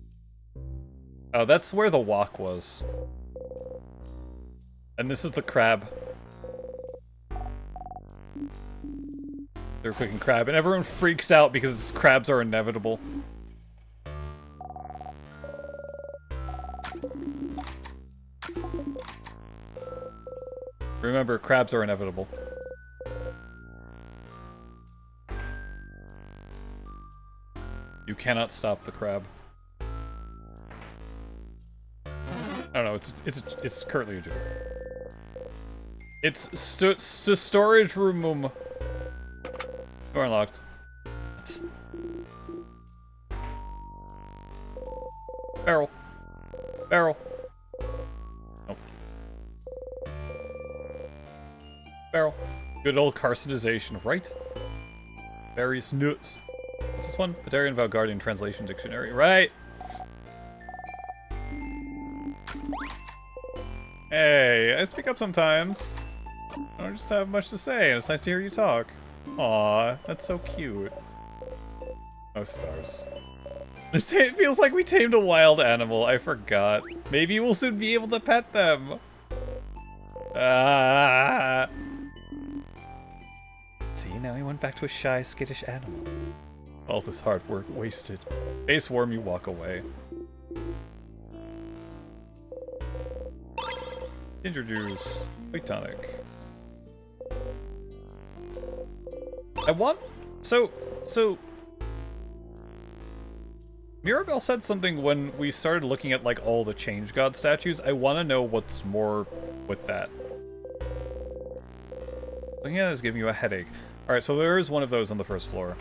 Oh, that's where the wok was. And this is the crab. They're cooking crab, and everyone freaks out because crabs are inevitable. Remember, crabs are inevitable. You cannot stop the crab. I don't know. It's currently a joke. It's storage room. Door unlocked. What? Barrel. Barrel. Nope. Barrel. Good old carcinization, right? Various nuts. What's this one? Batarian Valgardian Translation Dictionary, right? Hey, I speak up sometimes. I don't just have much to say, and it's nice to hear you talk. Aw, that's so cute. Oh, stars. It feels like we tamed a wild animal. I forgot. Maybe we'll soon be able to pet them. Ah. See, now he went back to a shy, skittish animal. All this hard work wasted. Face warm, you walk away. Ginger juice. White tonic. I want... So... Mirabelle said something when we started looking at, like, all the Change God statues. I want to know what's more with that. Looking at it is giving you a headache. Alright, so there is one of those on the first floor.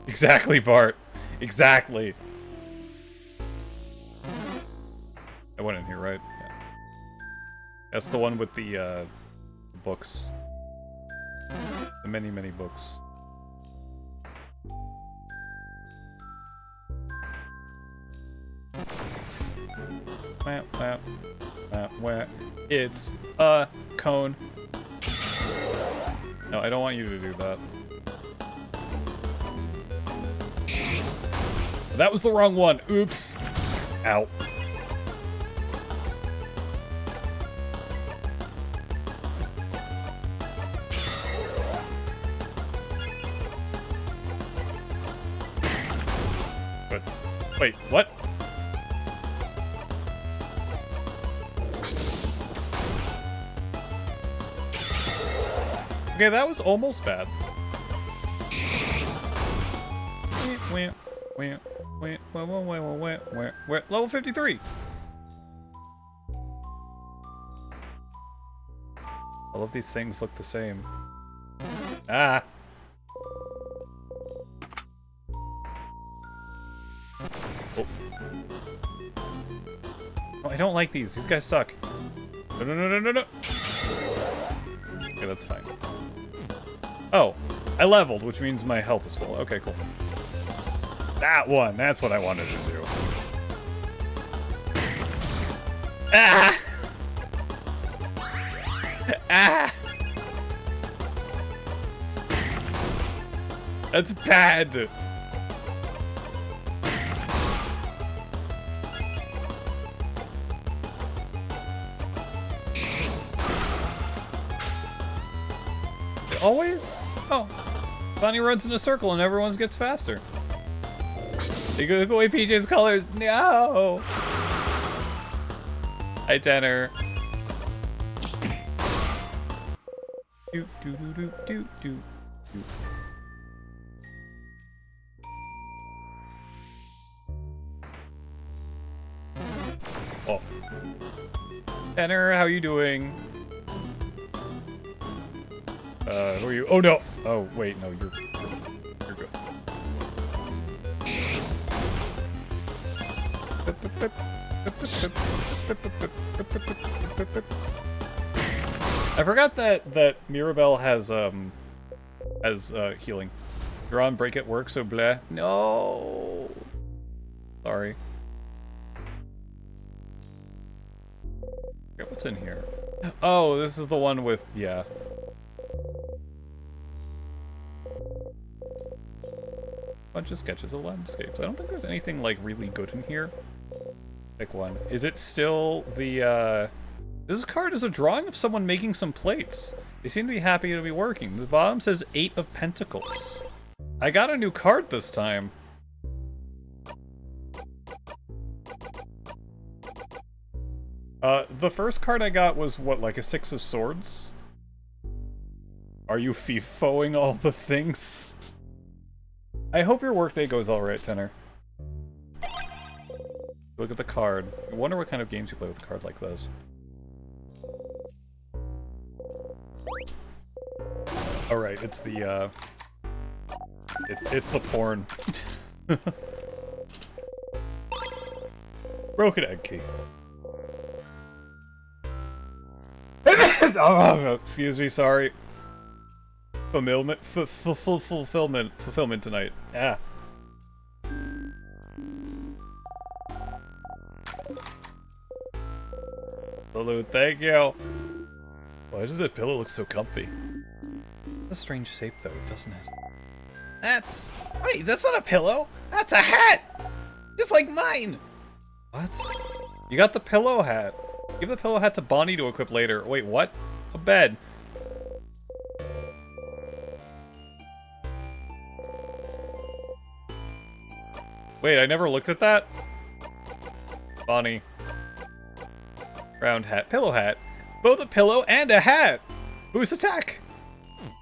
Exactly, Bart. Exactly. I went in here, right? Yeah. That's the one with the books. The many, many books. Where it's a cone. No, I don't want you to do that. That was the wrong one. Oops. Ow. But wait, what? Okay, that was almost bad. Level 53. All of these things look the same. Ah. Oh. Oh, I don't like these. These guys suck. No, no, no, no, no, no. Okay, that's fine. Oh, I leveled, which means my health is full. Okay, cool. That one, that's what I wanted to do. Ah! Ah! That's bad! Always? Oh. Bonnie runs in a circle and everyone gets faster. They go away PJ's colors. No! Hi, Tanner. Do do do do do do do. Oh. Tanner, how you doing? Who are you? Oh no! Oh wait, no, you're good. I forgot that Mirabelle has healing. You're on break at work, so bleh. No. Sorry. Okay, what's in here? Oh, this is the one with yeah. Bunch of sketches of landscapes. I don't think there's anything like really good in here. Pick one. Is it still the This card is a drawing of someone making some plates. They seem to be happy to be working. The bottom says 8 of Pentacles. I got a new card this time. The first card I got was, what, like a 6 of Swords? Are you FIFOing all the things? I hope your workday goes alright, Tenor. Look at the card. I wonder what kind of games you play with a card like those. Alright, it's the, It's the porn. Broken egg key. Oh, excuse me, sorry. Fulfillment tonight. Yeah. Salute, thank you. Why does that pillow look so comfy? A strange shape, though, doesn't it? Wait, that's not a pillow. That's a hat. Just like mine. What? You got the pillow hat. Give the pillow hat to Bonnie to equip later. Wait, what? A bed. Wait, I never looked at that? Bonnie. Round hat. Pillow hat. Both a pillow and a hat! Boost attack!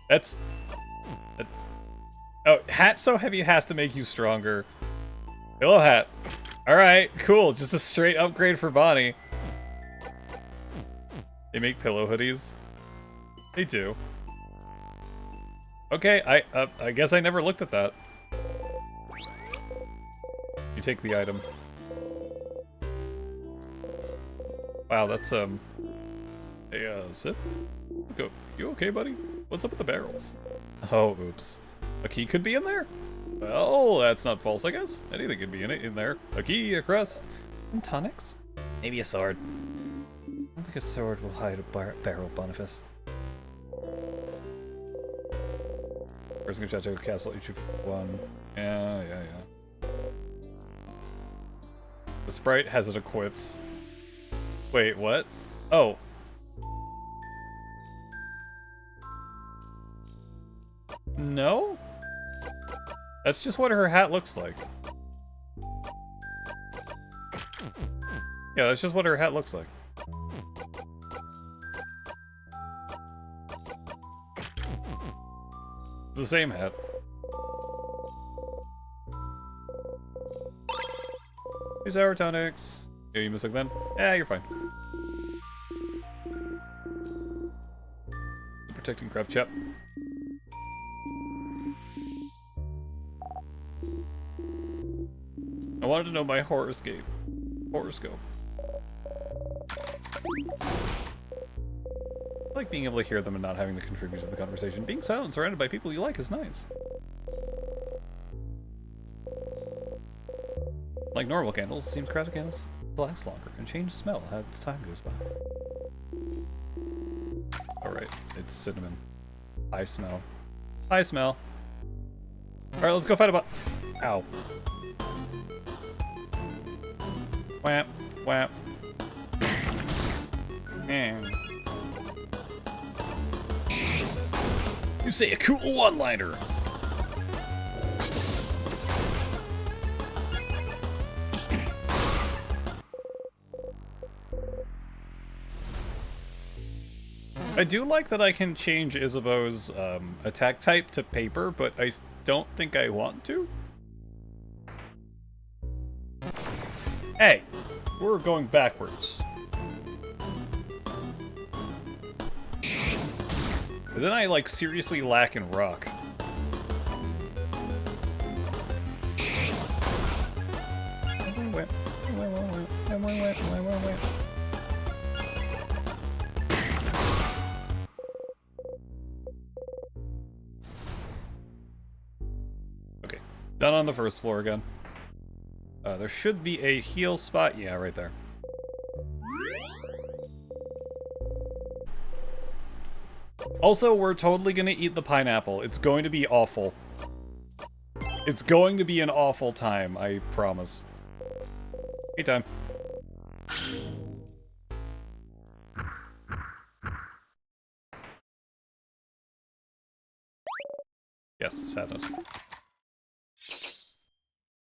That's... Oh, hat so heavy it has to make you stronger. Pillow hat. Alright, cool. Just a straight upgrade for Bonnie. They make pillow hoodies. They do. Okay, I guess I never looked at that. You take the item. Wow, that's, a sip? Go. You okay, buddy? What's up with the barrels? Oh, oops. A key could be in there? Well, that's not false, I guess. Anything could be in there. A key, a crest, and tonics? Maybe a sword. I don't think a sword will hide a barrel, Boniface. First, I'm gonna check castle each of one. Yeah. The sprite has it equipped. Wait, what? Oh. No? That's just what her hat looks like. Yeah, that's just what her hat looks like. It's the same hat. Here's our tonics. Yeah, you missing then? Yeah, you're fine. Protecting Crab Chap. I wanted to know my horoscope. I like being able to hear them and not having to contribute to the conversation. Being silent and surrounded by people you like is nice. Like normal candles, it seems crafted candles last longer and change the smell as time goes by. Alright, it's cinnamon. I smell. I smell. Alright, let's go fight a bot. Ow. Whap, whap. You say a cool one-liner. I do like that I can change Isabeau's attack type to paper, but I don't think I want to. Hey, we're going backwards. But then I, like, seriously lack in rock. Okay, done on the first floor again. There should be a heal spot. Yeah, right there. Also, we're totally gonna eat the pineapple. It's going to be awful. It's going to be an awful time, I promise. Hey, time. it does.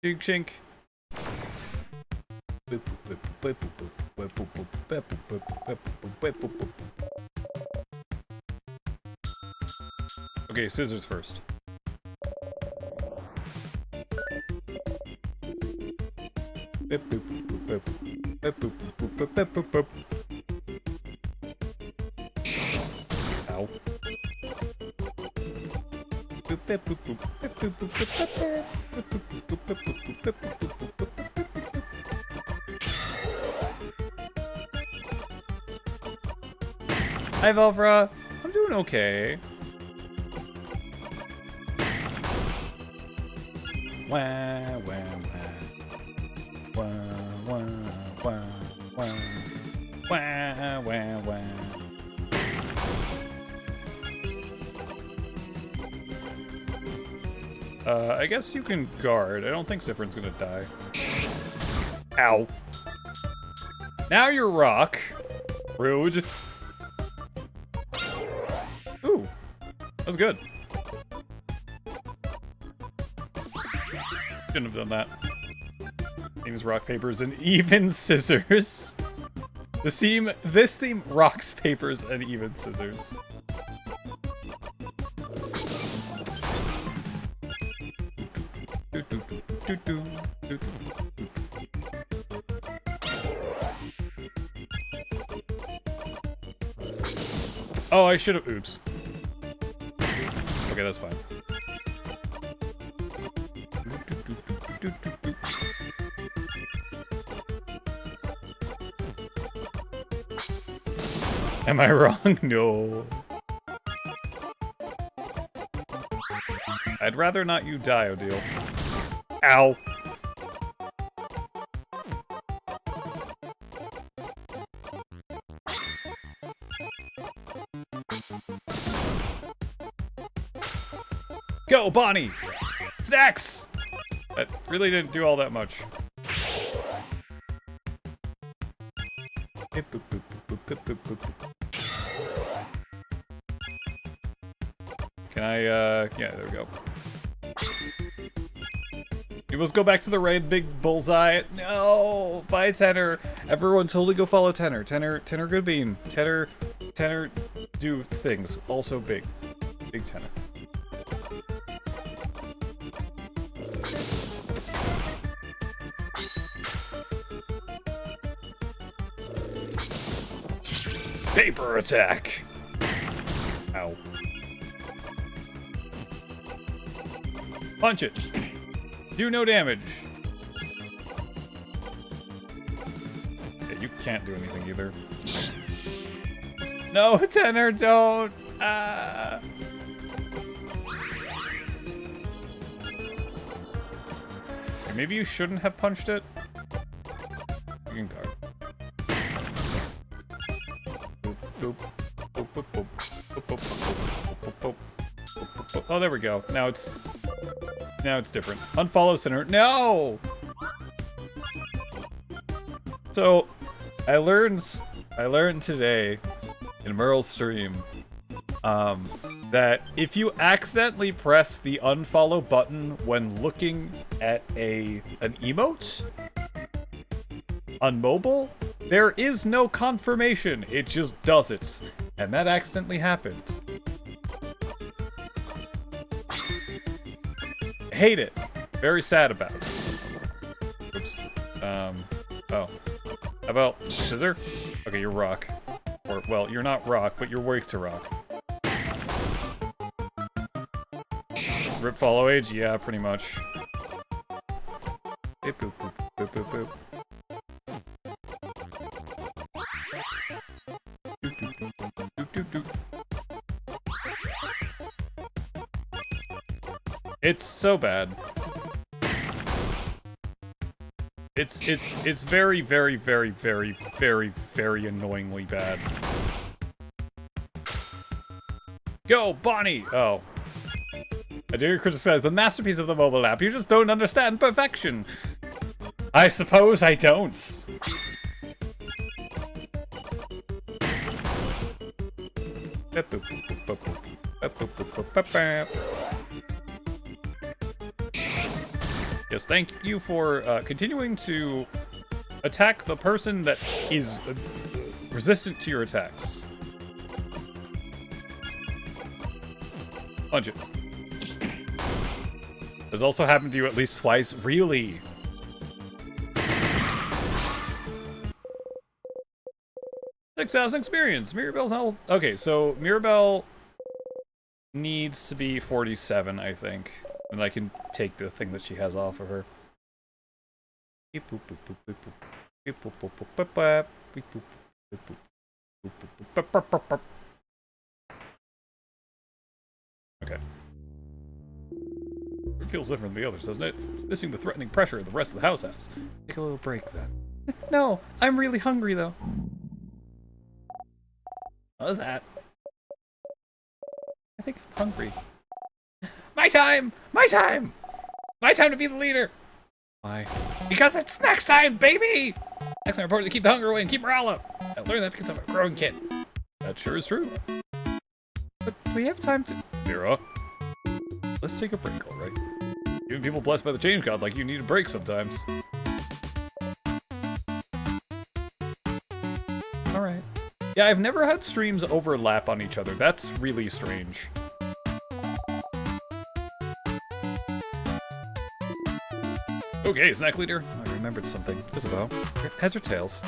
Chink chink. Okay, scissors first. Ow. Hi, Velvra. I'm doing okay. Wah, wah, wah. Wah, wah, wah, wah. Wah, wah, wah. I guess you can guard. I don't think Zifrin's gonna die. Ow. Now you're rock. Rude. Ooh. That was good. Shouldn't have done that. Themes, rock, papers, and even scissors. This theme rocks, papers, and even scissors. Oh, I should have. Oops. Okay, that's fine. Am I wrong? No. I'd rather not you die, Odile. Ow. Go, Bonnie! Snacks! That really didn't do all that much. Can I, yeah, there we go. You must go back to the raid, big bullseye. No! Bye, Tenor. Everyone totally go follow Tenor. Tenor good bean. Tenor do things. Also big. Big Tenor. Paper attack! Ow. Punch it! Do no damage! Yeah, you can't do anything either. No, Tenor, don't! Maybe you shouldn't have punched it? You can guard. Oh, there we go. Now it's different. Unfollow center. No! So, I learned today in Merle's stream that if you accidentally press the unfollow button when looking at an emote on mobile, there is no confirmation. It just does it. And that accidentally happened. Hate it. Very sad about it. Oops. Oh. How about scissor? Okay, you're rock. Or, well, you're not rock, but you're weak to rock. Rip follow age? Yeah, pretty much. Boop, boop, boop, boop, boop, boop. It's so bad. It's very, very, very, very, very, very annoyingly bad. Go, Bonnie! Oh. I dare you criticize the masterpiece of the mobile app. You just don't understand perfection. I suppose I don't. Yes, thank you for continuing to attack the person that is resistant to your attacks. Punch it. Has also happened to you at least twice. Really? $6,000 experience. Mirabelle's not... Okay, so Mirabelle needs to be 47, I think. And I can take the thing that she has off of her. Okay. It feels different than the others, doesn't it? It's missing the threatening pressure the rest of the house has. Take a little break, then. No, I'm really hungry, though. What was that? I think I'm hungry. My time! My time! My time to be the leader! Why? Because it's snacks time, baby! Snacks are important to keep the hunger away and keep morale up. I learned that because I'm a growing kid. That sure is true. But do we have time to... Mira, let's take a break, alright? Even people blessed by the change god like you need a break sometimes. Alright. Yeah, I've never had streams overlap on each other. That's really strange. Okay, snack leader. I remembered something. Isabel, heads or tails?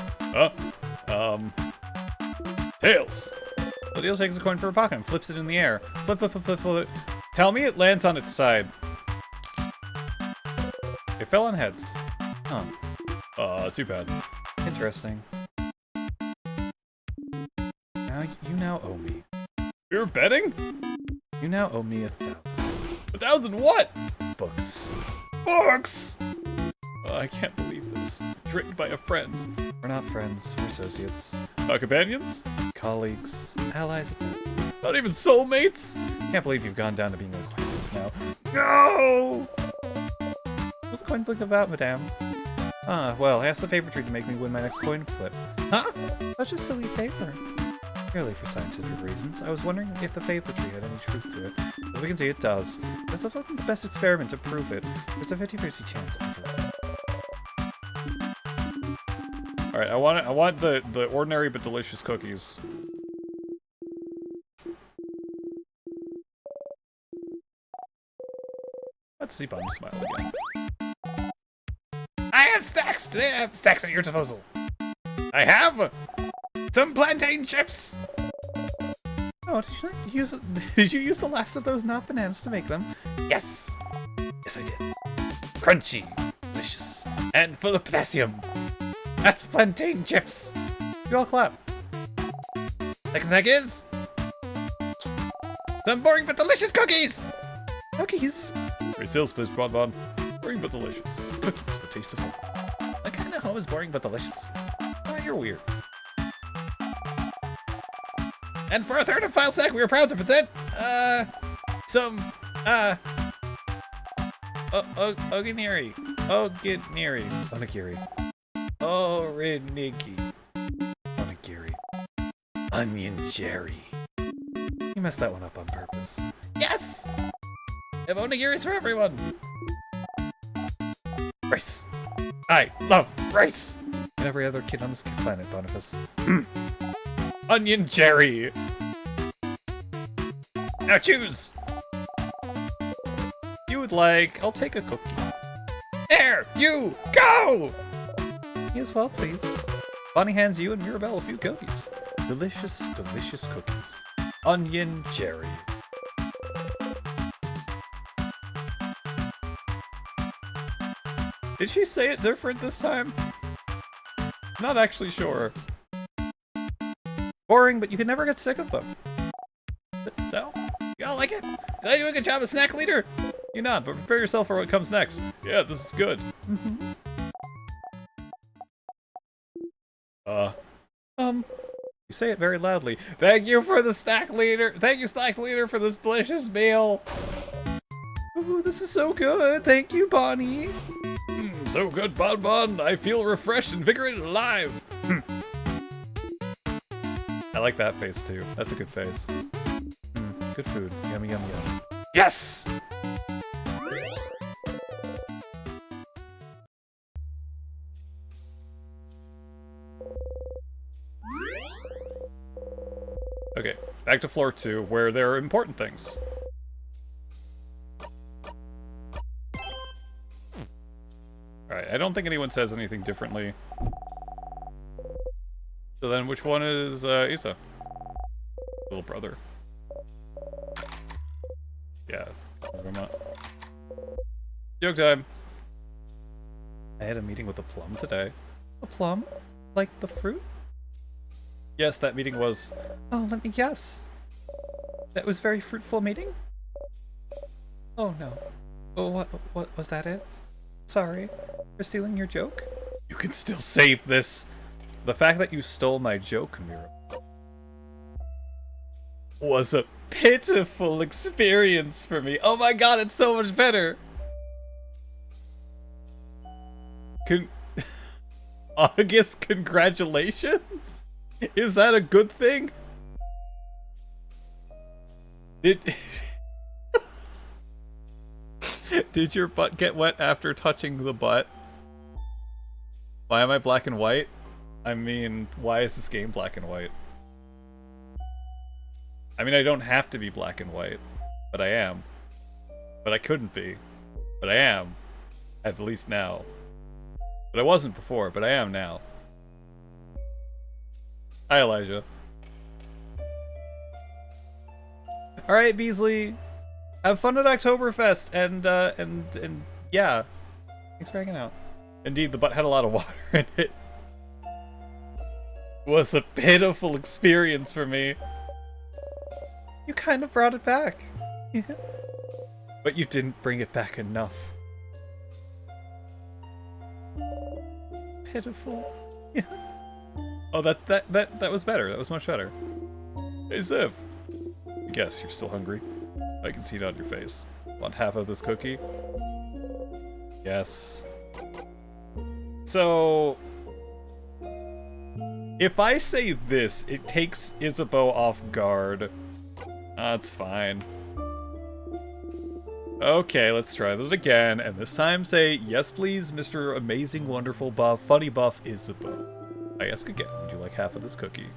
Tails. Ladiel takes a coin for a pocket and flips it in the air. Flip, flip, flip, flip, flip. Tell me it lands on its side. It fell on heads. Huh. Too bad. Interesting. You now owe me. You're betting? You now owe me 1,000. 1,000 what? Books. Books! I can't believe this. It's written by a friend. We're not friends, we're associates. Companions? Colleagues. Allies at best. Not even soulmates? Can't believe you've gone down to being acquaintances now. No! What's the coin flip about, madame? Well, ask the favor tree to make me win my next coin flip. Huh? Such a silly favor. Purely for scientific reasons. I was wondering if the favor tree had any truth to it. As we can see, it does. This wasn't the best experiment to prove it. There's a 50-50 chance of it. Alright, I want the ordinary but delicious cookies. Let's see Bonnie smile again. I have stacks! Today I have stacks at your disposal. I have some plantain chips! Oh, did you use the last of those not bananas to make them? Yes! Yes, I did. Crunchy, delicious, and full of potassium. That's plantain chips! You all clap. Second snack is... some boring but delicious cookies! Cookies? Great sales pitch, Bon Bon. Boring but delicious. Cookies, the taste of home. My kind of home is boring but delicious. Oh, you're weird. And for our third and final snack, we are proud to present, some, Oginiri. Oginiri. Onigiri. Orinigi. Onigiri. Onion Jerry. You messed that one up on purpose. yes! I have onigiris for everyone! Rice. I love rice. And every other kid on this planet, Boniface. Onion Jerry. Now choose! You would like... I'll take a cookie. There! You! Go! Yes, well, please. Bonnie hands you and Mirabelle a few cookies. Delicious, delicious cookies. Onion Jerry. Did she say it different this time? Not actually sure. Boring, but you can never get sick of them. So, you all like it? Did I do a good job as snack leader? You're not, but prepare yourself for what comes next. Yeah, this is good. You say it very loudly. Thank you for the snack leader. Thank you, snack leader, for this delicious meal. Ooh, this is so good. Thank you, Bonnie. So good, Bon Bon. I feel refreshed, invigorated, alive. I like that face too. That's a good face. Good food. Yummy, yummy, yummy. Yes! Okay, back to floor 2, where there are important things. Alright, I don't think anyone says anything differently. So then, which one is Isa? Little brother. Yeah. Joke time. I had a meeting with a plum today. A plum? Like the fruit? Yes, that meeting was... Oh, let me guess. That was a very fruitful meeting? Oh no. Oh, what was that it? Sorry for stealing your joke. You can still save this. The fact that you stole my joke, Mira, was a pitiful experience for me. Oh my god, it's so much better. August, congratulations? Is that a good thing? Did your butt get wet after touching the butt? Why am I black and white? I mean, why is this game black and white? I mean, I don't have to be black and white, but I am. But I couldn't be. But I am. At least now. But I wasn't before, but I am now. Hi, Elijah. Alright, Beasley. Have fun at Oktoberfest, and yeah. Thanks for hanging out. Indeed, the butt had a lot of water in it. Was a pitiful experience for me. You kind of brought it back. But you didn't bring it back enough. Pitiful. Yeah. Oh, that was better. That was much better. Hey, Ziv. Yes, you're still hungry. I can see it on your face. Want half of this cookie? Yes. So... if I say this, it takes Isabeau off guard. That's fine. Okay, let's try that again, and this time say, yes please, Mr. Amazing, Wonderful Buff, Funny Buff Isabeau. I ask again, would you like half of this cookie?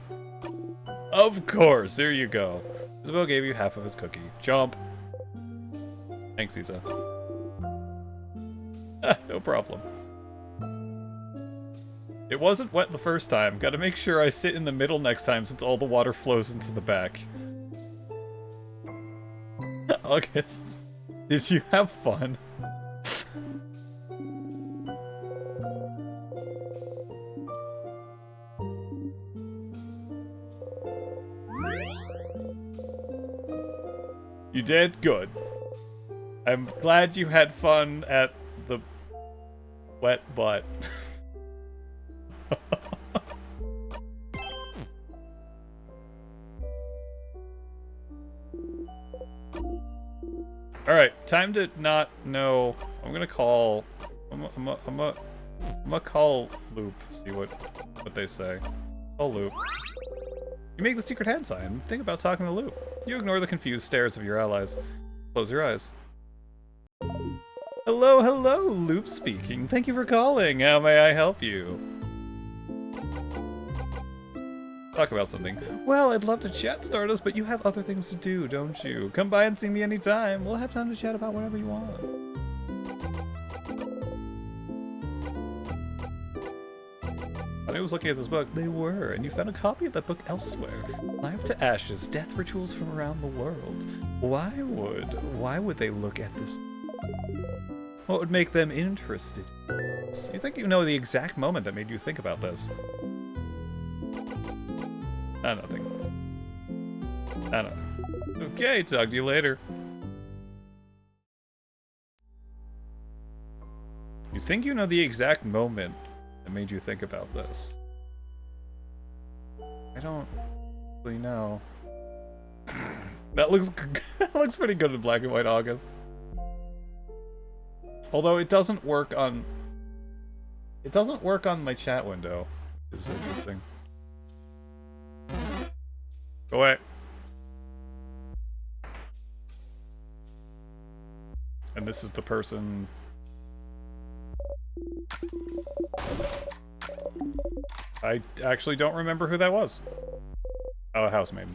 Of course, there you go. Isabeau gave you half of his cookie. Jump. Thanks, Isa. No problem. It wasn't wet the first time. Gotta make sure I sit in the middle next time since all the water flows into the back. August, did you have fun? You did? Good. I'm glad you had fun at the wet butt. Alright, time to not know. I'm gonna call... I'm gonna call Loop, see what they say. Call Loop. You make the secret hand sign. Think about talking to Loop. You ignore the confused stares of your allies. Close your eyes. Hello, hello, Loop speaking. Thank you for calling. How may I help you? Talk about something. Well, I'd love to chat, Stardust, but you have other things to do, don't you? Come by and see me anytime. We'll have time to chat about whatever you want. I was looking at this book. They were, and you found a copy of that book elsewhere. Life to Ashes, Death Rituals from Around the World. Why would they look at this? What would make them interested? You think you know the exact moment that made you think about this? Nothing. Okay, talk to you later. You think you know the exact moment that made you think about this? I don't really know. That looks that looks pretty good in black and white, August. Although it doesn't work on my chat window. This is interesting. Go away. And this is the person. I actually don't remember who that was. Oh, a housemaiden.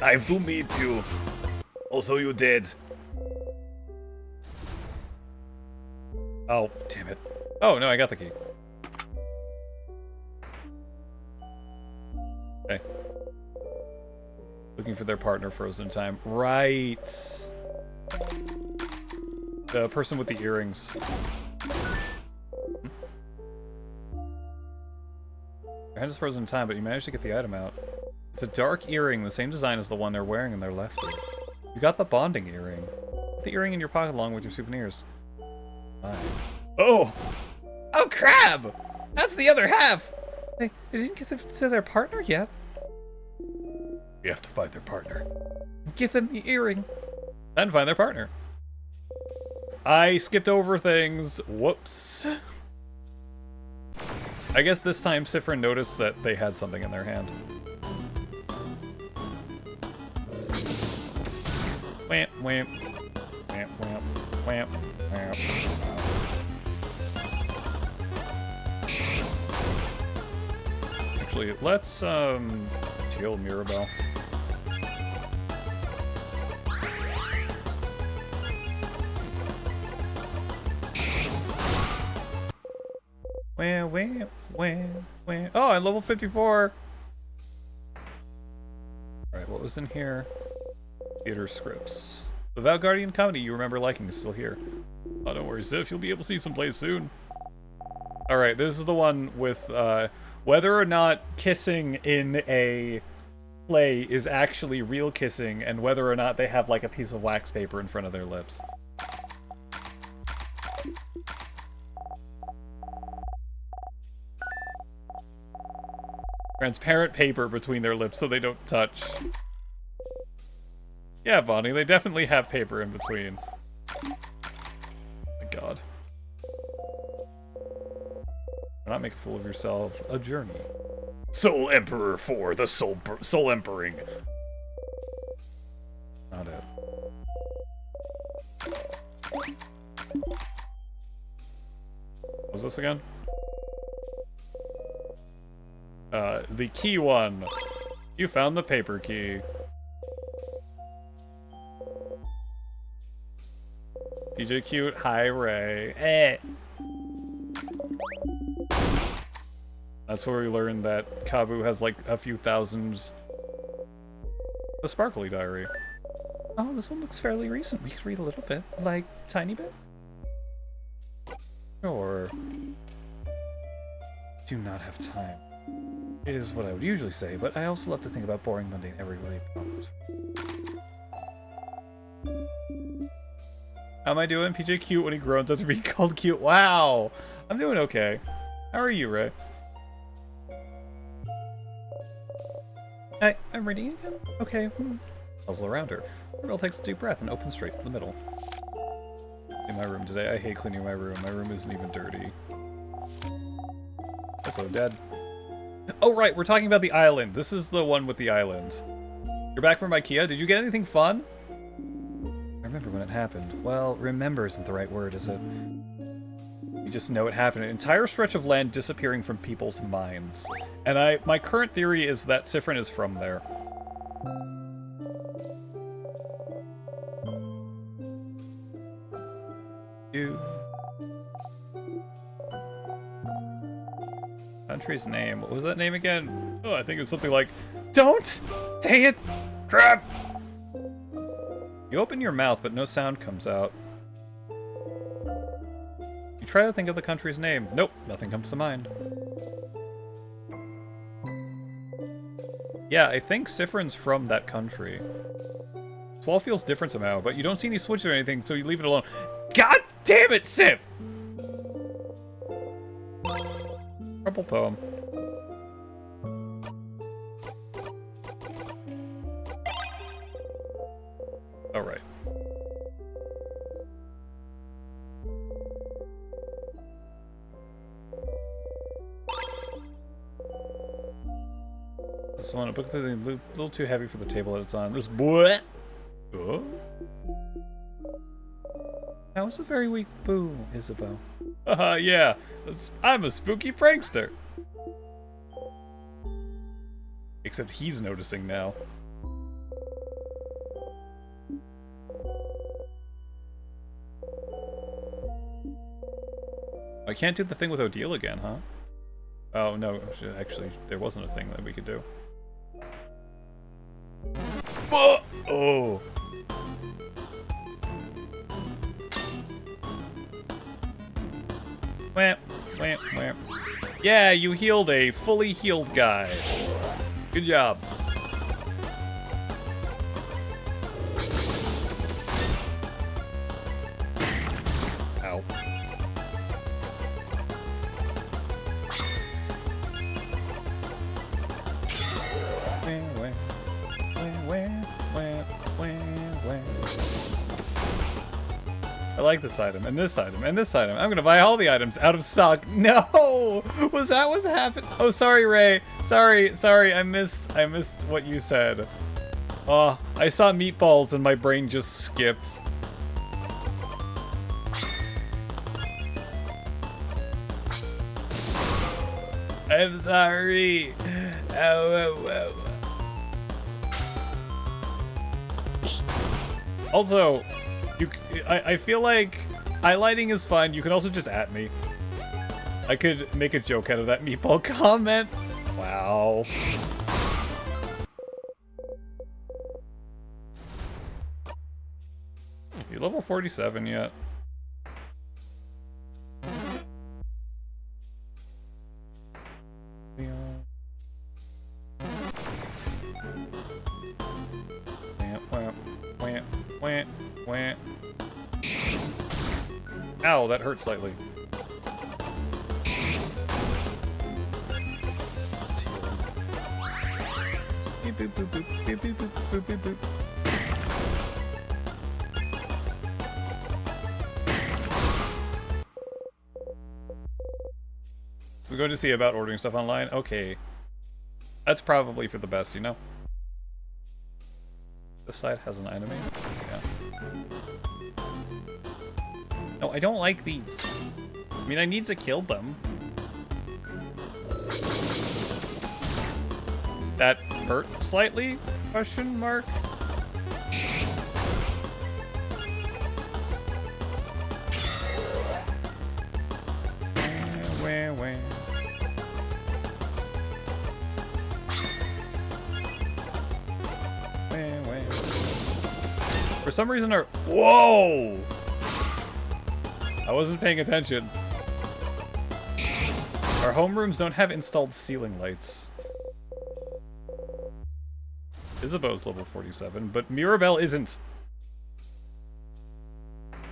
I have to meet you. Also, you dead. Oh, damn it. Oh, no, I got the key. Okay. Looking for their partner frozen in time. Right. The person with the earrings. Your hand is frozen in time, but you managed to get the item out. It's a dark earring, the same design as the one they're wearing in their left ear. You got the bonding earring. Put the earring in your pocket along with your souvenirs. Fine. Oh! Oh, crab! That's the other half! They didn't get them to their partner yet. We have to find their partner. Give them the earring. And find their partner. I skipped over things. Whoops. I guess this time Siffrin noticed that they had something in their hand. Whamp, whamp. Whamp, whamp. Whamp, whamp. Actually, let's, kill Mirabelle. Wham, wham, wham, wham. Oh, I'm level 54! Alright, what was in here? Theater scripts. The Valguardian comedy you remember liking is still here. Oh, don't worry, Sif. You'll be able to see some plays soon. Alright, this is the one with, whether or not kissing in a play is actually real kissing, and whether or not they have, like, a piece of wax paper in front of their lips. Transparent paper between their lips so they don't touch. Yeah, Bonnie, they definitely have paper in between. Oh my god. Do not make a fool of yourself. A journey. Soul Emperor 4, the Soul Empering. Not it. What was this again? The key one. You found the paper key. PJ Cute, hi Ray. That's where we learned that Kabu has like a few thousand. The Sparkly Diary. Oh, this one looks fairly recent. We could read a little bit. Like, tiny bit? Sure. Do not have time. Is what I would usually say, but I also love to think about boring, mundane, everyday problems. How am I doing? PJ cute when he groans after being called cute. Wow! I'm doing okay. How are you, Ray? I'm reading again? Okay. Puzzle around her. Mirabelle takes a deep breath and opens straight to the middle. In my room today. I hate cleaning my room. My room isn't even dirty. Also dead. Oh right, we're talking about the island. This is the one with the island. You're back from IKEA? Did you get anything fun? I remember when it happened. Well, remember isn't the right word, is it? You just know it happened. An entire stretch of land disappearing from people's minds. And my current theory is that Siffrin is from there. Country's name. What was that name again? Oh, I think it was something like, don't! Dang it! Crap! You open your mouth, but no sound comes out. You try to think of the country's name. Nope, nothing comes to mind. Yeah, I think Siffrin's from that country. Swall feels different somehow, but you don't see any switches or anything, so you leave it alone. God damn it, Sif! Purple poem. Alright. This one, a book that's a little too heavy for the table that it's on. This what? Oh? That was a very weak boo, Isabel. Yeah. I'm a spooky prankster. Except he's noticing now. I can't do the thing with Odile again, huh? Oh, no. Actually, there wasn't a thing that we could do. Oh! Wham, wham, wham. Yeah, you healed a fully healed guy. Good job. Ow. I like this item, and this item, and this item. I'm gonna buy all the items out of stock. No! Was that what's happened? Oh, sorry, Ray. Sorry, I missed what you said. Oh, I saw meatballs and my brain just skipped. I'm sorry. Ow. Also, I feel like highlighting is fine. You can also just at me. I could make a joke out of that meatball comment. Wow. You level 47 yet? Ow, that hurt slightly. Beep, boop, boop, boop, beep, boop, boop, boop, boop, boop. We're going to see about ordering stuff online? Okay. That's probably for the best, you know? This side has an enemy? Yeah. No, I don't like these. I mean, I need to kill them. That hurt slightly? Question mark? Wah. For some reason our— Whoa! I wasn't paying attention. Our homerooms don't have installed ceiling lights. Isabeau's level 47, but Mirabelle isn't.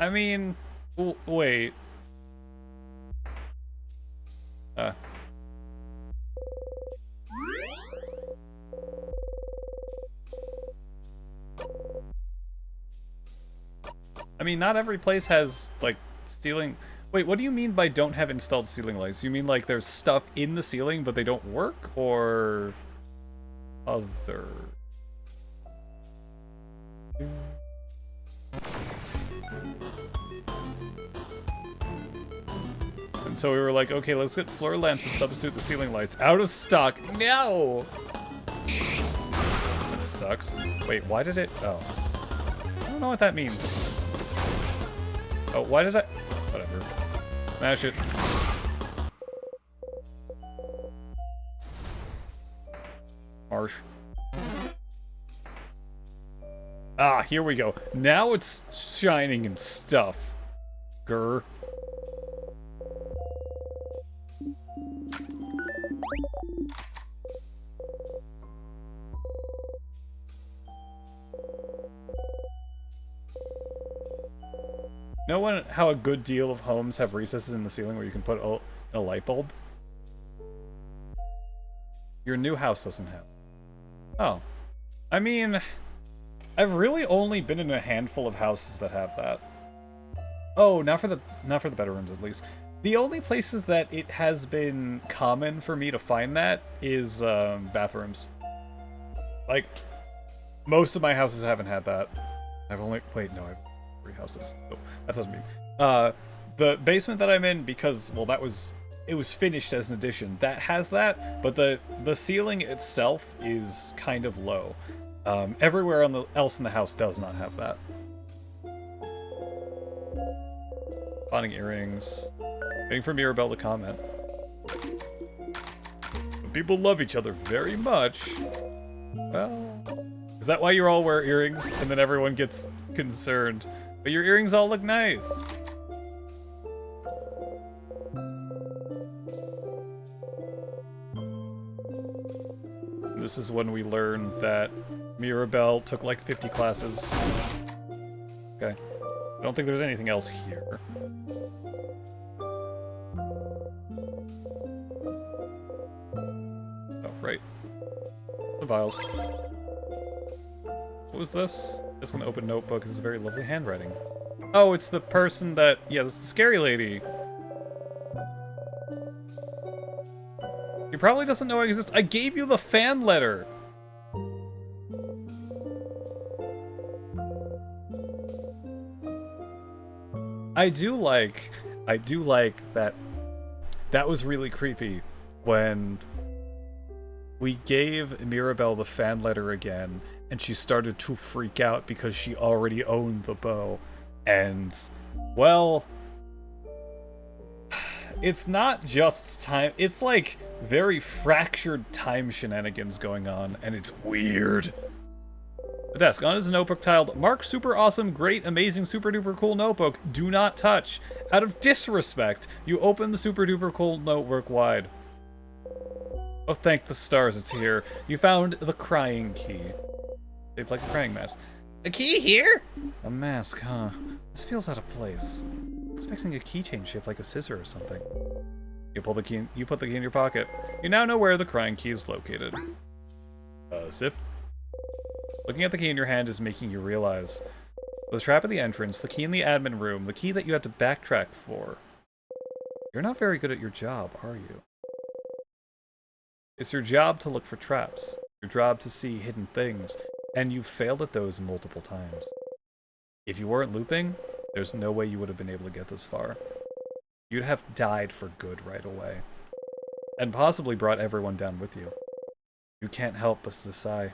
I mean, wait. I mean, not every place has, like, ceiling... Wait, what do you mean by don't have installed ceiling lights? You mean, like, there's stuff in the ceiling, but they don't work? Or... other... And so we were like, okay, let's get floor lamps to substitute the ceiling lights. Out of stock. No! That sucks. Wait, why did it... Oh. I don't know what that means. Oh, why did I... Whatever. Smash it. Harsh. Ah, here we go. Now it's shining and stuff. Grr. Know how a good deal of homes have recesses in the ceiling where you can put a light bulb? Your new house doesn't have. Oh. I mean, I've really only been in a handful of houses that have that. Oh, not for the bedrooms at least. The only places that it has been common for me to find that is bathrooms. Like, most of my houses haven't had that. I've only... Wait, no, I have 3 houses. Oh, that doesn't mean... the basement that I'm in, because, well, it was finished as an addition. That has that, but the ceiling itself is kind of low. Everywhere else in the house does not have that. Spawning earrings. Waiting for Mirabelle to comment. But people love each other very much. Well, is that why you all wear earrings and then everyone gets concerned? But your earrings all look nice. This is when we learn that Mirabelle took like 50 classes. Okay. I don't think there's anything else here. Oh, right. The vials. What was this? This one open notebook is very lovely handwriting. Oh, it's the person that... Yeah, this is the scary lady. He probably doesn't know I exist. I gave you the fan letter! I do like that was really creepy when we gave Mirabelle the fan letter again and she started to freak out because she already owned the bow. And, well, it's not just time, it's like very fractured time shenanigans going on, and it's weird. The desk. On his notebook tiled, Mark, super awesome, great, amazing, super duper cool notebook. Do not touch. Out of disrespect, you open the super duper cool notebook wide. Oh, thank the stars, it's here. You found the crying key. Shaped like a crying mask. A key here? A mask, huh? This feels out of place. I'm expecting a keychain shaped like a scissor or something. You pull the key. You put the key in your pocket. You now know where the crying key is located. Sif? Looking at the key in your hand is making you realize the trap at the entrance, the key in the admin room, the key that you had to backtrack for. You're not very good at your job, are you? It's your job to look for traps, your job to see hidden things, and you've failed at those multiple times. If you weren't looping, there's no way you would have been able to get this far. You'd have died for good right away, and possibly brought everyone down with you. You can't help but sigh.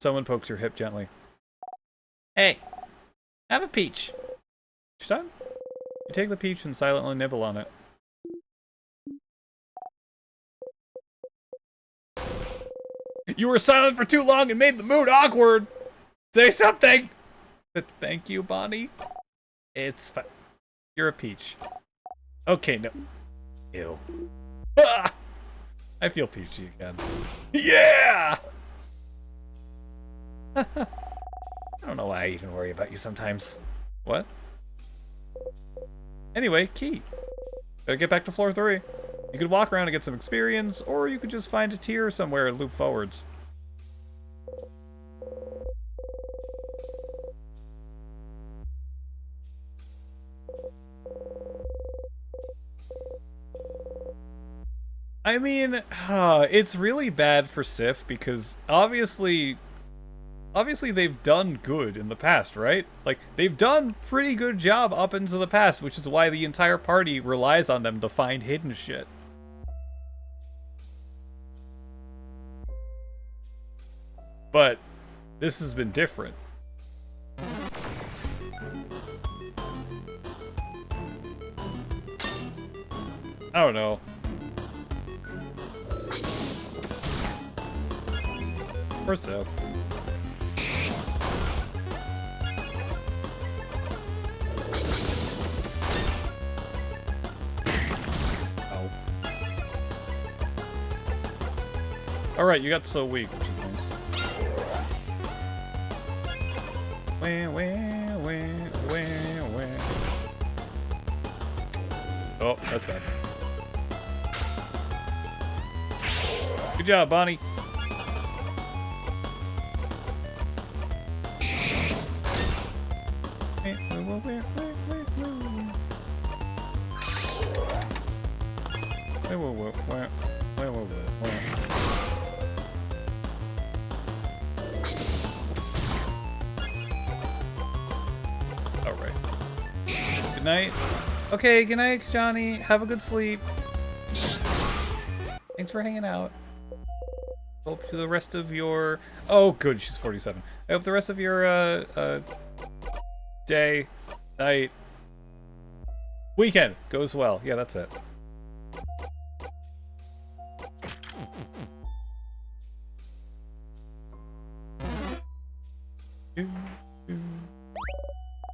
Someone pokes your hip gently. Hey, have a peach. Peach time? You take the peach and silently nibble on it. You were silent for too long and made the mood awkward! Say something! Thank you, Bonnie. It's fine. You're a peach. Okay, no. Ew. Ah! I feel peachy again. Yeah! I don't know why I even worry about you sometimes. What? Anyway, key. Gotta get back to floor 3. You could walk around and get some experience, or you could just find a tier somewhere and loop forwards. I mean, it's really bad for Sif because obviously they've done good in the past, right? Like, they've done pretty good job up into the past, which is why the entire party relies on them to find hidden shit. But this has been different. I don't know. Or so. Oh. Alright, you got so weak, which is nice. Oh, that's bad. Good job, Bonnie. Alright. Good night. Okay, good night, Johnny. Have a good sleep. Thanks for hanging out. Hope the rest of your... Oh, good, she's 47. I hope the rest of your, day, night, Weekend goes well. Yeah, that's it.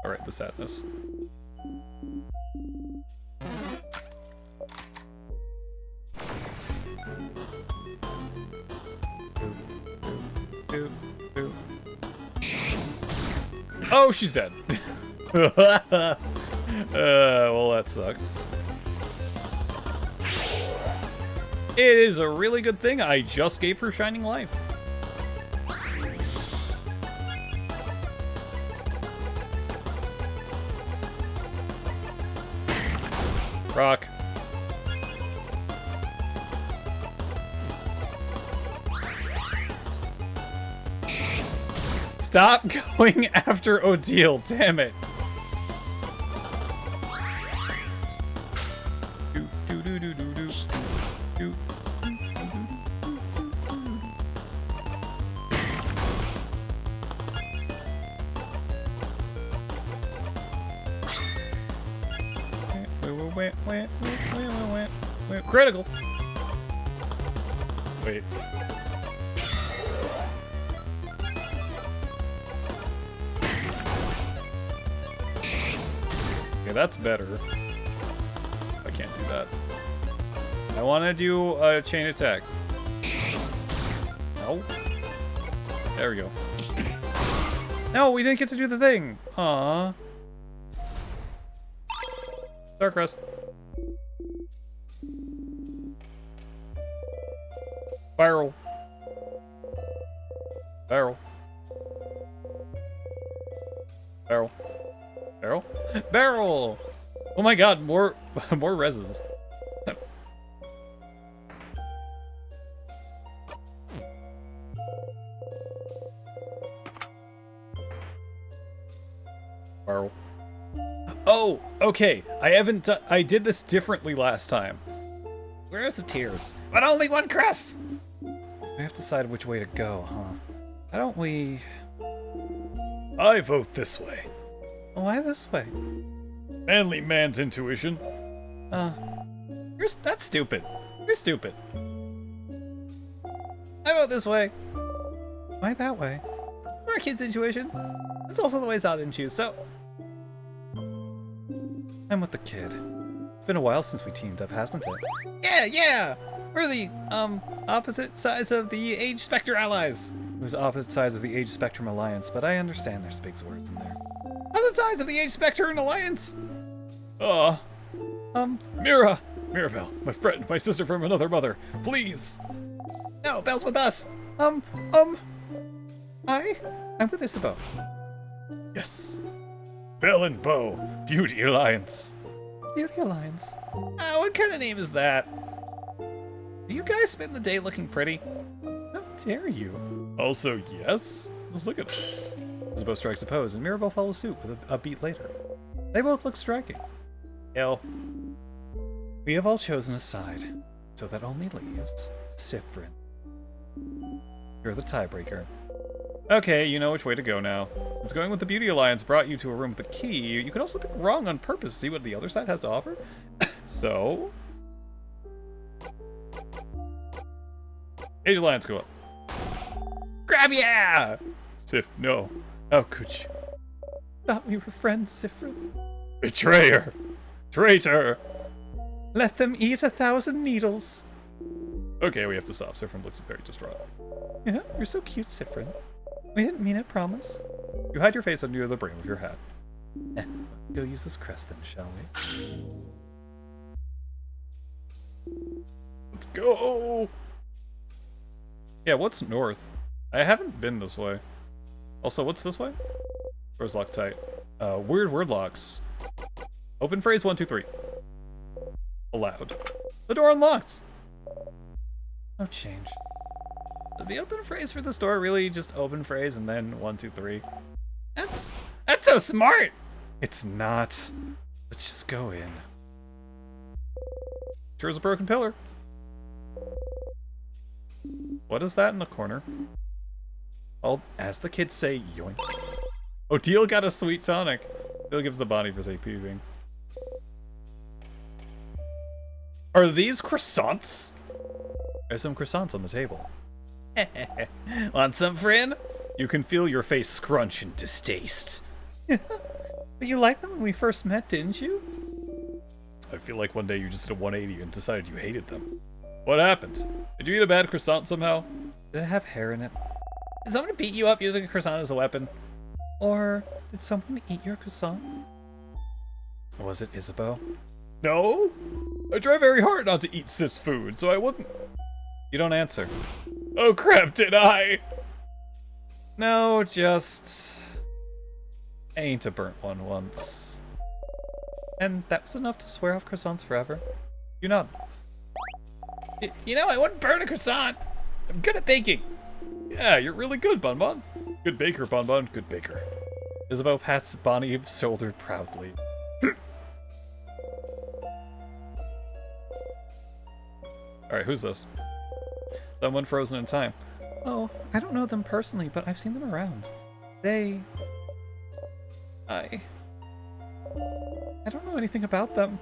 All right, the sadness. Oh, she's dead. Well, that sucks. It is a really good thing I just gave her Shining Life. Rock. Stop going after Odile, damn it. Critical. Wait. Okay, that's better. I can't do that. I want to do a chain attack. No. There we go. No, we didn't get to do the thing. Aww. Darkcrest. Barrel. Barrel. Barrel. Barrel? Barrel! Oh my god, more reses. Barrel. Oh, okay. I did this differently last time. Where's the tears? But only one crest! We have to decide which way to go, huh? Why don't we... I vote this way. Why this way? Manly man's intuition. That's stupid. You're stupid. I vote this way. Why that way? Our kid's intuition. That's also the way Zod didn't choose, so... I'm with the kid. It's been a while since we teamed up, hasn't it? Yeah! We're the, opposite sides of the Age Spectre allies. It was opposite sides of the Age Spectrum Alliance, but I understand there's big words in there. Opposite sides of the Age Spectrum Alliance! Mira! Mirabelle, my friend, my sister from another mother, please! No, Belle's with us! I'm with Isabeau. Yes. Belle and Beau, Beauty Alliance. Beauty Alliance. What kind of name is that? Do you guys spend the day looking pretty? How dare you? Also, yes? Just look at us. Isabeau strikes a pose, and Mirabelle follows suit with a beat later. They both look striking. Ill. We have all chosen a side, so that only leaves Siffrin. You're the tiebreaker. Okay, you know which way to go now. Since going with the Beauty Alliance brought you to a room with a key, you could also pick wrong on purpose to see what the other side has to offer. So... Age Alliance, go up. Grab ya! Sif, no. How could you? Thought we were friends, Siffrin. Betrayer! Traitor! Let them eat 1,000 needles. Okay, we have to stop. Siffrin looks very distraught. Yeah, you're so cute, Siffrin. We didn't mean it, promise. You hide your face under the brim of your hat. Let's go use this crest then, shall we? Let's go! Yeah, what's north? I haven't been this way. Also, what's this way? Door's locked tight. Weird word locks. Open phrase 1, 2, 3. Allowed. The door unlocked! No change. Is the open phrase for this door really just open phrase and then 1, 2, 3? That's so smart! It's not. Let's just go in. Sure is a broken pillar. What is that in the corner? Well, as the kids say, yoink. Odile got a sweet tonic. Bill gives the body for safekeeping. Are these croissants? There's some croissants on the table. Want some, friend? You can feel your face scrunch in distaste. But you liked them when we first met, didn't you? I feel like one day you just did a 180 and decided you hated them. What happened? Did you eat a bad croissant somehow? Did it have hair in it? Did someone beat you up using a croissant as a weapon? Or did someone eat your croissant? Was it Isabeau? No? I try very hard not to eat Sif's food, so I wouldn't. You don't answer. Oh crap, did I? No, just... I ain't a burnt one once. And that was enough to swear off croissants forever. You nod. You know, I wouldn't burn a croissant. I'm good at baking. Yeah, you're really good, Bun Bun. Good baker, Bun Bun. Good baker. Isabeau pats Bonnie's shoulder proudly. Alright, who's this? Someone frozen in time. Oh, I don't know them personally, but I've seen them around. I don't know anything about them.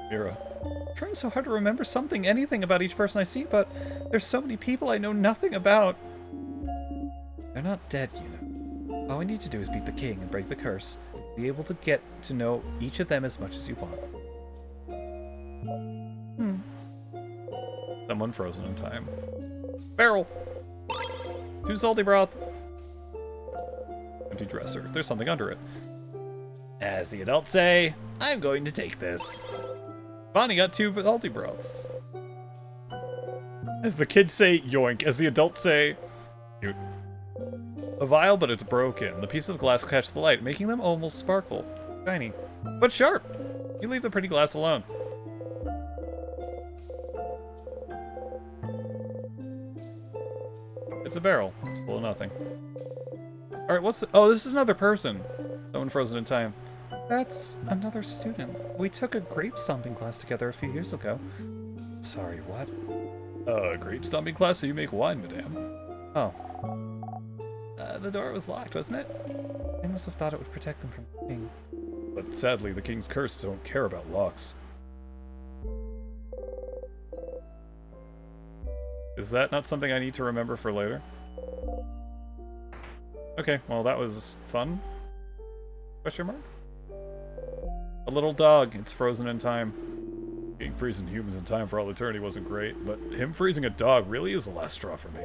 Mira. I'm trying so hard to remember anything about each person I see, but there's so many people I know nothing about. They're not dead, you know. All we need to do is beat the king and break the curse. Be able to get to know each of them as much as you want. Someone frozen in time. Barrel! 2 salty broth. Empty dresser. There's something under it. As the adults say, I'm going to take this. Bonnie got 2 salty broths. As the kids say, yoink. As the adults say, cute. A vial, but it's broken. The pieces of glass catch the light, making them almost sparkle. Shiny. But sharp! You leave the pretty glass alone. It's a barrel. It's full of nothing. Alright, what's the... Oh, this is another person. Someone frozen in time. That's another student. We took a grape stomping class together a few years ago. Sorry, what? Grape stomping class, so you make wine, madame. Oh. The door was locked, wasn't it? They must have thought it would protect them from the king. But sadly, the king's curse don't care about locks. Is that not something I need to remember for later? Okay, well that was fun. Question mark? A little dog, it's frozen in time. Being freezing humans in time for all eternity wasn't great, but him freezing a dog really is the last straw for me.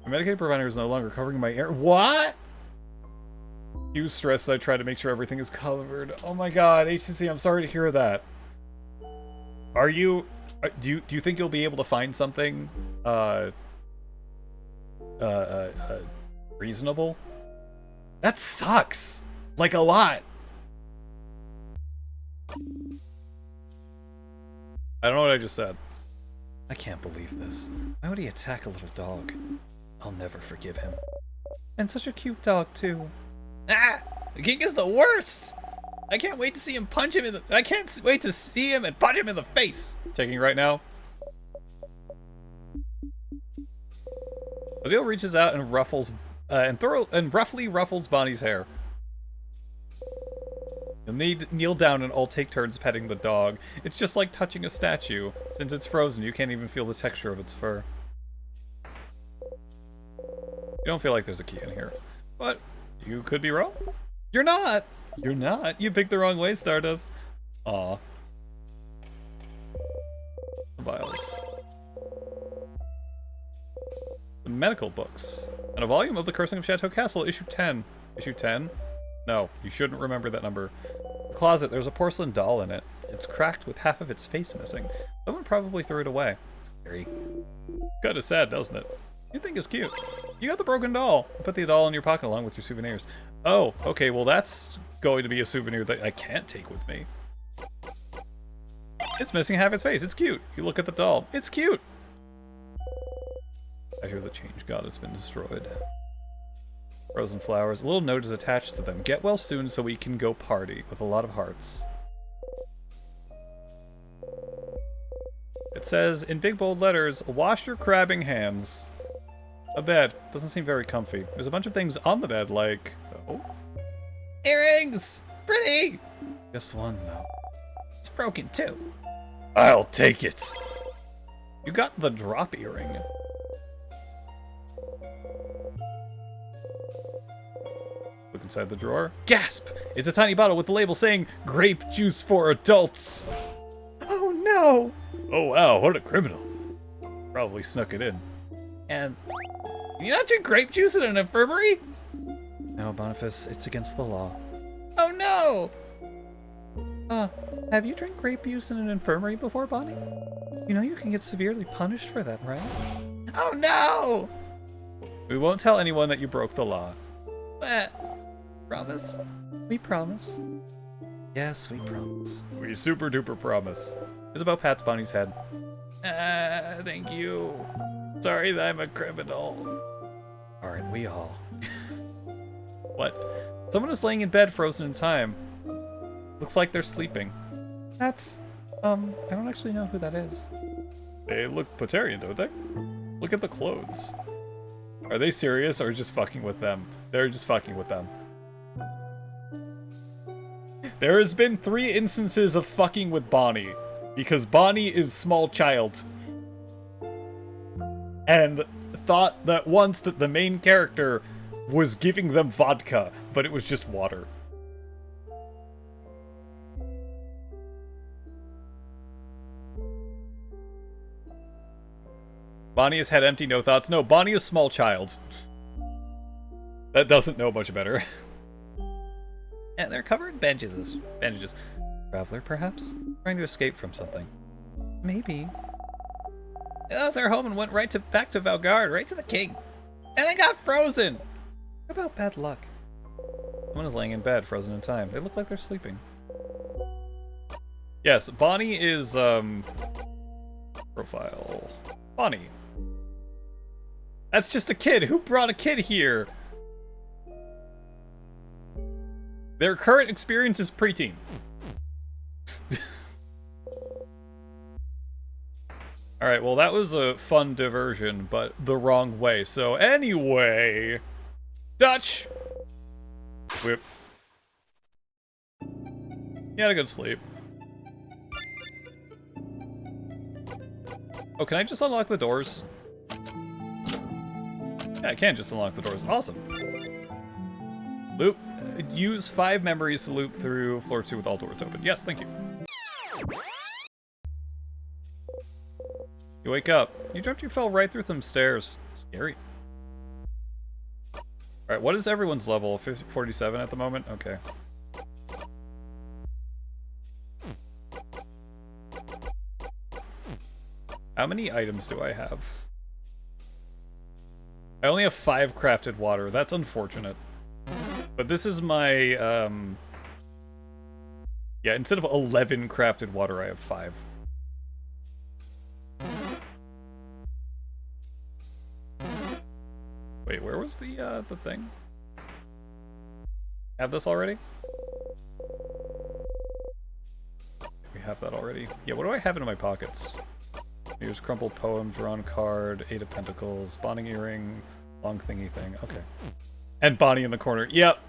My Medicaid provider is no longer covering my air. What? You stress I try to make sure everything is covered. Oh my god, HCC, I'm sorry to hear that. Are you... Do you think you'll be able to find something, reasonable? That sucks! Like, a lot! I don't know what I just said. I can't believe this. Why would he attack a little dog? I'll never forgive him. And such a cute dog, too. Ah! The king is the worst! I can't wait to see him punch him in the... I can't wait to see him and punch him in the face! Checking right now. Adele reaches out and ruffles, roughly ruffles Bonnie's hair. You'll need to kneel down and all take turns petting the dog. It's just like touching a statue. Since it's frozen, you can't even feel the texture of its fur. You don't feel like there's a key in here. But you could be wrong. You're not! You're not. You picked the wrong way, Stardust. Aw. Vials. The medical books. And a volume of The Cursing of Chateau Castle, issue 10. Issue 10? No, you shouldn't remember that number. The closet, there's a porcelain doll in it. It's cracked with half of its face missing. Someone probably threw it away. Scary. Kinda sad, doesn't it? You think it's cute. You got the broken doll. Put the doll in your pocket along with your souvenirs. Oh, okay, well that's going to be a souvenir that I can't take with me. It's missing half its face. It's cute. You look at the doll. It's cute. I hear the change god has been destroyed. Frozen flowers. A little note is attached to them. Get well soon so we can go party with a lot of hearts. It says in big bold letters, wash your crabbing hands. A bed. Doesn't seem very comfy. There's a bunch of things on the bed like... Oh? Earrings! Pretty! Just one, though. It's broken too. I'll take it. You got the drop earring. Look inside the drawer. Gasp! It's a tiny bottle with the label saying, grape juice for adults. Oh no! Oh wow, what a criminal. Probably snuck it in. And you not drink grape juice in an infirmary? No, Boniface, it's against the law. Oh no! Have you drank grape juice in an infirmary before, Bonnie? You know you can get severely punished for that, right? Oh no! We won't tell anyone that you broke the law. Promise? We promise. Yes, we promise. We super duper promise. Isabel pats Bonnie's head. Thank you. Sorry that I'm a criminal. Aren't we all? What? Someone is laying in bed frozen in time. Looks like they're sleeping. That's, I don't actually know who that is. They look Potarian, don't they? Look at the clothes. Are they serious or just fucking with them? They're just fucking with them. There has been 3 instances of fucking with Bonnie. Because Bonnie is small child. And thought that once that the main character was giving them vodka, but it was just water. Bonnie is head empty, no thoughts. No, Bonnie is small child. That doesn't know much better. And they're covered in bandages. Traveler, perhaps? Trying to escape from something. Maybe. They left their home and went back to Valgard, right to the king. And they got frozen! What about bad luck? Someone is laying in bed, frozen in time. They look like they're sleeping. Yes, Bonnie is, profile. Bonnie. That's just a kid. Who brought a kid here? Their current experience is preteen. Alright, well that was a fun diversion, but the wrong way. So anyway... Dutch! Whip. You had a good sleep. Oh, can I just unlock the doors? Yeah, I can just unlock the doors. Awesome. Loop. Use 5 memories to loop through floor 2 with all doors open. Yes, thank you. You wake up. You dreamt you fell right through some stairs. Scary. Alright, what is everyone's level? 47 at the moment? Okay. How many items do I have? I only have 5 crafted water. That's unfortunate. But this is my, yeah, instead of 11 crafted water, I have 5. Wait, where was the thing? Have this already? We have that already. Yeah, what do I have in my pockets? Here's crumpled poem, drawn card, 8 of pentacles, bonding earring, long thingy thing. Okay. And Bonnie in the corner. Yep.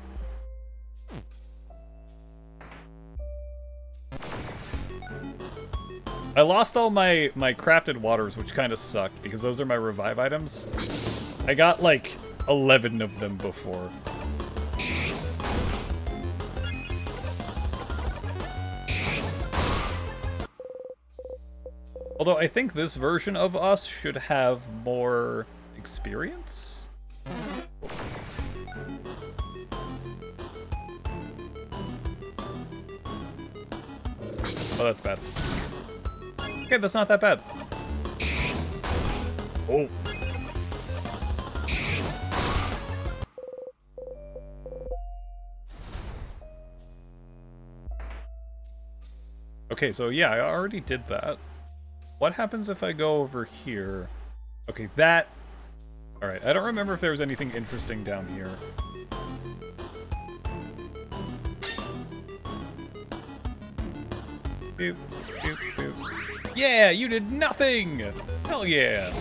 I lost all my crafted waters, which kind of sucked, because those are my revive items. I got, like, 11 of them before. Although I think this version of us should have more experience? Oh, that's bad. Okay, that's not that bad. Oh. Okay, so yeah, I already did that. What happens if I go over here? Okay, that... Alright, I don't remember if there was anything interesting down here. Boop, boop, boop. Yeah, you did nothing! Hell yeah!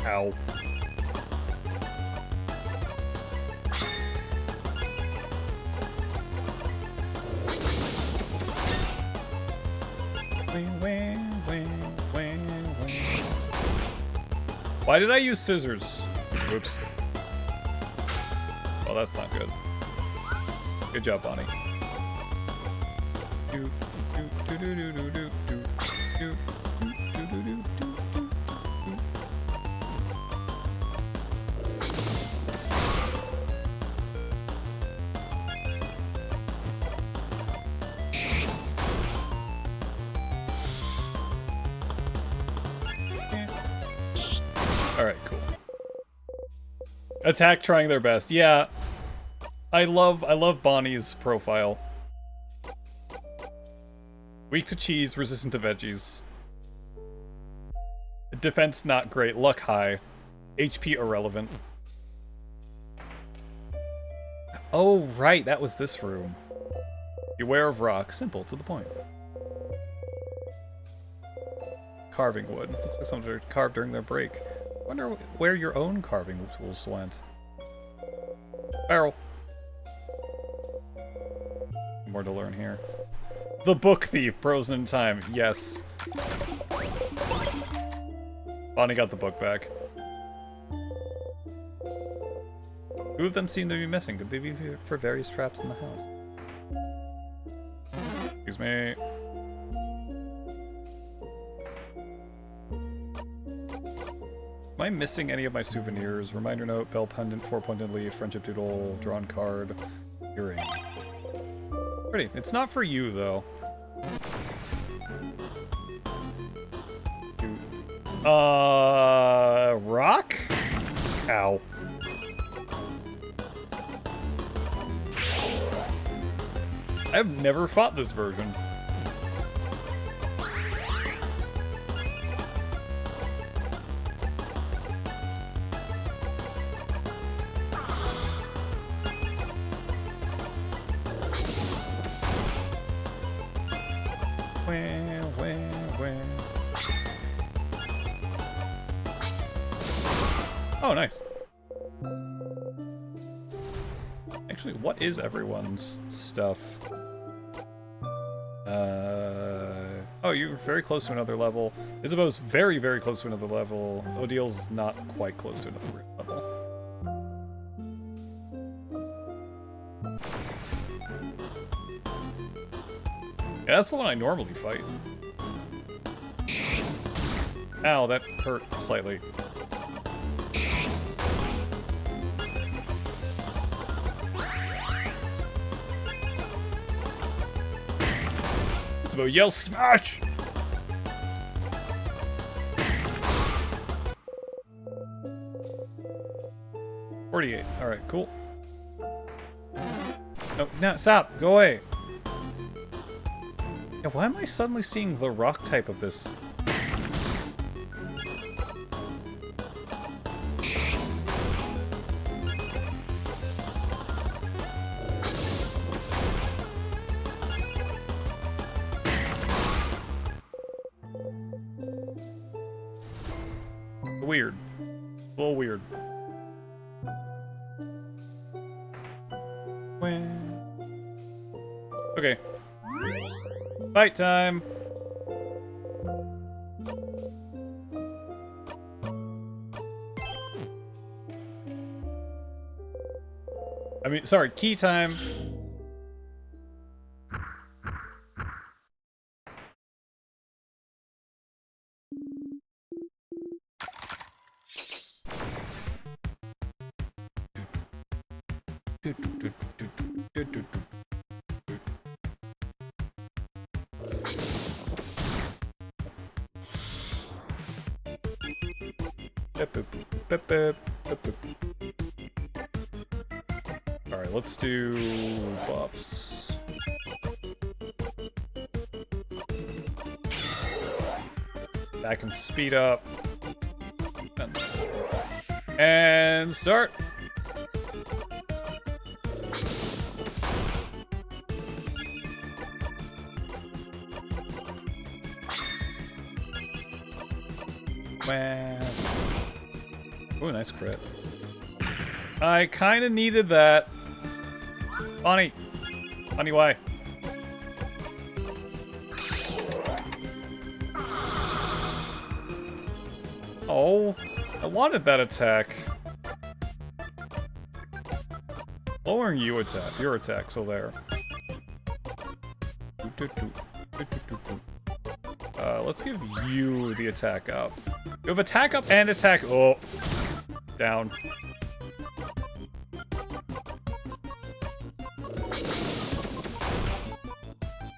Ow. Why did I use scissors? Oops. Oh, that's not good. Good job, Bonnie. Alright, cool. Attack trying their best. Yeah. I love Bonnie's profile. Weak to cheese, resistant to veggies. Defense not great, luck high. HP irrelevant. Oh, right, that was this room. Beware of rock. Simple, to the point. Carving wood. Looks like someone carved during their break. Wonder where your own carving tools went. Barrel. More to learn here. The Book Thief, frozen in time. Yes. Bonnie got the book back. Two of them seem to be missing. Could they be for various traps in the house? Excuse me. Am I missing any of my souvenirs? Reminder note, bell pendant, 4-pointed leaf, friendship doodle, drawn card, earring. Pretty. It's not for you, though. Rock? Ow. I've never fought this version. Oh, nice. Actually, what is everyone's stuff? Oh, you're very close to another level. Isabeau's very, very close to another level. Odil's not quite close to another level. Yeah, that's the one I normally fight. Ow, that hurt slightly. Yell smash! $48. Alright, cool. No, no, stop! Go away! Yeah, why am I suddenly seeing the rock type of this? Weird. A little weird. Okay. Fight time! I mean, sorry, key time. Alright, let's do buffs. That can speed up. And start! Ooh, nice crit. I kind of needed that. Bonnie. Bonnie, why? Oh, I wanted that attack. Lowering your attack, so there. Let's give you the attack up. You have attack up and attack. Oh, down.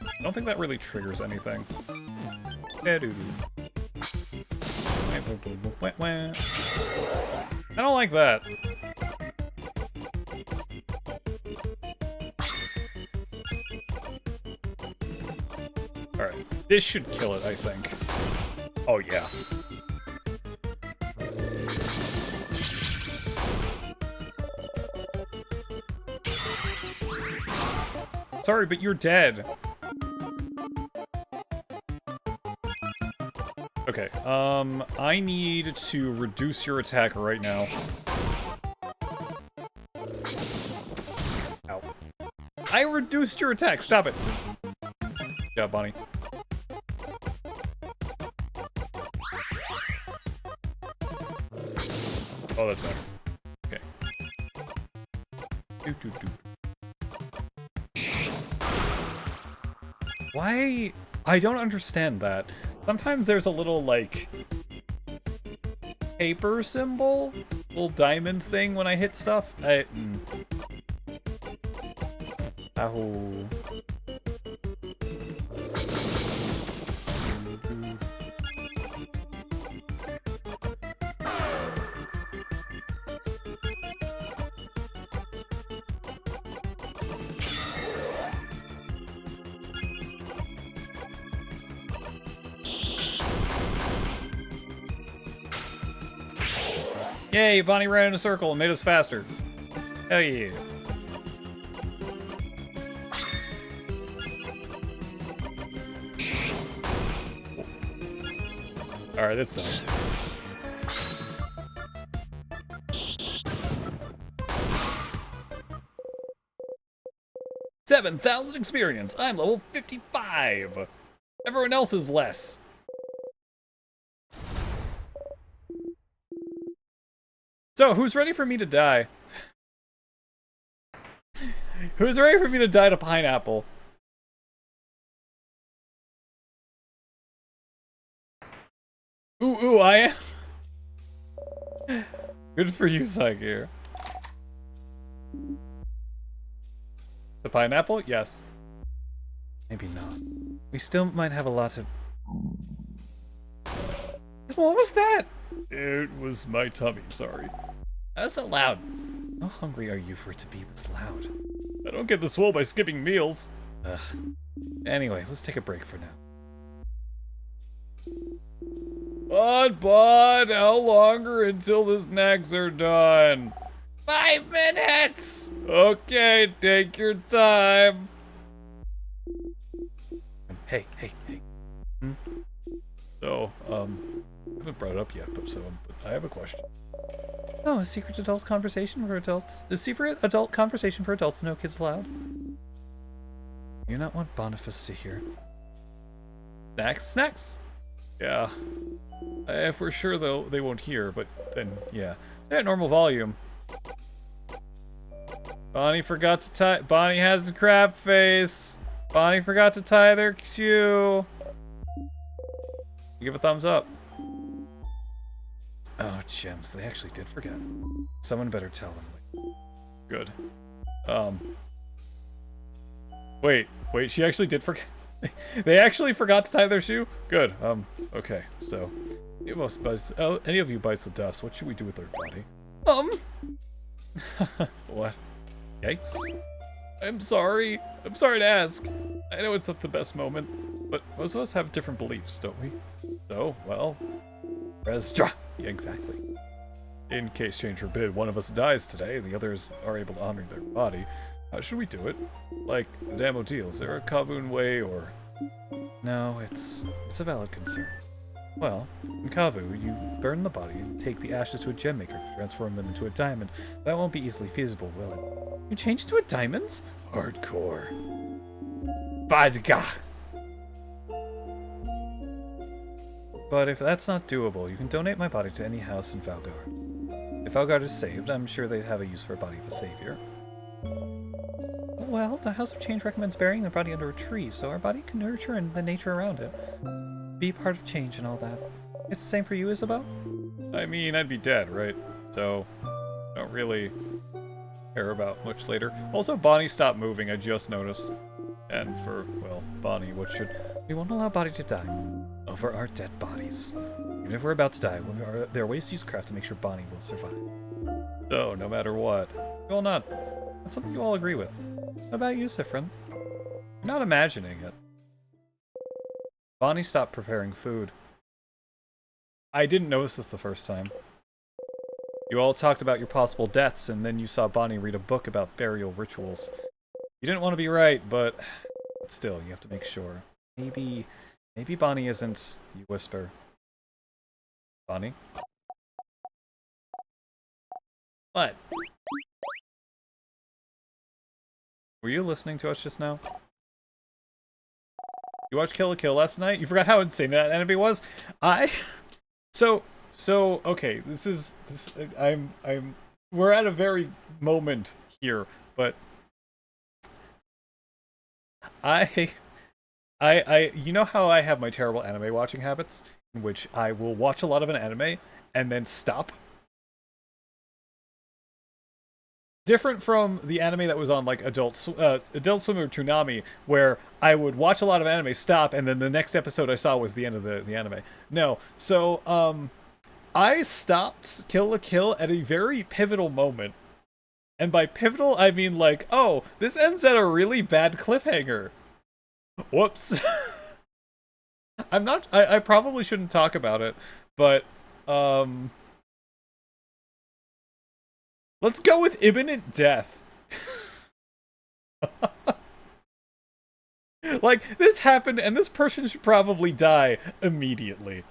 I don't think that really triggers anything. I don't like that. Alright, this should kill it, I think. Oh, yeah. Sorry, but you're dead. Okay, I need to reduce your attack right now. Ow. I reduced your attack, stop it! Yeah, Bonnie. Oh, that's better. Okay. Why? I don't understand that. Sometimes there's a little, like, paper symbol? Little diamond thing when I hit stuff. Ow. Yay, Bonnie ran in a circle and made us faster. Hell yeah. Alright, that's done. $7,000 experience. I'm level 55. Everyone else is less. So, who's ready for me to die? Who's ready for me to die to pineapple? Ooh, I am. Good for you, Psygear. The pineapple? Yes. Maybe not. We still might have a lot of... What was that? It was my tummy, sorry. That's so loud. How hungry are you for it to be this loud? I don't get this swole by skipping meals. Ugh. Anyway, let's take a break for now. Bud, how longer until the snacks are done? 5 minutes! Okay, take your time. Hey. So, I haven't brought it up yet, but I have a question. Oh, a secret adult conversation for adults. A secret adult conversation for adults, no kids allowed. You not want Boniface to hear. Snacks? Yeah. If we're sure, though, they won't hear, but then, yeah. Stay at normal volume. Bonnie forgot to tie... Bonnie has a crab face. Bonnie forgot to tie their shoe. Give a thumbs up. Oh, gems. They actually did forget. Someone better tell them. Good. Wait, she actually did forget. They actually forgot to tie their shoe? Good. Okay. So, any of you bites the dust, what should we do with their body? What? Yikes. I'm sorry to ask. I know it's not the best moment, but most of us have different beliefs, don't we? So, well, Resdra. Yeah, exactly. In case change forbid, one of us dies today and the others are able to honor their body, how should we do it? Like, the demo deal, is there a Kavun way, or... No, it's a valid concern. Well, in Kavu, you burn the body and take the ashes to a gem maker to transform them into a diamond. That won't be easily feasible, will it? You change it to a diamond? Hardcore. Badga! But if that's not doable, you can donate my body to any house in Valgard. If Valgard is saved, I'm sure they'd have a use for a body of a savior. Well, the House of Change recommends burying the body under a tree, so our body can nurture and the nature around it. Be part of change and all that. It's the same for you, Isabeau? I mean, I'd be dead, right? So, don't really care about much later. Also, Bonnie stopped moving, I just noticed. And for, well, Bonnie, what should... We won't allow Body to die over our dead bodies. Even if we're about to die, there are ways to use craft to make sure Bonnie will survive. So, no matter what. You will not. That's something you all agree with. How about you, Siffrin? You're not imagining it. Bonnie stopped preparing food. I didn't notice this the first time. You all talked about your possible deaths, and then you saw Bonnie read a book about burial rituals. You didn't want to be right, but still, you have to make sure. Maybe Bonnie isn't, you whisper. Bonnie? What? Were you listening to us just now? You watched Kill la Kill last night? You forgot how insane that anime was? So, okay, we're at a very moment here, but you know how I have my terrible anime watching habits, in which I will watch a lot of an anime and then stop? Different from the anime that was on like Adult Swim or Toonami, where I would watch a lot of anime, stop, and then the next episode I saw was the end of the anime. No, so I stopped Kill la Kill at a very pivotal moment, and by pivotal I mean like, oh, this ends at a really bad cliffhanger. Whoops. I probably shouldn't talk about it, but let's go with imminent death. Like, this happened, and this person should probably die immediately.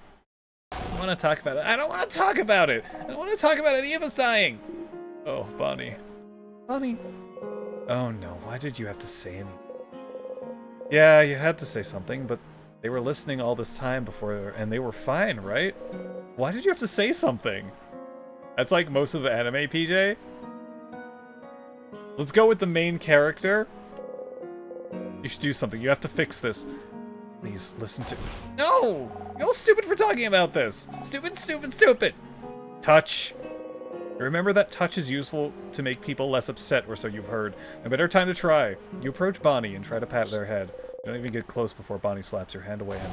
I want to talk about it. I don't want to talk about it. I don't want to talk about any of us dying. Oh, Bonnie. Bonnie. Oh no, why did you have to say anything? Yeah, you had to say something, but they were listening all this time before, and they were fine, right? Why did you have to say something? That's like most of the anime, PJ. Let's go with the main character. You should do something. You have to fix this. Please, listen to... No! You're all stupid for talking about this! Stupid, stupid, stupid! Touch. Remember that touch is useful to make people less upset, or so you've heard. No better time to try. You approach Bonnie and try to pat their head. You don't even get close before Bonnie slaps your hand away and...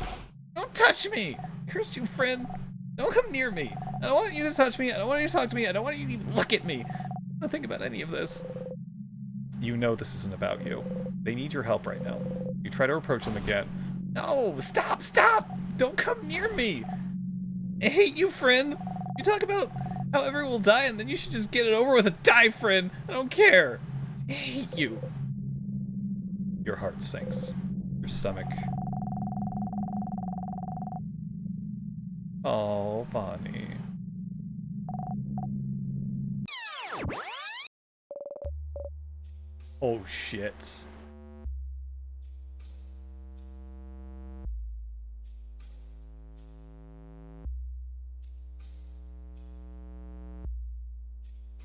Don't touch me! Curse you, friend! Don't come near me! I don't want you to touch me, I don't want you to talk to me, I don't want you to even look at me! I don't think about any of this. You know this isn't about you. They need your help right now. You try to approach them again. No! Stop! Stop! Don't come near me! I hate you, friend! You talk about how everyone will die and then you should just get it over with and die, friend! I don't care! I hate you! Your heart sinks. Your stomach... Oh, Bonnie. Oh, shit.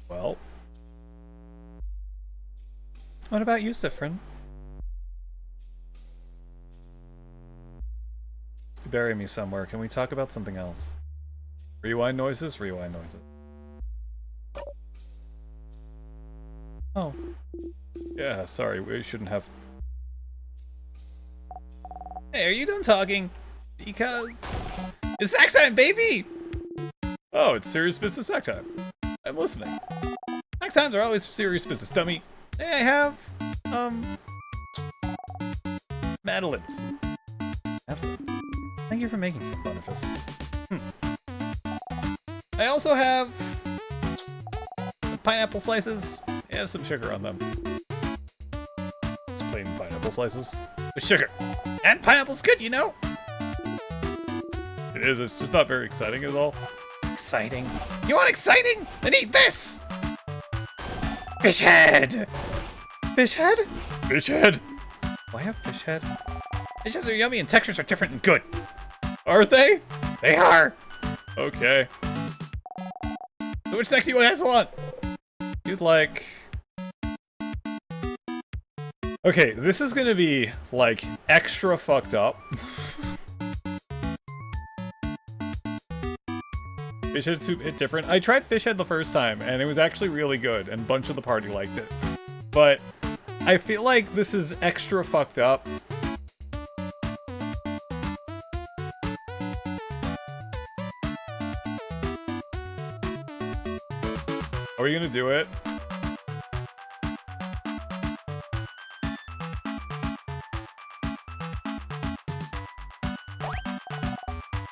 Well. What about you, Siffrin? Bury me somewhere. Can we talk about something else? Rewind noises? Rewind noises. Oh. Yeah, sorry, we shouldn't have... Hey, are you done talking? Because... It's snack time, baby! Oh, it's serious business snack time. I'm listening. Snack times are always serious business, dummy. Hey, I have... Madeline's. Madeline's. Thank you for making some, Boniface. I also have pineapple slices and some sugar on them. Just plain pineapple slices with sugar. And pineapple's good, you know? It is, it's just not very exciting at all. Exciting? You want exciting? Then eat this! Fish head! Fish head? Fish head! Why have fish head? Fish heads are yummy and textures are different and good. Are they? They are! Okay. So which snack do you guys want? You'd like... Okay, this is gonna be, like, extra fucked up. Fish Head's a bit different. I tried Fish Head the first time, and it was actually really good, and a bunch of the party liked it. But I feel like this is extra fucked up. Are we gonna do it?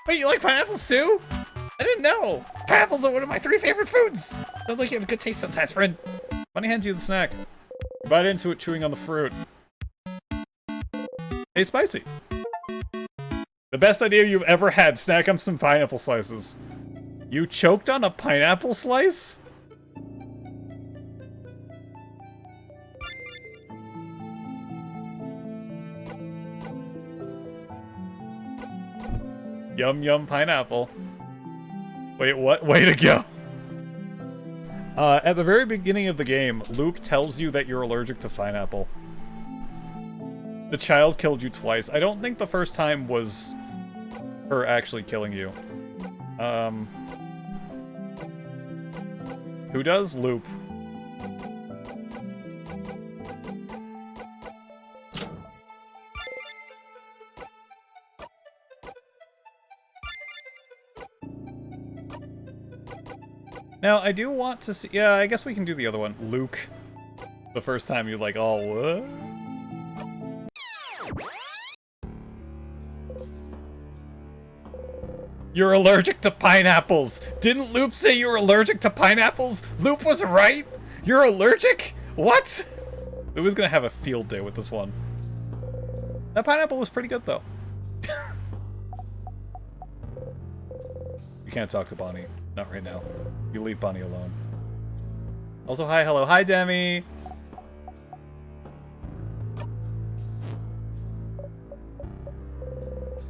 Wait, you like pineapples too? I didn't know! Pineapples are one of my 3 favorite foods! Sounds like you have a good taste sometimes, friend. Bunny hands you the snack. You bite into it, chewing on the fruit. Hey, spicy. The best idea you've ever had. Snack on some pineapple slices. You choked on a pineapple slice? Yum yum pineapple. Wait, what? Way to go. At the very beginning of the game, Luke tells you that you're allergic to pineapple. The child killed you twice. I don't think the first time was her actually killing you. Who does? Loop. Now, I do want to see... Yeah, I guess we can do the other one. Luke. The first time you're like, oh, what? You're allergic to pineapples! Didn't Loop say you were allergic to pineapples? Loop was right? You're allergic? What? It was gonna have a field day with this one. That pineapple was pretty good, though. You can't talk to Bonnie. Not right now. You leave Bonnie alone. Also, hi, hello. Hi, Demi!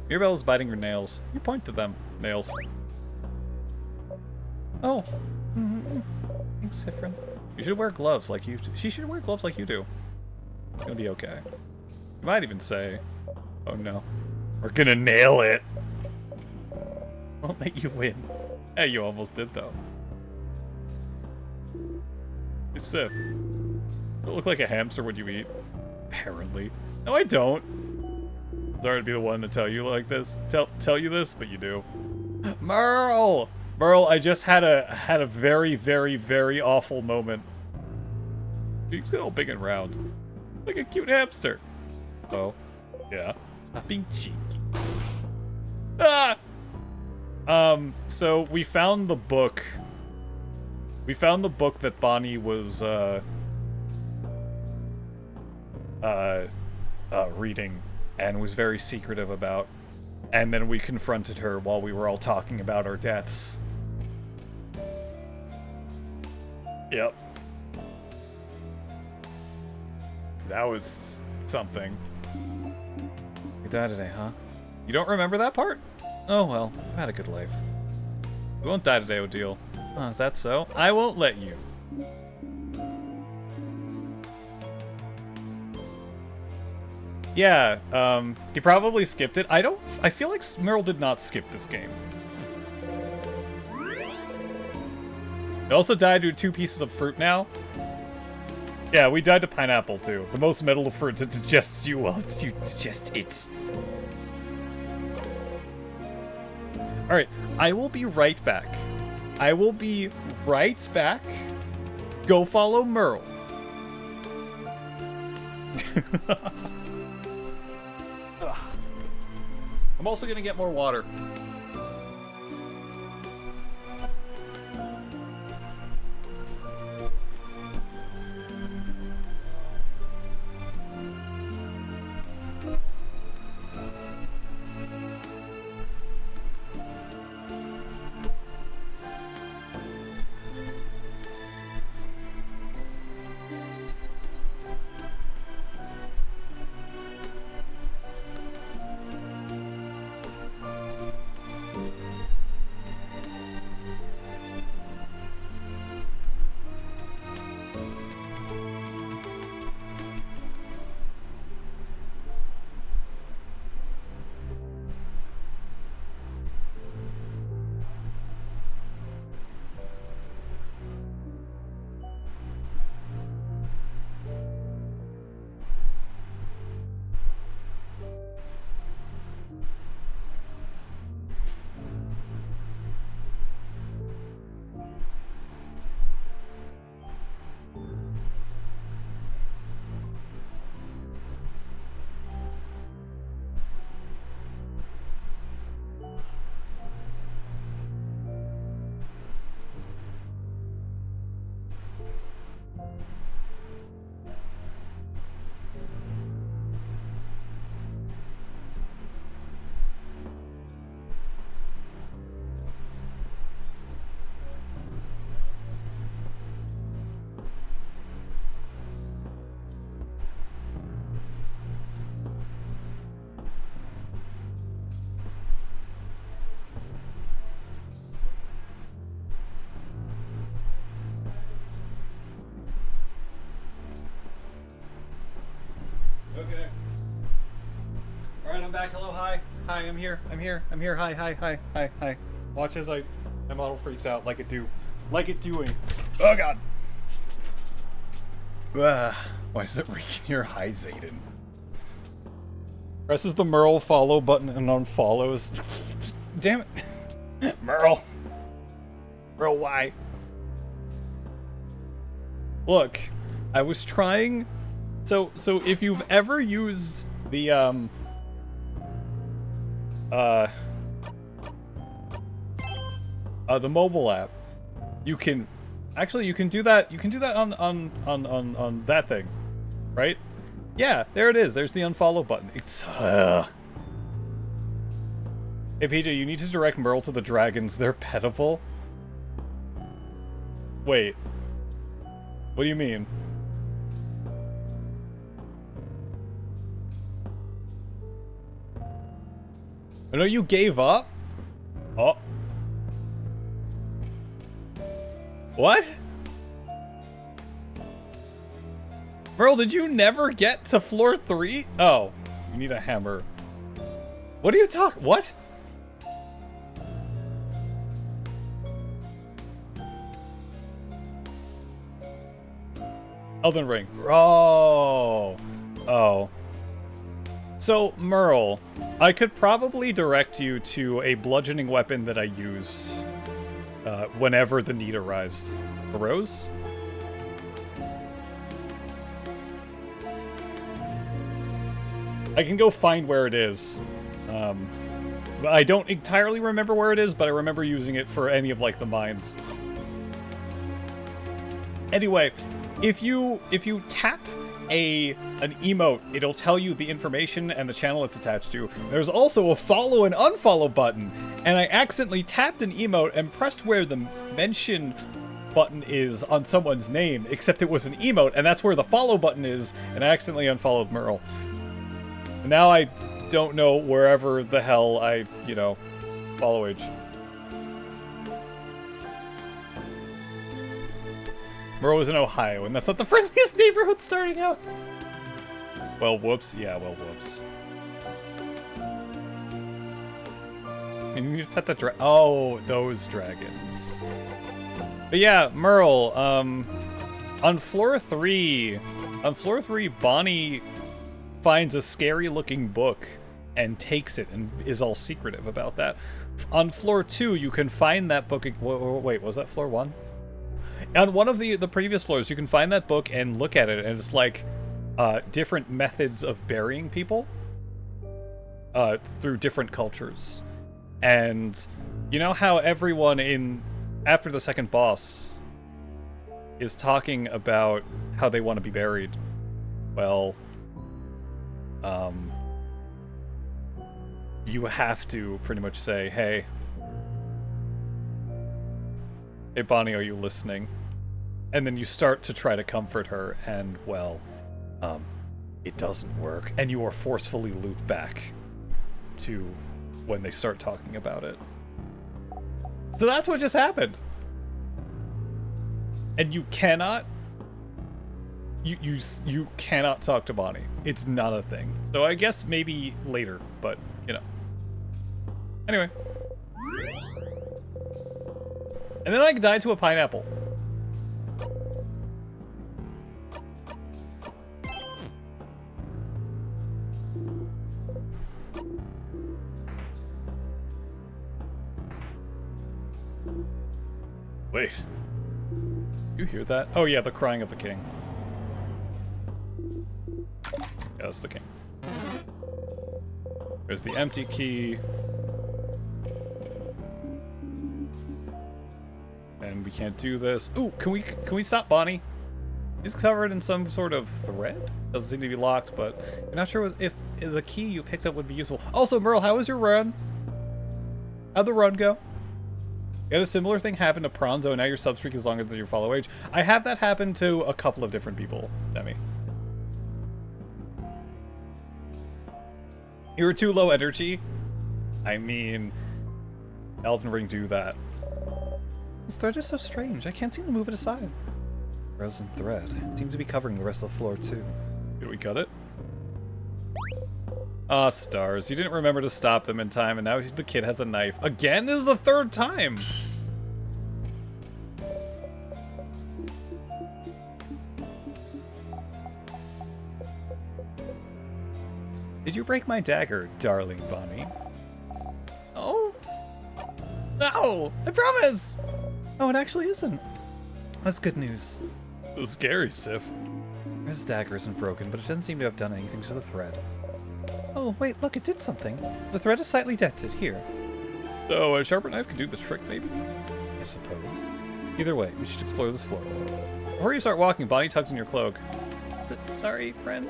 Mirabelle is biting her nails. You point to them. Nails. Oh. Thanks, Sifrin. You should wear gloves like you do. She should wear gloves like you do. It's gonna be okay. You might even say, oh no. We're gonna nail it. Won't let you win. Hey, you almost did, though. Hey, Sif. You don't look like a hamster when you eat. Apparently. No, I don't. Sorry to be the one to tell you like this. Tell you this, but you do. Merle! Merle, I just had a very, very, very awful moment. He's all big and round. Like a cute hamster. Oh. Yeah. Stop being cheeky. Ah! So we found the book. We found the book that Bonnie was, reading and was very secretive about. And then we confronted her while we were all talking about our deaths. Yep. That was something. You died today, huh? You don't remember that part? Oh well, I've had a good life. We won't die today, Odile. Oh, is that so? I won't let you. Yeah, he probably skipped it. I feel like Merle did not skip this game. He also died to 2 pieces of fruit now. Yeah, we died to pineapple too. The most metal fruit to digest you while you digest it. Alright, I will be right back. I will be right back. Go follow Merle. I'm also gonna get more water. back. Hello, hi. Hi, I'm here. I'm here. I'm here. Hi, hi, hi, hi, hi. Watch as my model freaks out like it do. Like it doing. Oh, God. Why is it ringing here? Hi, Zayden. Presses the Merle follow button and unfollows. Damn it. Merle. Merle, why? Look, I was trying... So if you've ever used the, the mobile app, you can... Actually, you can do that on that thing, right? Yeah, there it is. There's the unfollow button. It's, Hey, PJ, you need to direct Merle to the dragons. They're petable. Wait. What do you mean? I know you gave up? Oh. What? Merle, did you never get to floor 3? Oh, you need a hammer. What are you talking? What? Elden Ring. Oh. Oh. So, Merle, I could probably direct you to a bludgeoning weapon that I use whenever the need arose. I can go find where it is. I don't entirely remember where it is, but I remember using it for any of, like, the mines. Anyway, if you tap an emote, it'll tell you the information and the channel it's attached to. There's also a follow and unfollow button, and I accidentally tapped an emote and pressed where the mention button is on someone's name, except it was an emote, and that's where the follow button is, and I accidentally unfollowed Merle. And now I don't know wherever the hell I, follow H. Merle was in Ohio, and that's not the friendliest neighborhood starting out. Well, whoops. Yeah, well, whoops. And you just pet the oh, those dragons. But yeah, Merle, on floor 3, Bonnie finds a scary-looking book and takes it and is all secretive about that. On floor 2, you can find that book. Wait, was that floor 1? On one of the previous floors, you can find that book and look at it, and it's like different methods of burying people through different cultures. And you know how everyone after the second boss is talking about how they want to be buried? Well, you have to pretty much say, hey, Bonnie, are you listening? And then you start to try to comfort her, and, well, it doesn't work. And you are forcefully looped back to when they start talking about it. So that's what just happened. And you cannot... You cannot talk to Bonnie. It's not a thing. So I guess maybe later, but, Anyway. And then I died to a pineapple. Wait. You hear that? Oh yeah, the crying of the king. Yeah, that's the king. There's the empty key. And we can't do this. Ooh, can we stop Bonnie? It's covered in some sort of thread. Doesn't seem to be locked, but I'm not sure if the key you picked up would be useful. Also, Merle, how was your run? How'd the run go? You had a similar thing happen to Pronzo, and now your substreak is longer than your follow age. I have that happen to a couple of different people, Demi. You were too low energy? I mean, Elden Ring do that. This thread is so strange. I can't seem to move it aside. Frozen thread. It seems to be covering the rest of the floor, too. Did we cut it? Aw, stars. You didn't remember to stop them in time, and now the kid has a knife. Again? This is the third time! Did you break my dagger, darling Bonnie? Oh? No! I promise! Oh, it actually isn't. That's good news. It's scary, Sif. His dagger isn't broken, but it doesn't seem to have done anything to the thread. Oh, wait, look, it did something. The thread is slightly dented. Here. So, a sharper knife could do the trick, maybe? I suppose. Either way, we should explore this floor. Before you start walking, Bonnie tugs in your cloak. Sorry, friend.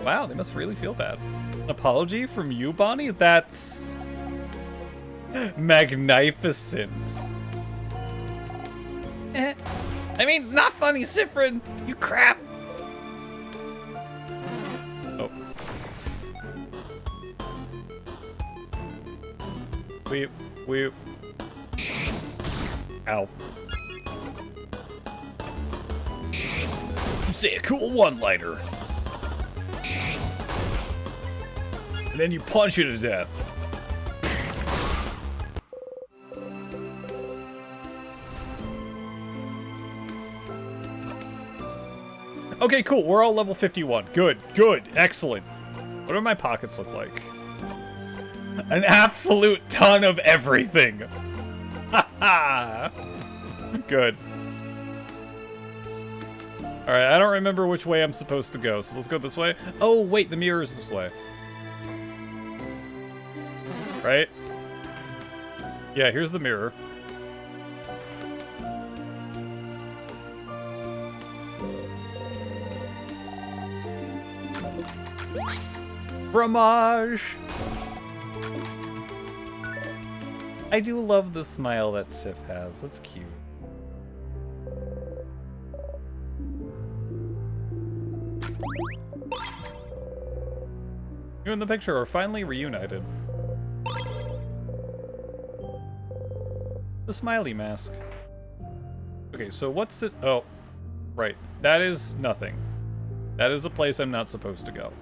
Wow, they must really feel bad. An apology from you, Bonnie? That's... magnificent. I mean, not funny, Siffrin! You crap! Oh. We... Ow. You say a cool one-liner. And then you punch it to death. Okay, cool. We're all level 51. Good, good, excellent. What do my pockets look like? An absolute ton of everything. Haha. Good. Alright, I don't remember which way I'm supposed to go, so let's go this way. Oh, wait, the mirror is this way. Right? Yeah, here's the mirror. Fromage! I do love the smile that Sif has. That's cute. You and the picture are finally reunited. The smiley mask. Okay, so what's it? Oh, right. That is nothing. That is a place I'm not supposed to go.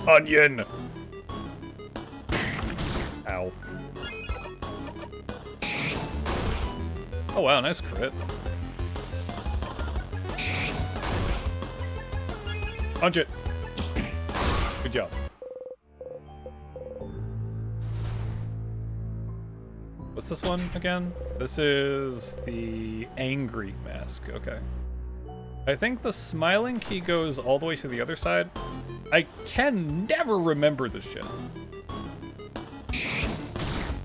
Onion! Ow. Oh wow, nice crit. Punch it! Good job. What's this one again? This is the angry mask, okay. I think the smiling key goes all the way to the other side. I can never remember this shit.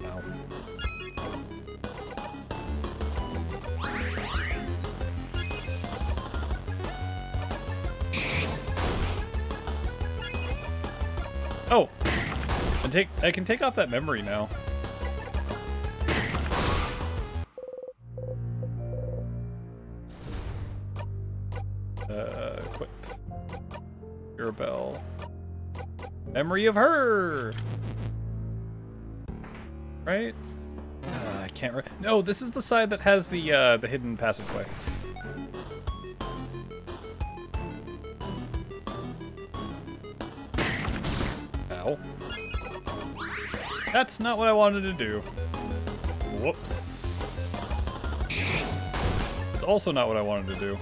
Ow. Oh! I can take off that memory now. Equip. Mirabelle. Memory of her! Right? I can't no, this is the side that has the hidden passageway. Ow. That's not what I wanted to do. Whoops. It's also not what I wanted to do.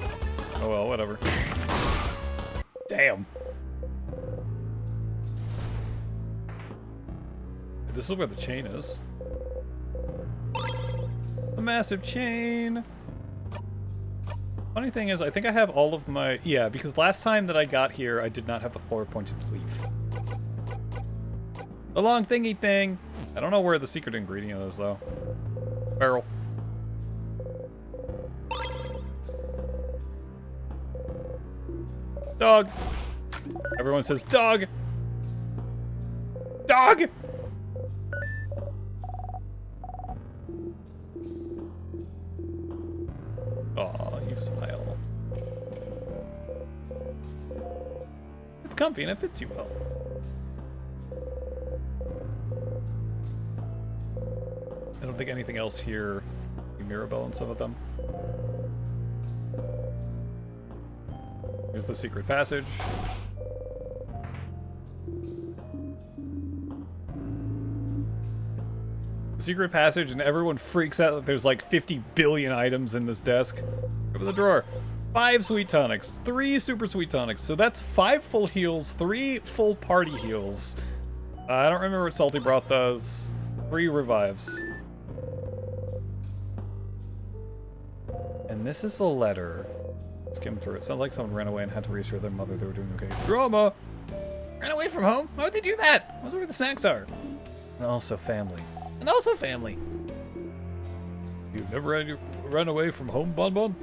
Oh well, whatever. Damn. This is where the chain is. A massive chain. Funny thing is, I think I have all of my... Yeah, because last time that I got here, I did not have the four-pointed leaf. The long thingy thing. I don't know where the secret ingredient is, though. Barrel. Dog. Everyone says dog. Dog! Aw, you smile. It's comfy and it fits you well. I don't think anything else here. Mirabelle and some of them. Here's the secret passage. The secret passage, and everyone freaks out that there's like 50 billion items in this desk. Open the drawer. 5 sweet tonics, 3 super sweet tonics. So that's 5 full heals, 3 full party heals. I don't remember what Salty Broth does. 3 revives. And this is the letter. Skim through it. Sounds like someone ran away and had to reassure their mother they were doing okay. Drama! Ran away from home? Why would they do that? I wonder where the snacks are. And also family. And also family. You've never run away from home, Bon Bon?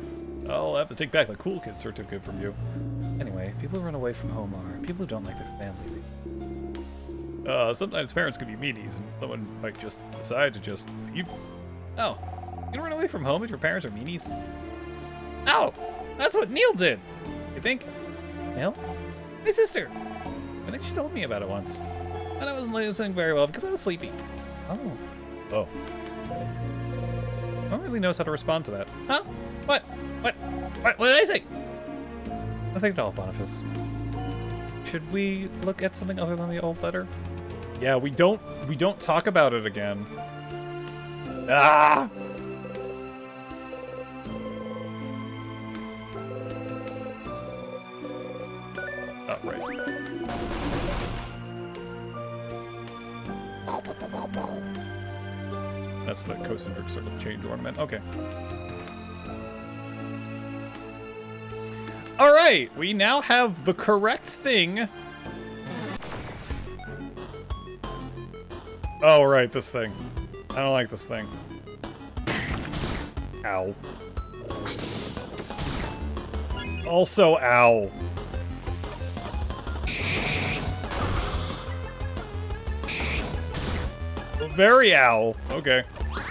I'll have to take back the cool kid certificate from you. Anyway, people who run away from home are people who don't like their family. Sometimes parents can be meanies, and someone might just decide to just leave. Oh, you don't run away from home if your parents are meanies? No, that's what Neil did. You think? Neil? My sister. I think she told me about it once. And I wasn't listening very well because I was sleepy. Oh. Oh. No one really knows how to respond to that. Huh? What? What did I say? Nothing at all, Boniface. Should we look at something other than the old letter? Yeah, we don't talk about it again. Ah! Oh, right. That's the concentric circle change ornament. Okay. All right, we now have the correct thing. Oh, right, this thing. I don't like this thing. Ow. Also, ow. Very ow. Okay.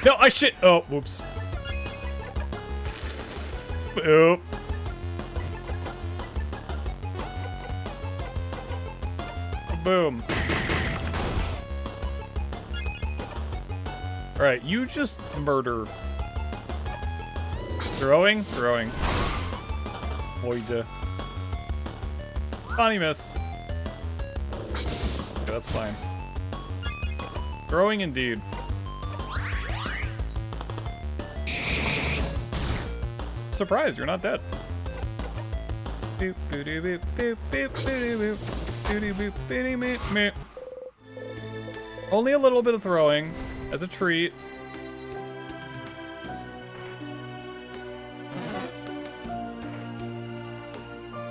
No, I shit. Oh, whoops. Oop. Boom. Alright, you just murder. Throwing? Throwing. Void. Bonnie missed. Okay, that's fine. Throwing indeed. Surprised, you're not dead. Boop, boop, boop, boop, boop, boop, boop. Only a little bit of throwing as a treat.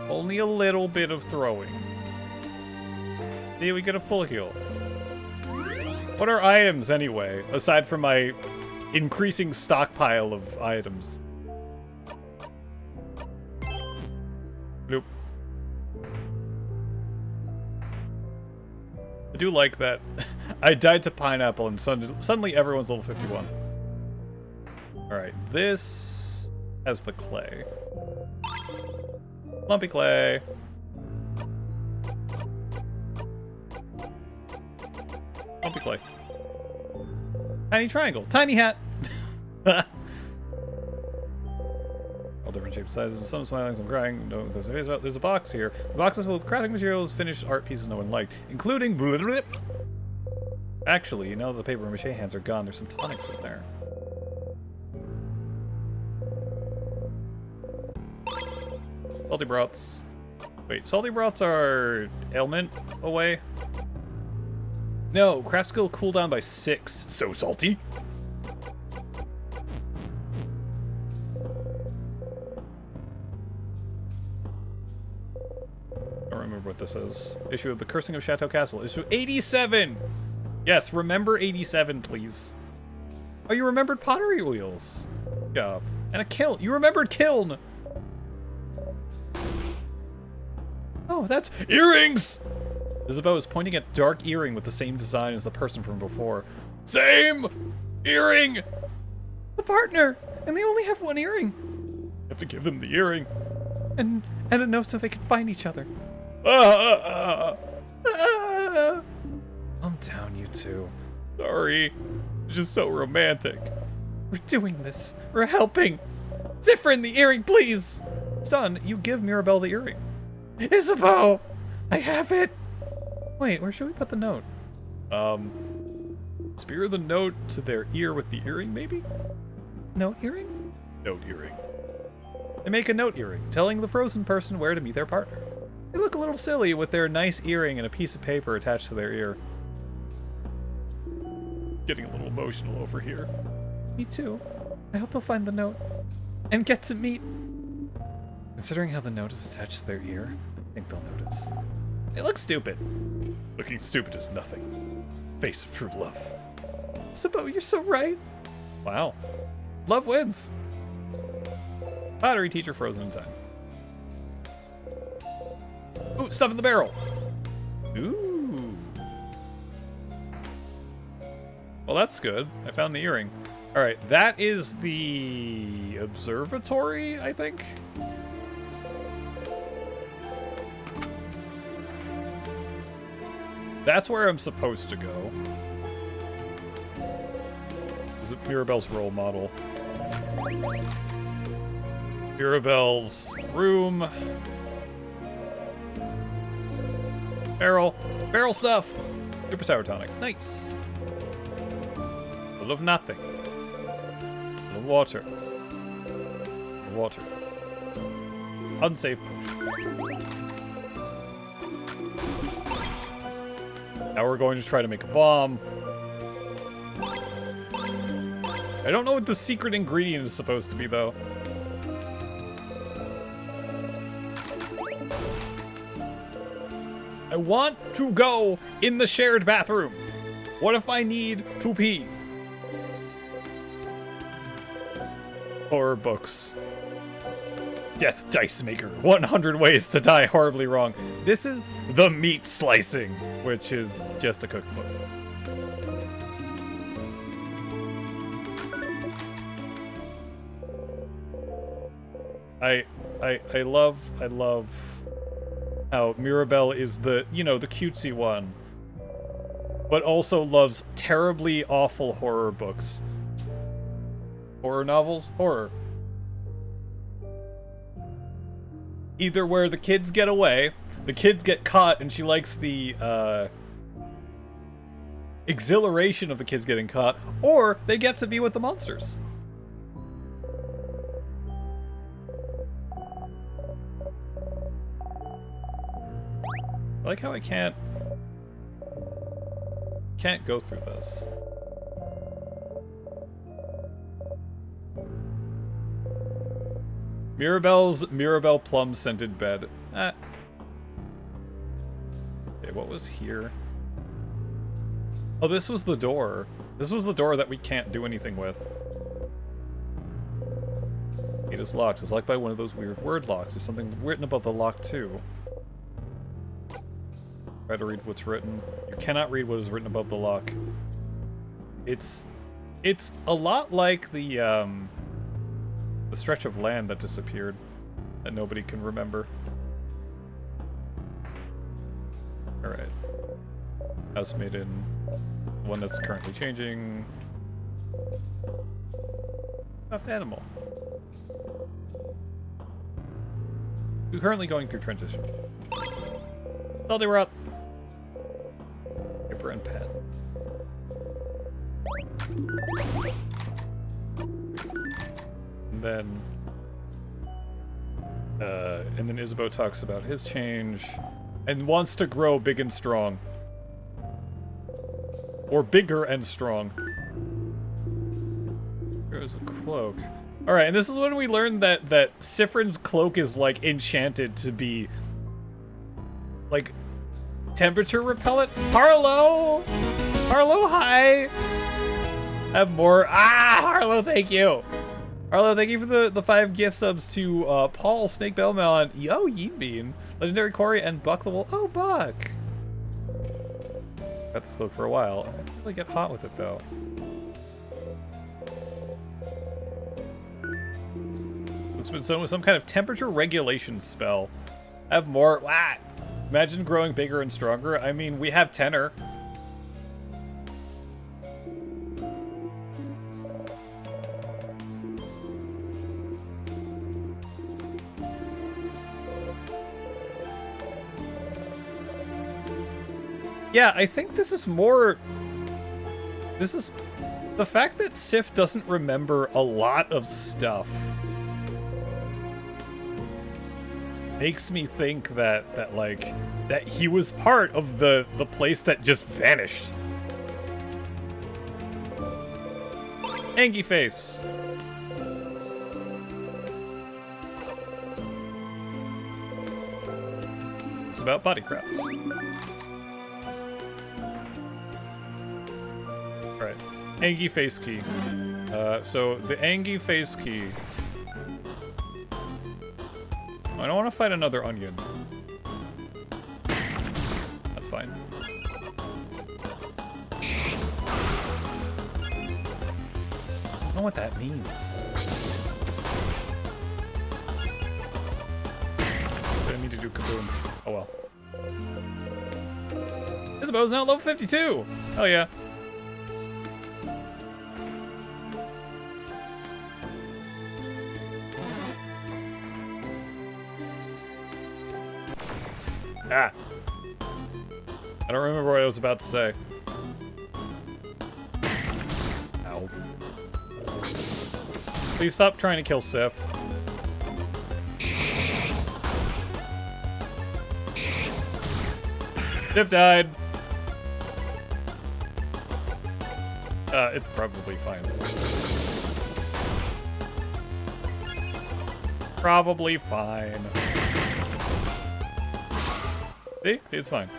Only a little bit of throwing. See, we get a full heal. What are items anyway, aside from my increasing stockpile of items? Nope. I do like that. I died to pineapple and suddenly everyone's level 51. Alright, this has the clay. Lumpy clay. Lumpy clay. Tiny triangle. Tiny hat. All different shapes, sizes, and some smiling, some crying. No, there's a box here. The box is full with crafting materials, finished art pieces no one liked, including. Actually, now that the paper mache hands are gone, there's some tonics in there. Salty broths. Wait, salty broths are ailment away? No, craft skill cooldown by 6. So salty. I don't remember what this is. Issue of the Cursing of Chateau Castle. Issue 87! Yes, remember 87, please. Oh, you remembered pottery wheels. Yeah. And a kiln. You remembered kiln! Oh, that's earrings! Isabeau is pointing at dark earring with the same design as the person from before. Same earring! The partner! And they only have one earring. You have to give them the earring. And a note so they can find each other. Calm down, you two. Sorry. It's just so romantic. We're doing this. We're helping. Zifrin, the earring, please! Son, you give Mirabelle the earring. Isabeau! I have it! Wait, where should we put the note? Spear the note to their ear with the earring, maybe? Note earring? Note earring. They make a note earring, telling the frozen person where to meet their partner. They look a little silly with their nice earring and a piece of paper attached to their ear. Getting a little emotional over here. Me too. I hope they'll find the note and get to meet. Considering how the note is attached to their ear, I think they'll notice. They look stupid. Looking stupid is nothing. Face of true love. Isabeau, you're so right. Wow. Love wins. Pottery teacher frozen in time. Ooh, stuff in the barrel. Ooh. Well, that's good. I found the earring. All right, that is the observatory, I think. That's where I'm supposed to go. Is it Mirabelle's role model? Mirabelle's room. Barrel. Barrel stuff. Super sour tonic. Nice. Full of nothing. Full of water. Full of water. Unsafe potion. Now we're going to try to make a bomb. I don't know what the secret ingredient is supposed to be, though. I want to go in the shared bathroom. What if I need to pee? Horror books. Death Dice Maker. 100 Ways to Die Horribly Wrong. This is The Meat Slicing, which is just a cookbook. I love how Mirabelle is the, you know, the cutesy one, but also loves terribly awful horror books. Horror novels? Horror. Either where the kids get away, the kids get caught, and she likes the, exhilaration of the kids getting caught, or they get to be with the monsters. I like how I can't go through this. Mirabelle plum scented bed. Okay, what was here? Oh, this was the door. This was the door that we can't do anything with. It is locked. It's locked by one of those weird word locks. There's something written above the lock too. Try to read what's written. You cannot read what is written above the lock. It's a lot like the stretch of land that disappeared that nobody can remember. All right. House maiden, one that's currently changing. Stuffed animal. We're currently going through transition. Oh, they were up. Paper and pen. And then Isabeau talks about his change and wants to grow big and strong. Or bigger and strong. There's a cloak. Alright, and this is when we learned that Siffrin's cloak is, like, enchanted to be, like, temperature repellent. Harlow! Harlow, hi! Have more. Ah, Harlow, thank you! Harlow, thank you for the 5 gift subs to Paul, Snake Bellmelon, Yo, Yeetbean, Legendary Corey, and Buck the Wolf. Oh, Buck! Got this cloak for a while. I didn't really get hot with it, though. It's been sewn with some kind of temperature regulation spell. Have more. Ah! Imagine growing bigger and stronger. I mean, we have Tenor. Yeah, I think this is more... This is... The fact that Sif doesn't remember a lot of stuff makes me think that he was part of the place that just vanished. Angie face. It's about bodycraft. Alright. Angie face key. So the Angie face key. I don't want to fight another onion. That's fine. I don't know what that means. I need to do kaboom. Oh well. Isabeau's now level 52! Oh yeah. Ah. I don't remember what I was about to say. Ow. Please stop trying to kill Sif. Sif died. It's probably fine. Probably fine. See? It's fine.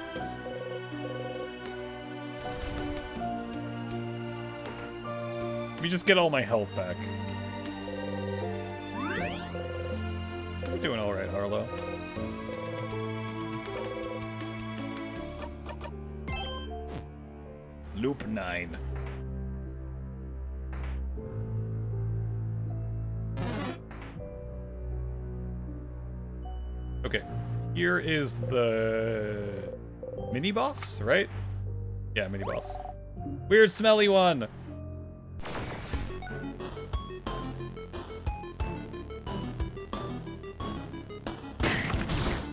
Let me just get all my health back. You're doing alright, Harlow. Loop 9. Okay. Here is the mini boss, right? Yeah, mini boss. Weird smelly one.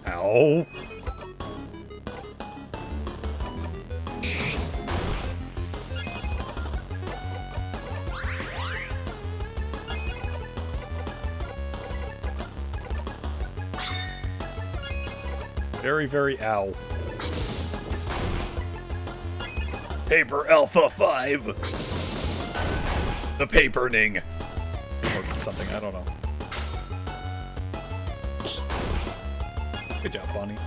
Ow. Very, very ow. Paper Alpha 5. The paperning. Or something, I don't know. Good job, Bonnie.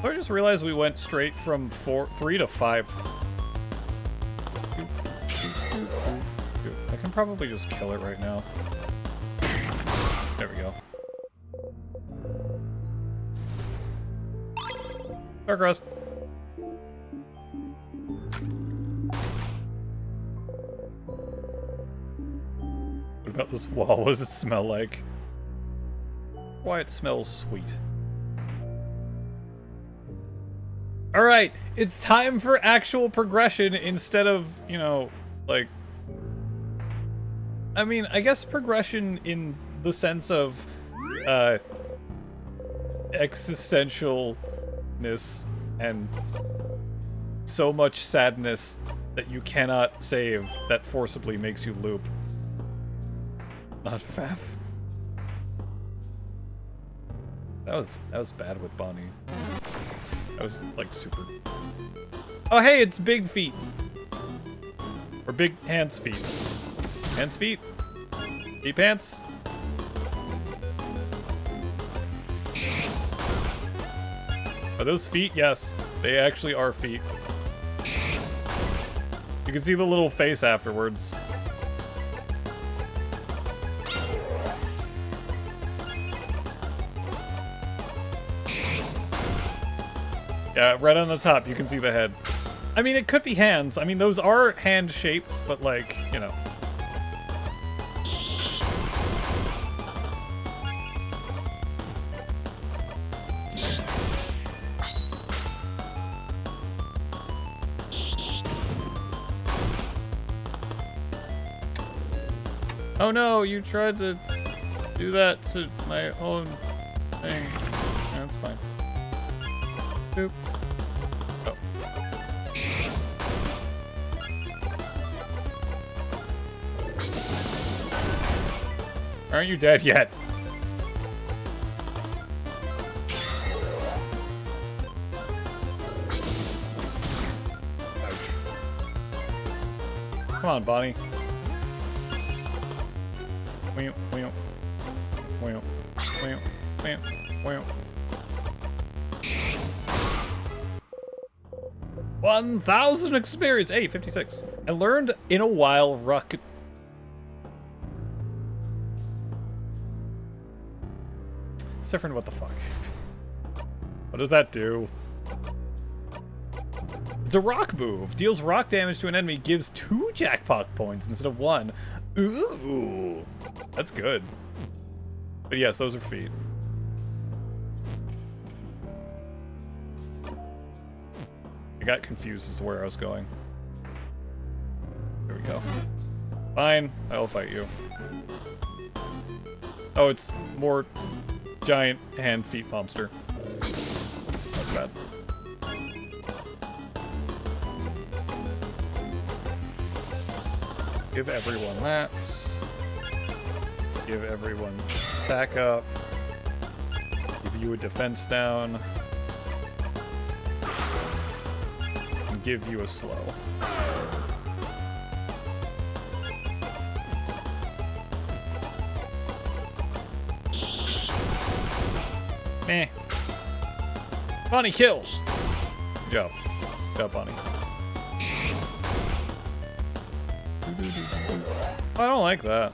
I just realized we went straight from 3 to 5. I can probably just kill it right now. There we go. Dark Rust. What about this wall? What does it smell like? Why it smells sweet. Alright, it's time for actual progression instead of, you know, like... I mean, I guess progression in the sense of, existentialness and so much sadness that you cannot save that forcibly makes you loop. Not Faf. That was bad with Bonnie. That was like super. Oh hey, it's Big Feet. Or Big Hands Feet. Hands Feet? Feet Pants? Are those feet? Yes. They actually are feet. You can see the little face afterwards. Yeah, right on the top, you can see the head. I mean, it could be hands. I mean, those are hand shapes, but like, you know. Oh no, you tried to do that to my own thing. Yeah, that's fine. Boop. Oh. Aren't you dead yet? Ouch. Come on, Bonnie. Wow, wow, wow, wow, wow, wow. 1,000 experience. Hey, 56. I learned in a while Ruck. Siffrin, what the fuck? What does that do? It's a rock move. Deals rock damage to an enemy, gives 2 jackpot points instead of 1. Ooh, that's good. But yes, those are feet. I got confused as to where I was going. There we go. Fine, I'll fight you. Oh, it's more giant hand feet monster. That's bad. Give everyone that. Give everyone attack up. Give you a defense down. And give you a slow. Meh. Bonnie, kill! Good job. Good job, Bonnie. I don't like that.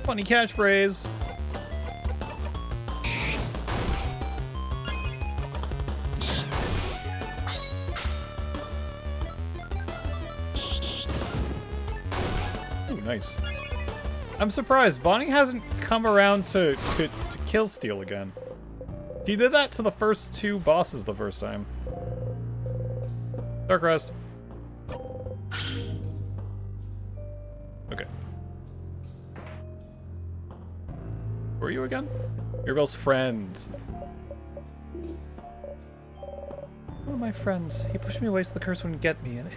Funny catchphrase. Ooh, nice. I'm surprised Bonnie hasn't come around to kill Steel again. She did that to the first 2 bosses the first time. Dark Rest. Okay. Who are you again? Mirabelle's friend. One of my friends. He pushed me away so the curse wouldn't get me and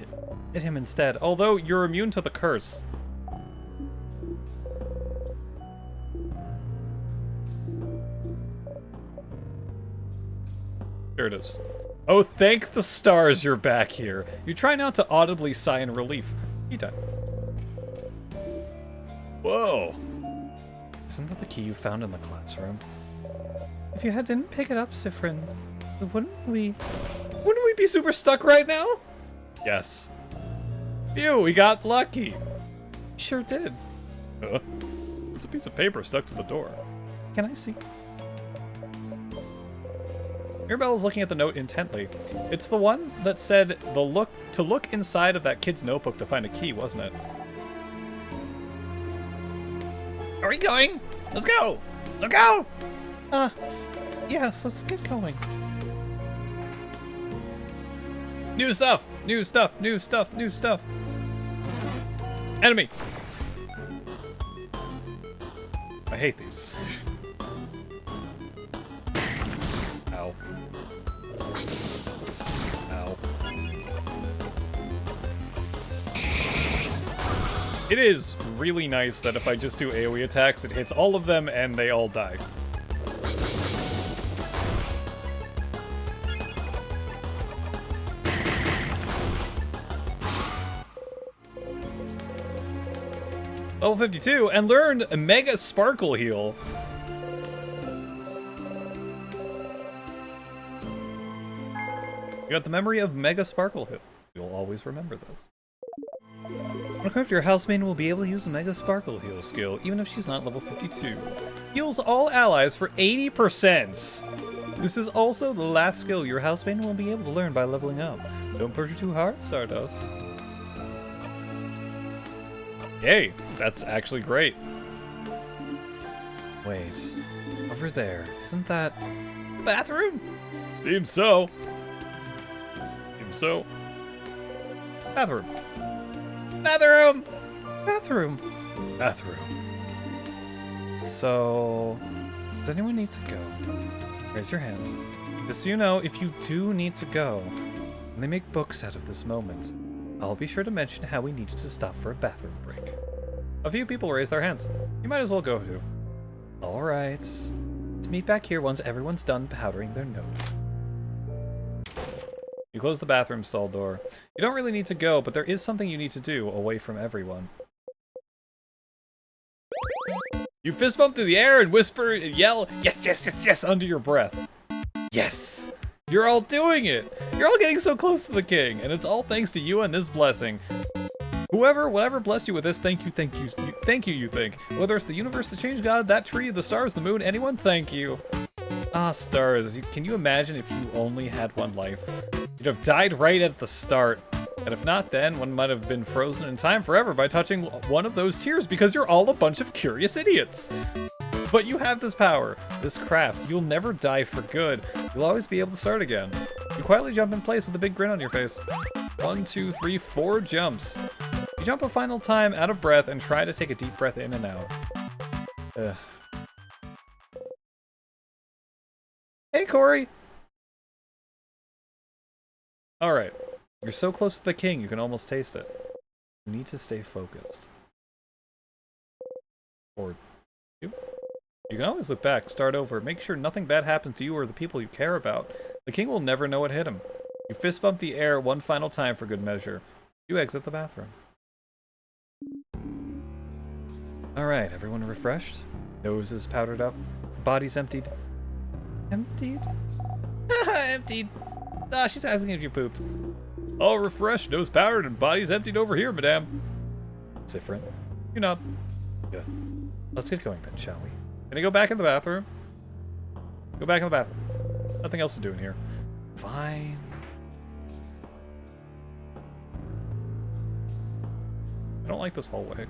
hit him instead. Although you're immune to the curse. There it is. Oh, thank the stars you're back here. You try not to audibly sigh in relief. You time. Whoa. Isn't that the key you found in the classroom? If you didn't pick it up, Siffrin, wouldn't we be super stuck right now? Yes. Phew, we got lucky. Sure did. There's a piece of paper stuck to the door. Can I see? Mirabelle is looking at the note intently. It's the one that said to look inside of that kid's notebook to find a key, wasn't it? Are we going? Let's go! Let's go! Yes, let's get going. New stuff! New stuff! New stuff! New stuff! Enemy! I hate these. Ow. Ow. It is really nice that if I just do AoE attacks, it hits all of them and they all die. Level 52, and learned Mega Sparkle Heal. You got the memory of Mega Sparkle Heal. You'll always remember this. When equipped, your housemate will be able to use a Mega Sparkle Heal skill, even if she's not level 52. Heals all allies for 80%. This is also the last skill your housemate will be able to learn by leveling up. Don't push her too hard, Stardust. Yay, that's actually great. Wait, over over there. Isn't that the bathroom? Seems so. Seems so. Bathroom. Bathroom! Bathroom. Bathroom. So, does anyone need to go? Raise your hand. Just so you know, if you do need to go, and they make books out of this moment, I'll be sure to mention how we needed to stop for a bathroom break. A few people raise their hands. You might as well go too. Alright. Let's meet back here once everyone's done powdering their nose. You close the bathroom stall door. You don't really need to go, but there is something you need to do away from everyone. You fist bump through the air and whisper and yell, yes, yes, yes, yes, under your breath. Yes! You're all doing it! You're all getting so close to the king, and it's all thanks to you and this blessing. Whatever blessed you with this, thank you, you think. Whether it's the universe, the change god, that tree, the stars, the moon, anyone, thank you. Ah, stars, can you imagine if you only had one life? You'd have died right at the start. And if not, then one might have been frozen in time forever by touching one of those tears because you're all a bunch of curious idiots. But you have this power, this craft. You'll never die for good. You'll always be able to start again. You quietly jump in place with a big grin on your face. 1, 2, 3, 4 jumps. You jump a final time out of breath and try to take a deep breath in and out. Ugh. Hey, Corey! Alright. You're so close to the king, you can almost taste it. You need to stay focused. Or you can always look back, start over, make sure nothing bad happens to you or the people you care about. The king will never know what hit him. You fist bump the air one final time for good measure. You exit the bathroom. Alright, everyone refreshed? Noses powdered up? Bodies emptied? Emptied? Emptied! Ah, she's asking if you pooped. All refreshed, nose powdered, and bodies emptied over here, madame. Different. You're not. Good. Let's get going then, shall we? Can I go back in the bathroom? Go back in the bathroom. Nothing else to do in here. Fine. I don't like this hallway.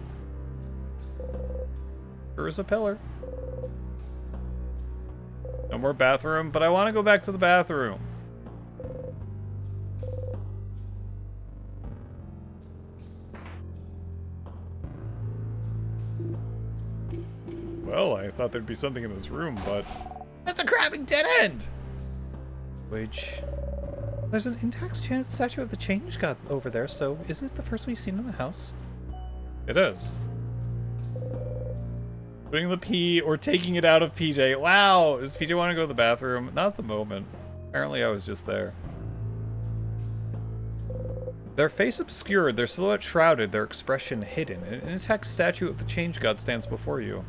There is a pillar. No more bathroom, but I want to go back to the bathroom. Well, I thought there'd be something in this room, but... That's a crabbing dead end! Which... There's an intact statue of the change god over there, so isn't it the first we've seen in the house? It is. Putting the pee or taking it out of PJ. Wow! Does PJ want to go to the bathroom? Not at the moment. Apparently I was just there. Their face obscured, their silhouette shrouded, their expression hidden. An intact statue of the change god stands before you.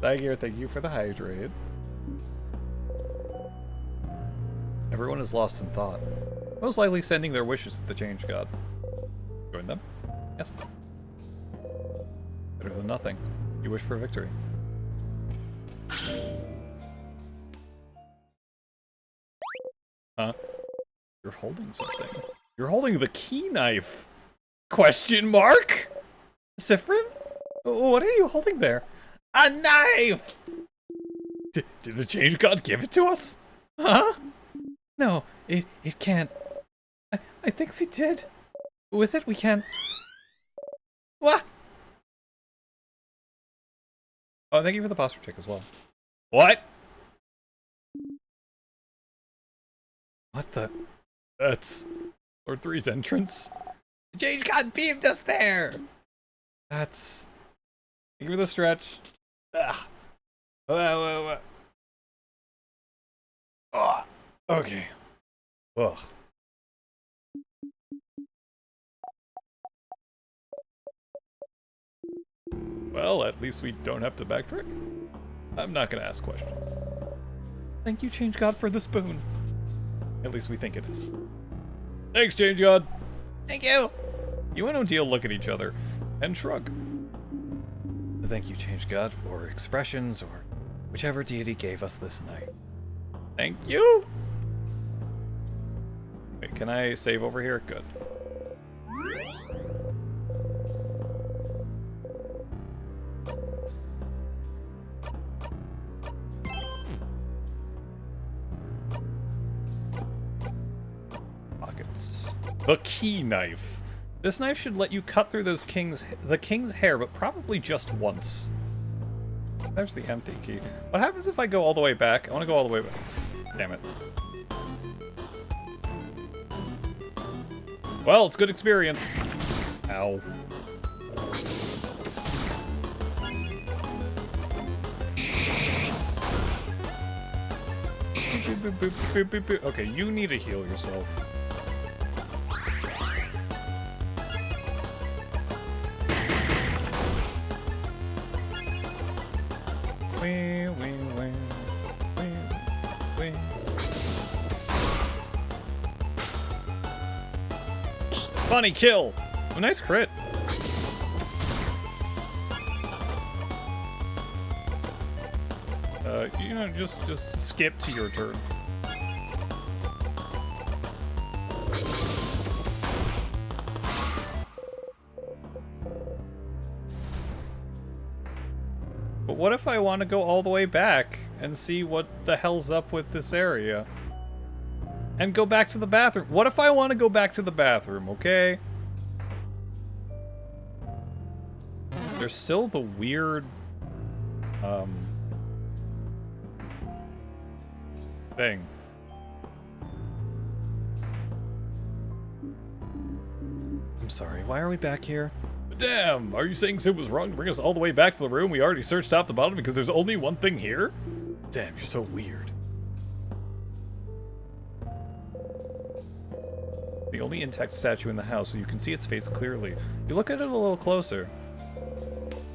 Thagir, thank you for the hydrate. Everyone is lost in thought. Most likely sending their wishes to the change god. Join them? Yes. Better than nothing. You wish for victory. Huh? You're holding something. You're holding the key knife! Question mark? Sifrin? What are you holding there? A knife! Did the change god give it to us? Huh? No, it can't. I think they did. With it, we can... What? Oh, thank you for the posture check as well. What? What the... That's... Lord 3's entrance? The change god beamed us there! That's... Thank you for the stretch. Ah. Oh, okay. Ugh. Well, at least we don't have to backtrack. I'm not gonna ask questions. Thank you, Change God, for the spoon. At least we think it is. Thanks, Change God. Thank you. You and O'Deal look at each other and shrug. Thank you, Change God, for expressions or whichever deity gave us this night. Thank you. Wait, can I save over here? Good. trinkets. The key knife. This knife should let you cut through the king's hair, but probably just once. There's the empty key. What happens if I go all the way back? I want to go all the way back. Damn it. Well, it's good experience. Ow. Okay, you need to heal yourself. Funny kill! Oh, nice crit. You know, just skip to your turn. But what if I want to go all the way back and see what the hell's up with this area? And go back to the bathroom. What if I want to go back to the bathroom, okay? There's still the weird, thing. I'm sorry, why are we back here? Damn, are you saying Sid was wrong to bring us all the way back to the room? We already searched top to bottom because there's only one thing here? Damn, you're so weird. The only intact statue in the house, so you can see its face clearly. You look at it a little closer.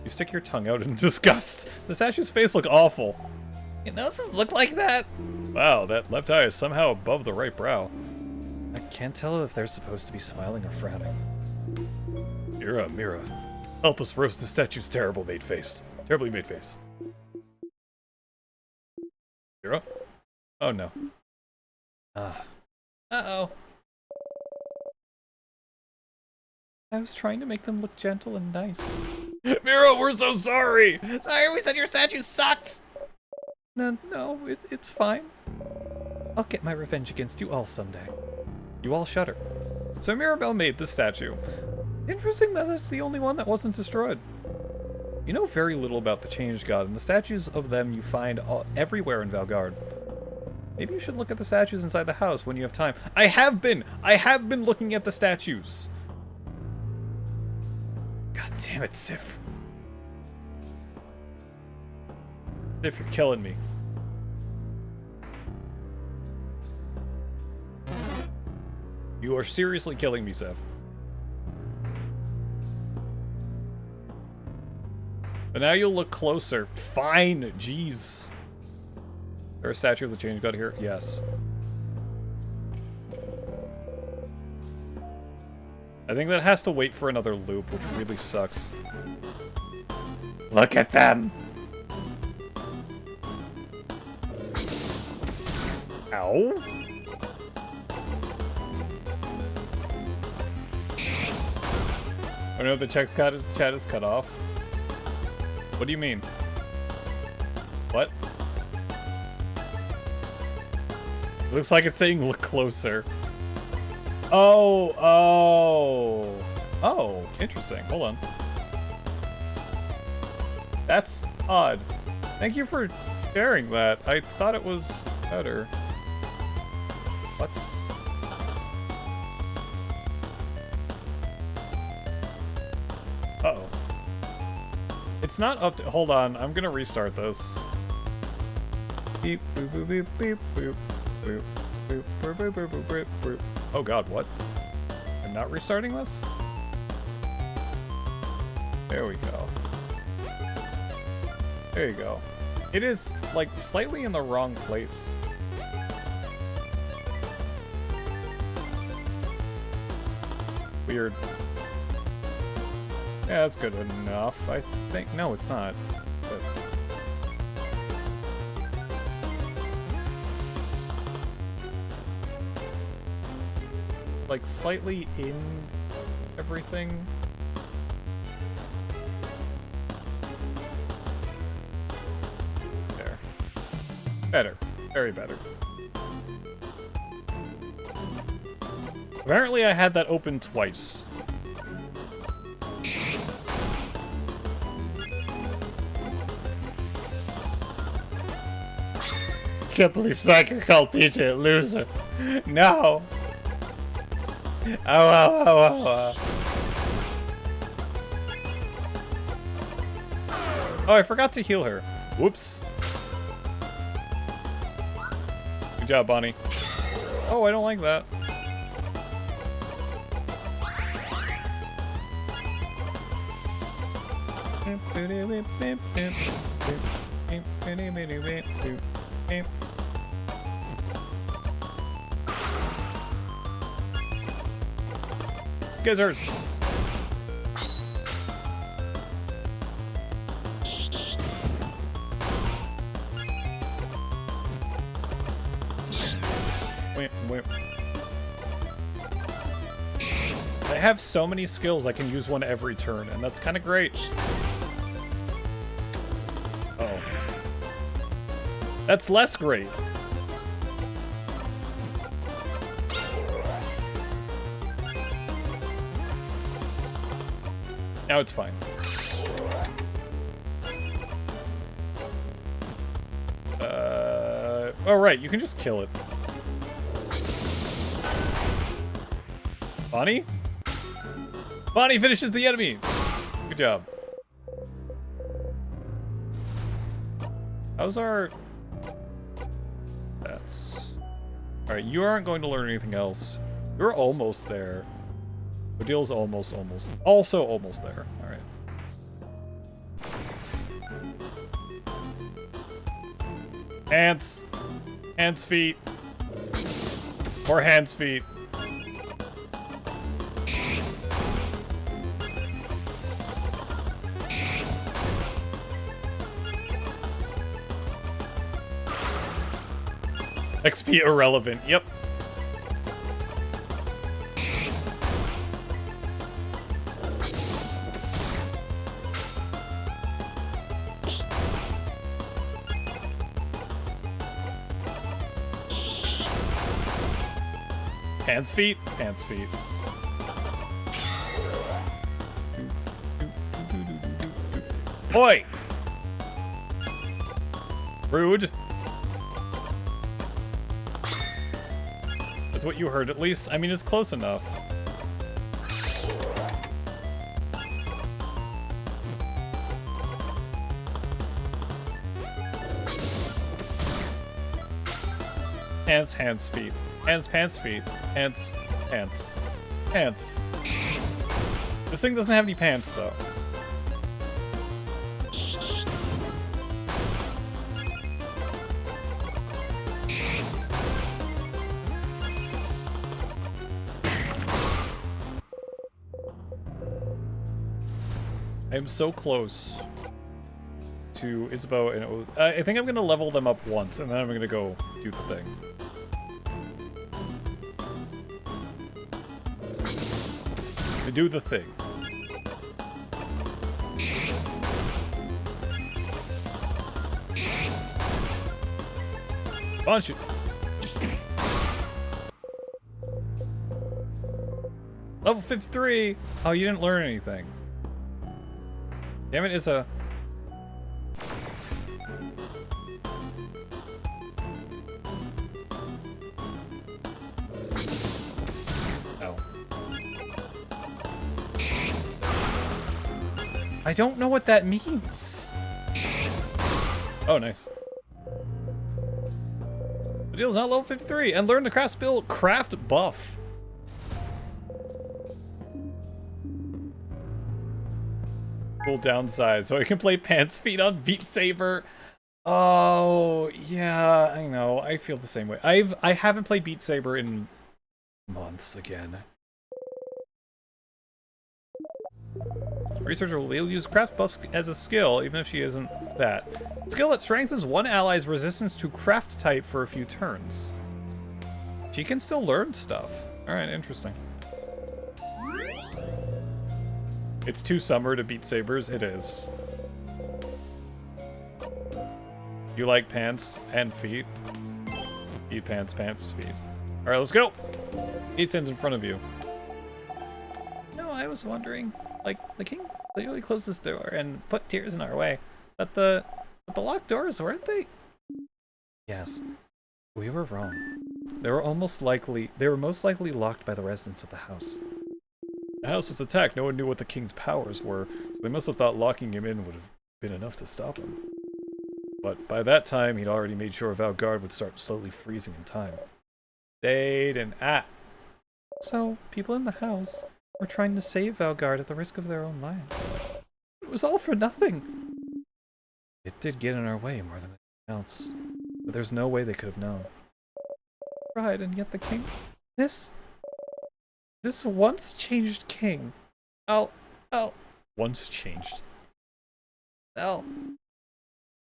You stick your tongue out in disgust. The statue's face look awful. Your noses look like that? Wow, that left eye is somehow above the right brow. I can't tell if they're supposed to be smiling or frowning. Mira, help us roast the statue's terribly made face. Mira? Oh no. Uh-oh. I was trying to make them look gentle and nice. Mira, we're so sorry! Sorry, we said your statue sucked! No, it's fine. I'll get my revenge against you all someday. You all shudder. So Mirabelle made this statue. Interesting that it's the only one that wasn't destroyed. You know very little about the Changed God, and the statues of them you find everywhere in Valgard. Maybe you should look at the statues inside the house when you have time. I have been looking at the statues! God damn it, Sif. Sif, you're killing me. You are seriously killing me, Sif. But now you'll look closer. Fine, jeez. Is there a statue of the Changed God here? Yes. I think that has to wait for another loop, which really sucks. Look at them! Ow? Oh no, the chat is cut off. What do you mean? What? Looks like it's saying look closer. Oh, interesting. Hold on. That's odd. Thank you for sharing that. I thought it was better. What? Uh-oh. It's not up to... Hold on, I'm gonna restart this. Beep, boop, boop, beep, beep, boop, boop, boop, boop, boop, boop, boop, boop, boop. Oh god, what? I'm not restarting this? There we go. There you go. It is, like, slightly in the wrong place. Weird. Yeah, that's good enough, I think. No, it's not. But... like, slightly in everything. There. Better. Very better. Apparently I had that open twice. Can't believe Psyker called PJ a loser. No. Oh. Oh, I forgot to heal her. Whoops. Good job, Bonnie. Oh, I don't like that. This guy's hurts. Wait. I have so many skills, I can use one every turn, and that's kind of great. Oh. That's less great. Now it's fine. Oh right, you can just kill it. Bonnie? Bonnie finishes the enemy! Good job. How's our... That's... Alright, you aren't going to learn anything else. You're almost there. Odil's almost. Also almost there. Alright. Ants. Ants feet. Or hands feet. XP irrelevant. Yep. Pants feet? Pants feet. Oi! Rude. That's what you heard, at least. I mean, it's close enough. Hands, hands, feet. Hands, pants, feet. Pants, pants. Pants. This thing doesn't have any pants, though. I am so close to Isabeau and Oath. I think I'm gonna level them up once, and then I'm gonna go do the thing. To do the thing. Punch it. Level 53. Oh, you didn't learn anything. Damn it, Issa. Oh. I don't know what that means. Oh, nice. The deal's not level 53, and learn the craft buff. Cool downside, so I can play pants feet on Beat Saber. Oh yeah, I know. I feel the same way. I haven't played Beat Saber in months again. Researcher will use craft buffs as a skill, even if she isn't that. Skill that strengthens one ally's resistance to craft type for a few turns. She can still learn stuff. Alright, interesting. It's too summer to beat sabers. It is. You like pants and feet? Feet, pants, pants, feet. Alright, let's go! Ethan's in front of you. No, I was wondering, like, the king literally closed this door and put tears in our way. But the locked doors, weren't they? Yes. We were wrong. They were most likely locked by the residents of the house. The house was attacked. No one knew what the king's powers were, so they must have thought locking him in would have been enough to stop him. But by that time, he'd already made sure Valgard would start slowly freezing in time. They didn't act. So, people in the house were trying to save Valgard at the risk of their own lives. It was all for nothing. It did get in our way more than anything else, but there's no way they could have known. Right, and yet the king... This once changed king. Once changed.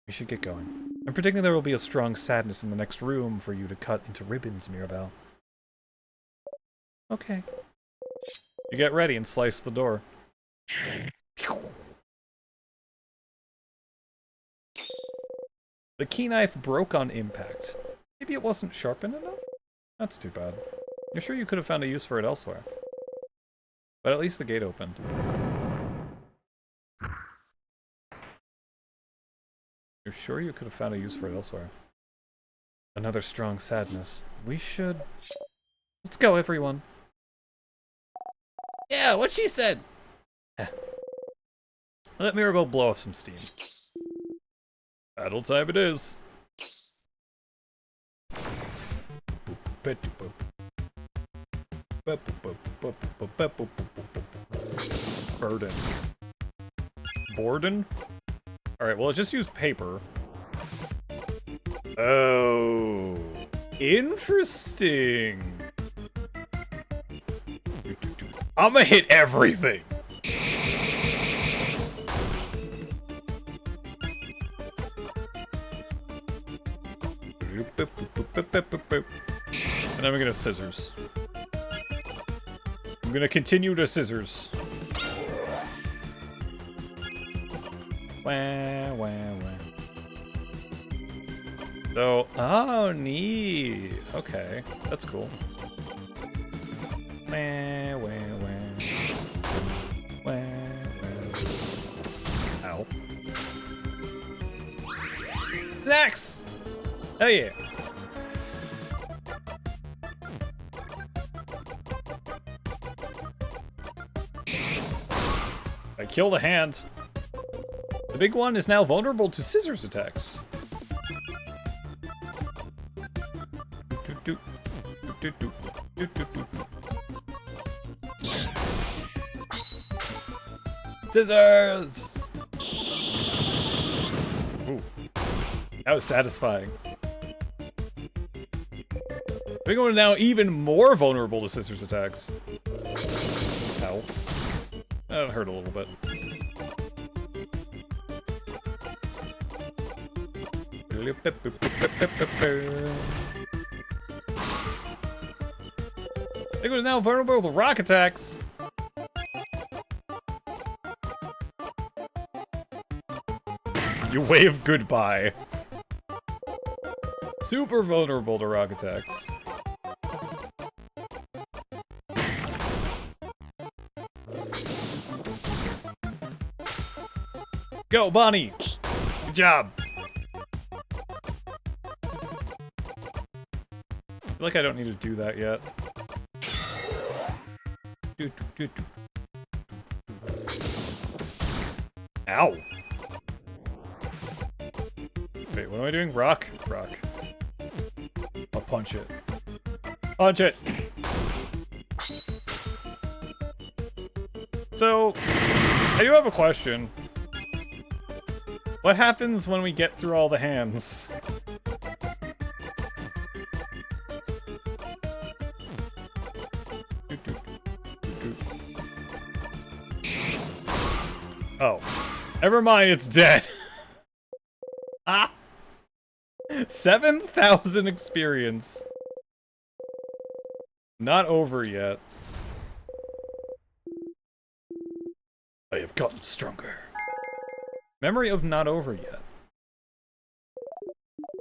We should get going. I'm predicting there will be a strong sadness in the next room for you to cut into ribbons, Mirabelle. Okay. You get ready and slice the door. The key knife broke on impact. Maybe it wasn't sharpened enough? That's too bad. You're sure you could have found a use for it elsewhere? But at least the gate opened. You're sure you could have found a use for it elsewhere? Another strong sadness. We should... Let's go, everyone. Yeah, what she said! Let Mirabelle blow off some steam. Battle time it is. Burden. Borden? Alright, well, I just used paper. Oh. Interesting. I'ma hit everything. And I'm gonna scissors. I'm gonna continue to scissors. Wah, wah, wah. So, oh, neat. Okay, that's cool. Wah, wah, wah. Wah, wah. Ow. Snacks! Oh yeah. I killed a hand. The big one is now vulnerable to scissors attacks. Scissors! Ooh. That was satisfying. Big one now even more vulnerable to scissors attacks. Ow. That hurt a little bit. Big one is now vulnerable to rock attacks. You wave goodbye. Super vulnerable to rock attacks. Go, Bonnie! Good job! I feel like I don't need to do that yet. Ow! Wait, what am I doing? Rock? Rock. I'll punch it. Punch it! So, I do have a question. What happens when we get through all the hands? Oh. Never mind, it's dead. Ah! 7,000 experience. Not over yet. I have gotten stronger. Memory of not over yet.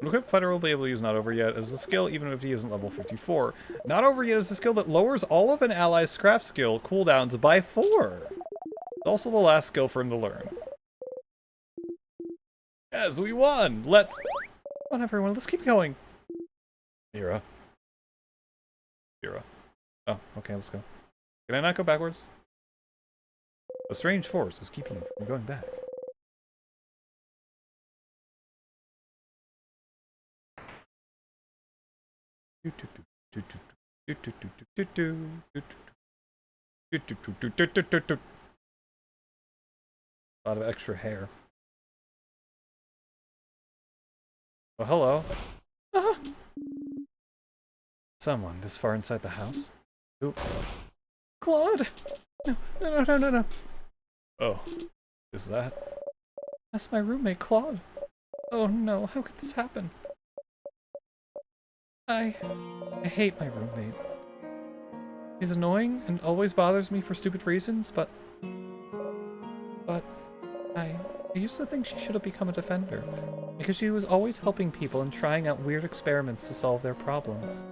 An equipped fighter will be able to use Not Over Yet as a skill even if he isn't level 54. Not Over Yet is a skill that lowers all of an ally's scrap skill cooldowns by 4. It's also the last skill for him to learn. Yes, we won! Let's... Come on, everyone, let's keep going. Mira. Mira. Oh, okay, let's go. Can I not go backwards? A strange force is keeping you from going back. A lot of extra hair. Oh, hello. Ah! Someone this far inside the house? Ooh. Claude! No, no, no, no, no, no. Oh, is that? That's my roommate, Claude. Oh no, how could this happen? I hate my roommate. He's annoying and always bothers me for stupid reasons, but I used to think she should have become a defender, because she was always helping people and trying out weird experiments to solve their problems.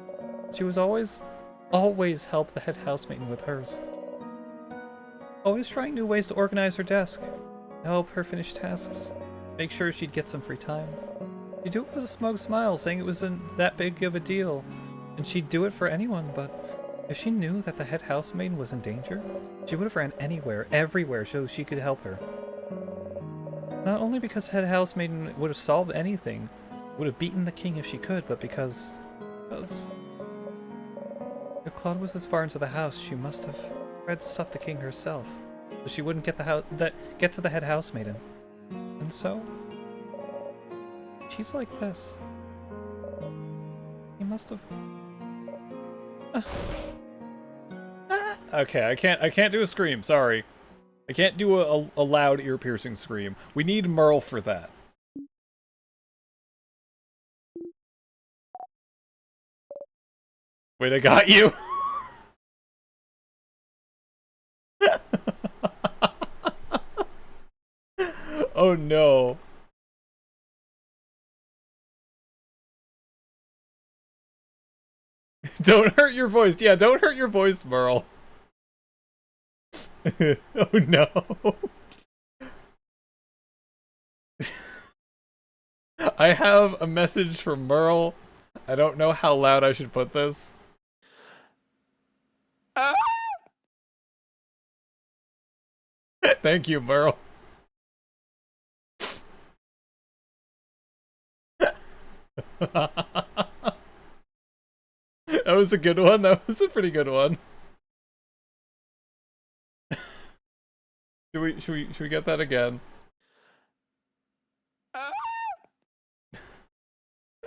She was always help the head housemaiden with hers. Always trying new ways to organize her desk, help her finish tasks, make sure she'd get some free time. She'd do it with a smug smile, saying it wasn't that big of a deal, and she'd do it for anyone, but if she knew that the head housemaiden was in danger, she would have ran anywhere, everywhere, so she could help her. Not only because head housemaiden would have solved anything, would have beaten the king if she could, but because if Claude was this far into the house, she must have tried to stop the king herself, so she wouldn't get get to the head housemaiden. And so she's like this. He must have. Okay, I can't do a scream. Sorry, I can't do a loud ear-piercing scream. We need Merle for that. Wait, I got you. Oh no. Don't hurt your voice. Yeah, don't hurt your voice, Merle. Oh no. I have a message from Merle. I don't know how loud I should put this. Thank you, Merle. That was a good one. That was a pretty good one. Should we get that again?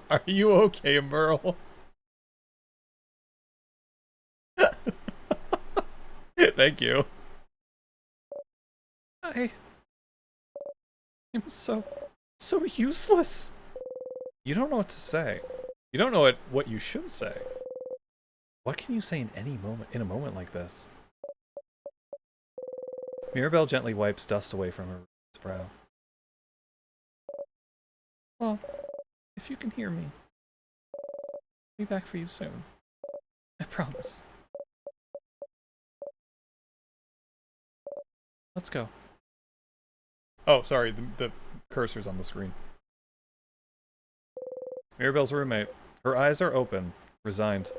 Are you okay, Merle? Thank you. I'm so useless. You don't know what to say. You don't know what you should say. What can you say in a moment like this? Mirabelle gently wipes dust away from her brow. Well, if you can hear me, I'll be back for you soon. I promise. Let's go. Oh, sorry, the cursor's on the screen. Mirabelle's roommate. Her eyes are open, resigned.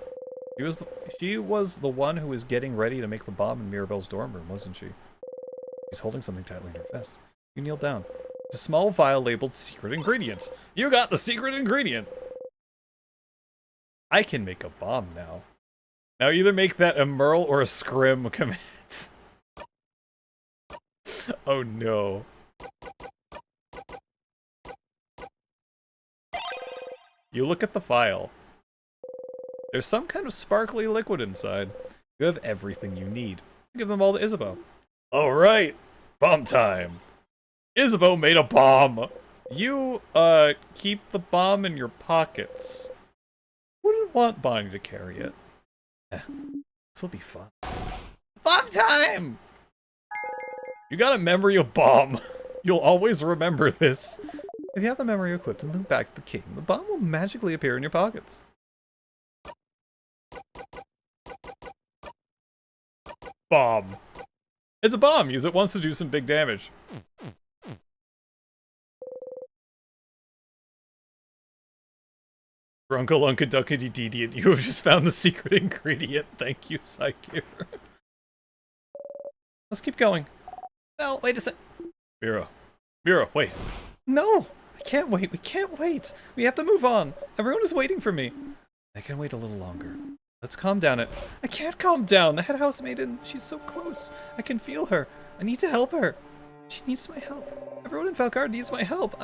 She was the one who was getting ready to make the bomb in Mirabelle's dorm room, wasn't she? She's holding something tightly in her fist. You kneel down. It's a small vial labeled secret ingredient. You got the secret ingredient! I can make a bomb now. Now either make that a Merle or a Scrim command. Oh no. You look at the vial. There's some kind of sparkly liquid inside. You have everything you need. Give them all to Isabeau. Alright, bomb time. Isabeau made a bomb. You, keep the bomb in your pockets. Wouldn't want Bonnie to carry it. This'll be fun. Bomb time! You got a memory of bomb. You'll always remember this. If you have the memory equipped and loop back to the king, the bomb will magically appear in your pockets. Bomb. It's a bomb. Use it once to do some big damage. Grunkle Unka Duckity Deedian, you have just found the secret ingredient. Thank you, Psyche. Let's keep going. No, wait a sec. Mira. Mira, wait. No! I can't wait. We can't wait. We have to move on. Everyone is waiting for me. I can wait a little longer. Let's calm down it. I can't calm down. The head housemaiden, she's so close. I can feel her. I need to help her. She needs my help. Everyone in Valgard needs my help.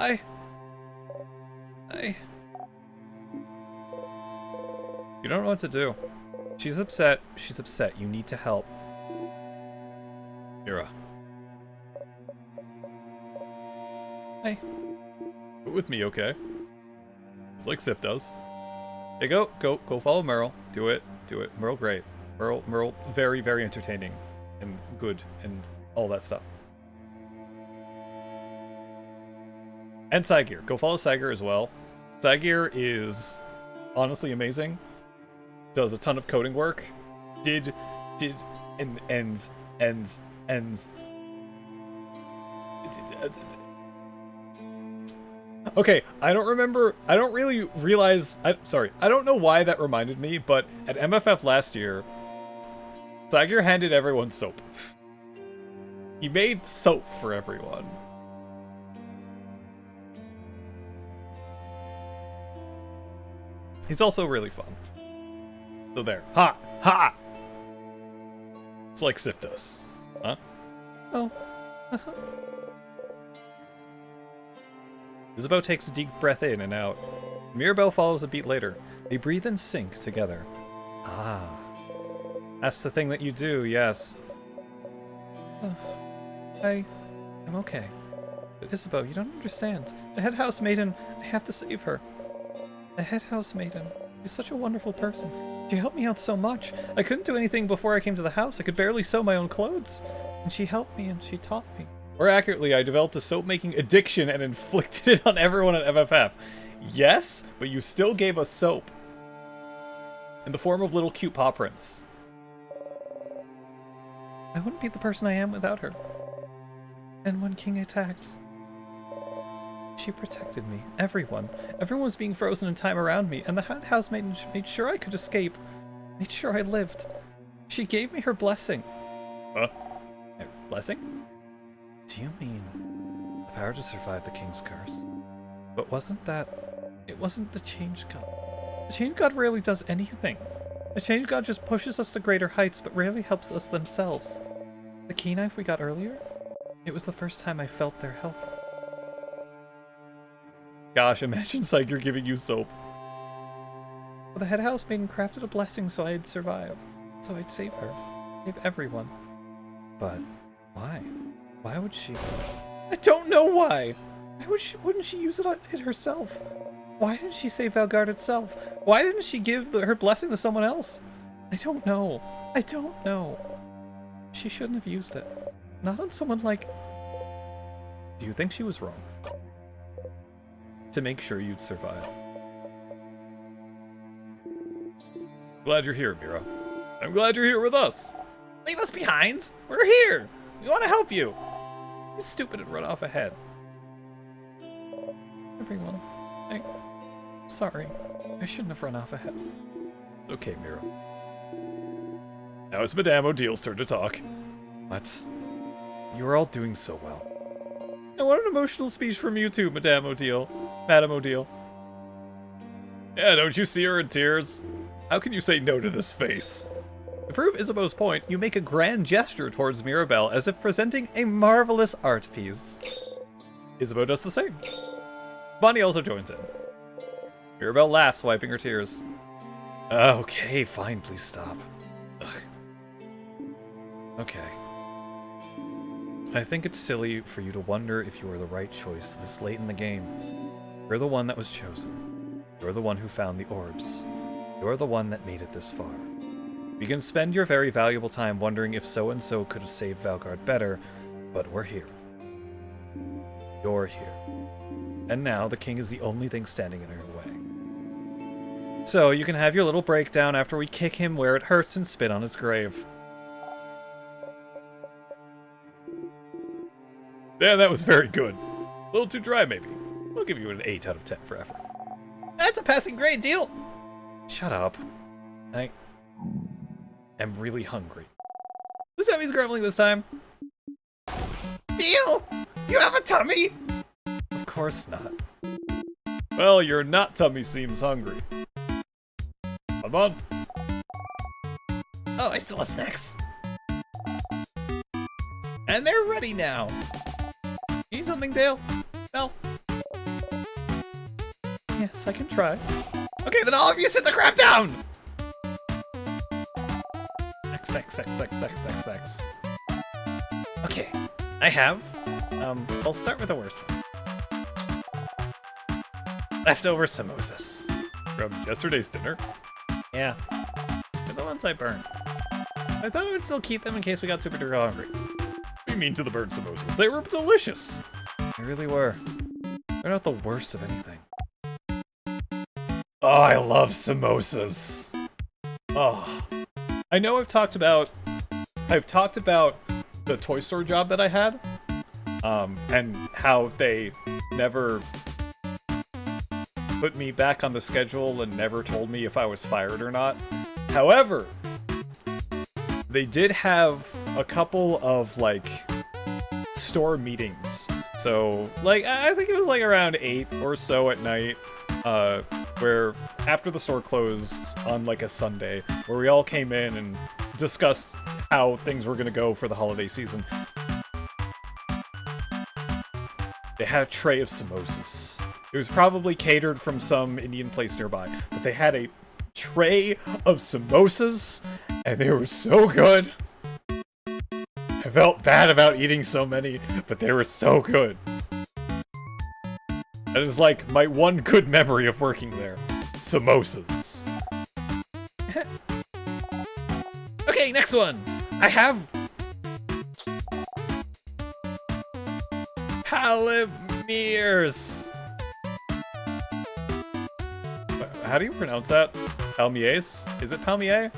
You don't know what to do. She's upset. She's upset. You need to help. Mira. Hey. Go with me, okay? It's like Sif does. Hey, go follow Merle. Do it. Merle, great. Merle, very, very entertaining and good and all that stuff. And Saigir. Go follow Saigir as well. Saigir is honestly amazing. Does a ton of coding work. Okay, I don't really realize, I don't know why that reminded me, but at MFF last year, Saigir handed everyone soap. He made soap for everyone. He's also really fun. So there. Ha! Ha! It's like Sif does. Huh? Oh. Isabeau takes a deep breath in and out. Mirabelle follows a beat later. They breathe and sync together. Ah. That's the thing that you do, yes. I'm okay. But Isabeau, you don't understand. The head house maiden, I have to save her. The head house maiden. She's such a wonderful person. She helped me out so much. I couldn't do anything before I came to the house. I could barely sew my own clothes. And she helped me and she taught me. More accurately, I developed a soap-making addiction and inflicted it on everyone at MFF. Yes, but you still gave us soap. In the form of little cute paw prints. I wouldn't be the person I am without her. And when King attacked, she protected me. Everyone. Everyone was being frozen in time around me, and the housemaid made sure I could escape. Made sure I lived. She gave me her blessing. Huh? Her blessing? Do you mean the power to survive the king's curse? But wasn't that... It wasn't the Change God. The Change God rarely does anything. The Change God just pushes us to greater heights, but rarely helps us themselves. The key knife we got earlier? It was the first time I felt their help. Gosh, imagine Saigir giving you soap. Well, the head house maiden crafted a blessing so I'd survive. So I'd save her. Save everyone. But why? Why would she? I don't know why! Wouldn't she use it herself? Why didn't she save Valgard itself? Why didn't she give her blessing to someone else? I don't know. I don't know. She shouldn't have used it. Not on someone like... Do you think she was wrong? To make sure you'd survive. Glad you're here, Mira. I'm glad you're here with us. Leave us behind! We're here! We want to help you! He's stupid and run off ahead. Everyone, I'm sorry. I shouldn't have run off ahead. Okay, Mira. Now it's Madame Odile's turn to talk. What? You were all doing so well. I want an emotional speech from you too, Madame Odile. Madame Odile. Yeah, don't you see her in tears? How can you say no to this face? To prove Isabeau's point, you make a grand gesture towards Mirabelle as if presenting a marvelous art piece. Isabeau does the same. Bonnie also joins in. Mirabelle laughs, wiping her tears. Okay, fine, please stop. Ugh. Okay. I think it's silly for you to wonder if you were the right choice this late in the game. You're the one that was chosen. You're the one who found the orbs. You're the one that made it this far. You can spend your very valuable time wondering if so-and-so could have saved Valgard better, but we're here. You're here. And now the king is the only thing standing in her way. So you can have your little breakdown after we kick him where it hurts and spit on his grave. Yeah, that was very good. A little too dry, maybe. We'll give you an 8 out of 10 for effort. That's a passing grade, deal! Shut up. I am really hungry. Whose tummy's grumbling this time? Deal! You have a tummy? Of course not. Well, your not tummy seems hungry. Come on. Oh, I still have snacks. And they're ready now. Need something, Dale? No? Yes, I can try. Okay, then all of you sit the crap down! X. Okay, I have. I'll start with the worst one. Leftover samosas. From yesterday's dinner? Yeah. They're the ones I burned. I thought I would still keep them in case we got super duper hungry. Be mean to the burnt samosas. They were delicious. They really were. They're not the worst of anything. Oh, I love samosas. Oh. I know I've talked about the toy store job that I had. And how they never put me back on the schedule and never told me if I was fired or not. However, they did have a couple of, like, store meetings. So, like, I think it was, like, around 8 or so at night, where after the store closed on, like, a Sunday, where we all came in and discussed how things were gonna go for the holiday season. They had a tray of samosas. It was probably catered from some Indian place nearby, but they had a tray of samosas, and they were so good. I felt bad about eating so many, but they were so good. That is like my one good memory of working there. Samosas. Okay, next one. I have Palmiers. How do you pronounce that? Palmiers? Is it Palmier?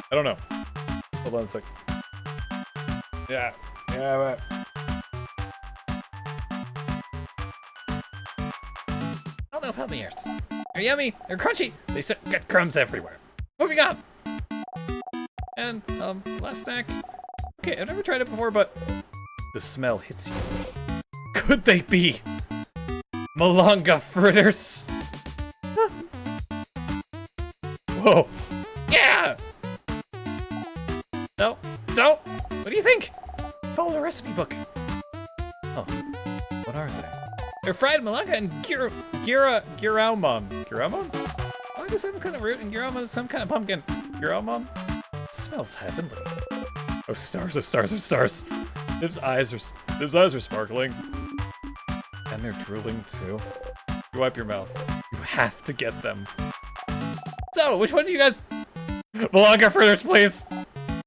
I don't know. Hold on a sec. Yeah, but... Oh no, Palmiers. They're yummy, they're crunchy, they get crumbs everywhere. Moving on! And, last snack. Okay, I've never tried it before, but the smell hits you. Could they be Malanga fritters? Whoa! Yeah! So, what do you think? Follow the recipe book. Oh, what are they? They're fried malanga and giraumon. Giraumon? Malanga is some kind of root and giraumon is some kind of pumpkin. Giraumon? Smells heavenly. Oh, stars, oh, stars, oh, stars. Liv's eyes are sparkling. And they're drooling too. You wipe your mouth. You have to get them. So, which one do you guys... Malanga fritters, please!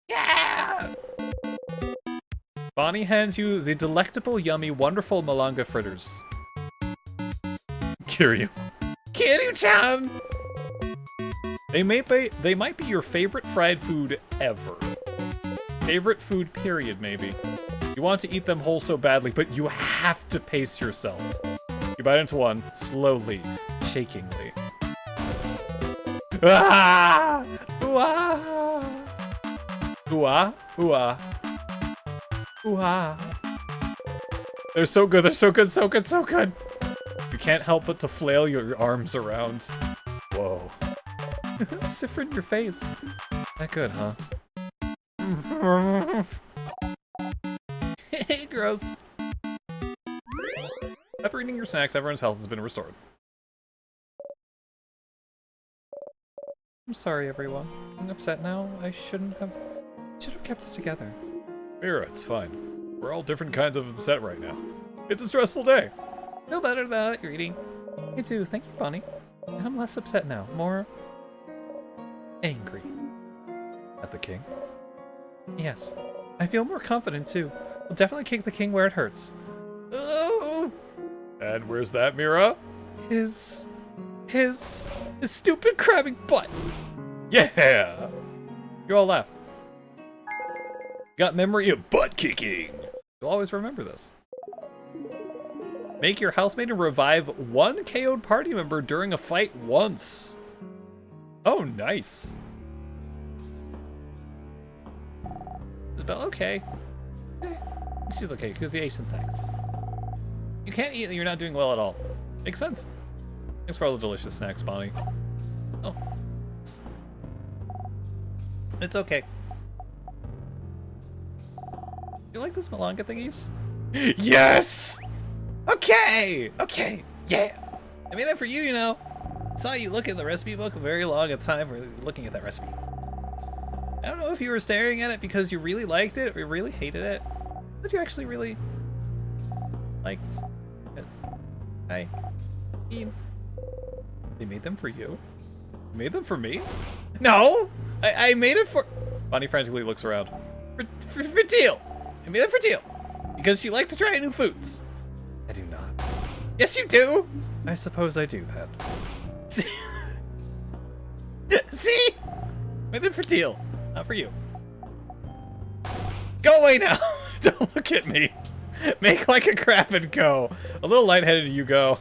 Yeah! Bonnie hands you the delectable, yummy, wonderful Malanga fritters. Kiryu. Kiryu-chan! They might be your favorite fried food ever. Favorite food, period, maybe. You want to eat them whole so badly, but you have to pace yourself. You bite into one, slowly, shakingly. Ah! Ooh-ah! Ooh-ah! Ooh-ah! Ooh-ah! They're so good, they're so good, so good, so good! You can't help but to flail your arms around. Whoa. Siffer in your face. That good, huh? Gross. After eating your snacks, everyone's health has been restored. I'm sorry, everyone. I'm upset now. I should have kept it together. Mira, it's fine. We're all different kinds of upset right now. It's a stressful day. Feel better now that you're eating. Me too. Thank you, Bonnie. And I'm less upset now. More angry. At the king? Yes. I feel more confident too. We'll definitely kick the king where it hurts. Oh! And where's that, Mira? His stupid crabbing butt. Yeah! You all laugh. Got memory of butt kicking. You'll always remember this. Make your housemate and revive one KO'd party member during a fight once. Oh, nice. Isabel, okay. She's okay, because the Asian sex. You can't eat, you're not doing well at all. Makes sense. Thanks for all the delicious snacks, Bonnie. Oh. It's okay. You like those Malanga thingies? Yes! Okay! Okay, yeah! I made that for you, you know. Saw you look at the recipe book a very long time for looking at that recipe. I don't know if you were staring at it because you really liked it or you really hated it, but you actually really liked it. I mean, they made them for you? You made them for me? No! I made it for... Bonnie frantically looks around. For Teal! I made it for Teal! Because she likes to try new foods. I do not. Yes, you do! I suppose I do then. See? Made it for Teal, not for you. Go away now! Don't look at me. Make like a crab and go. A little lightheaded, you go.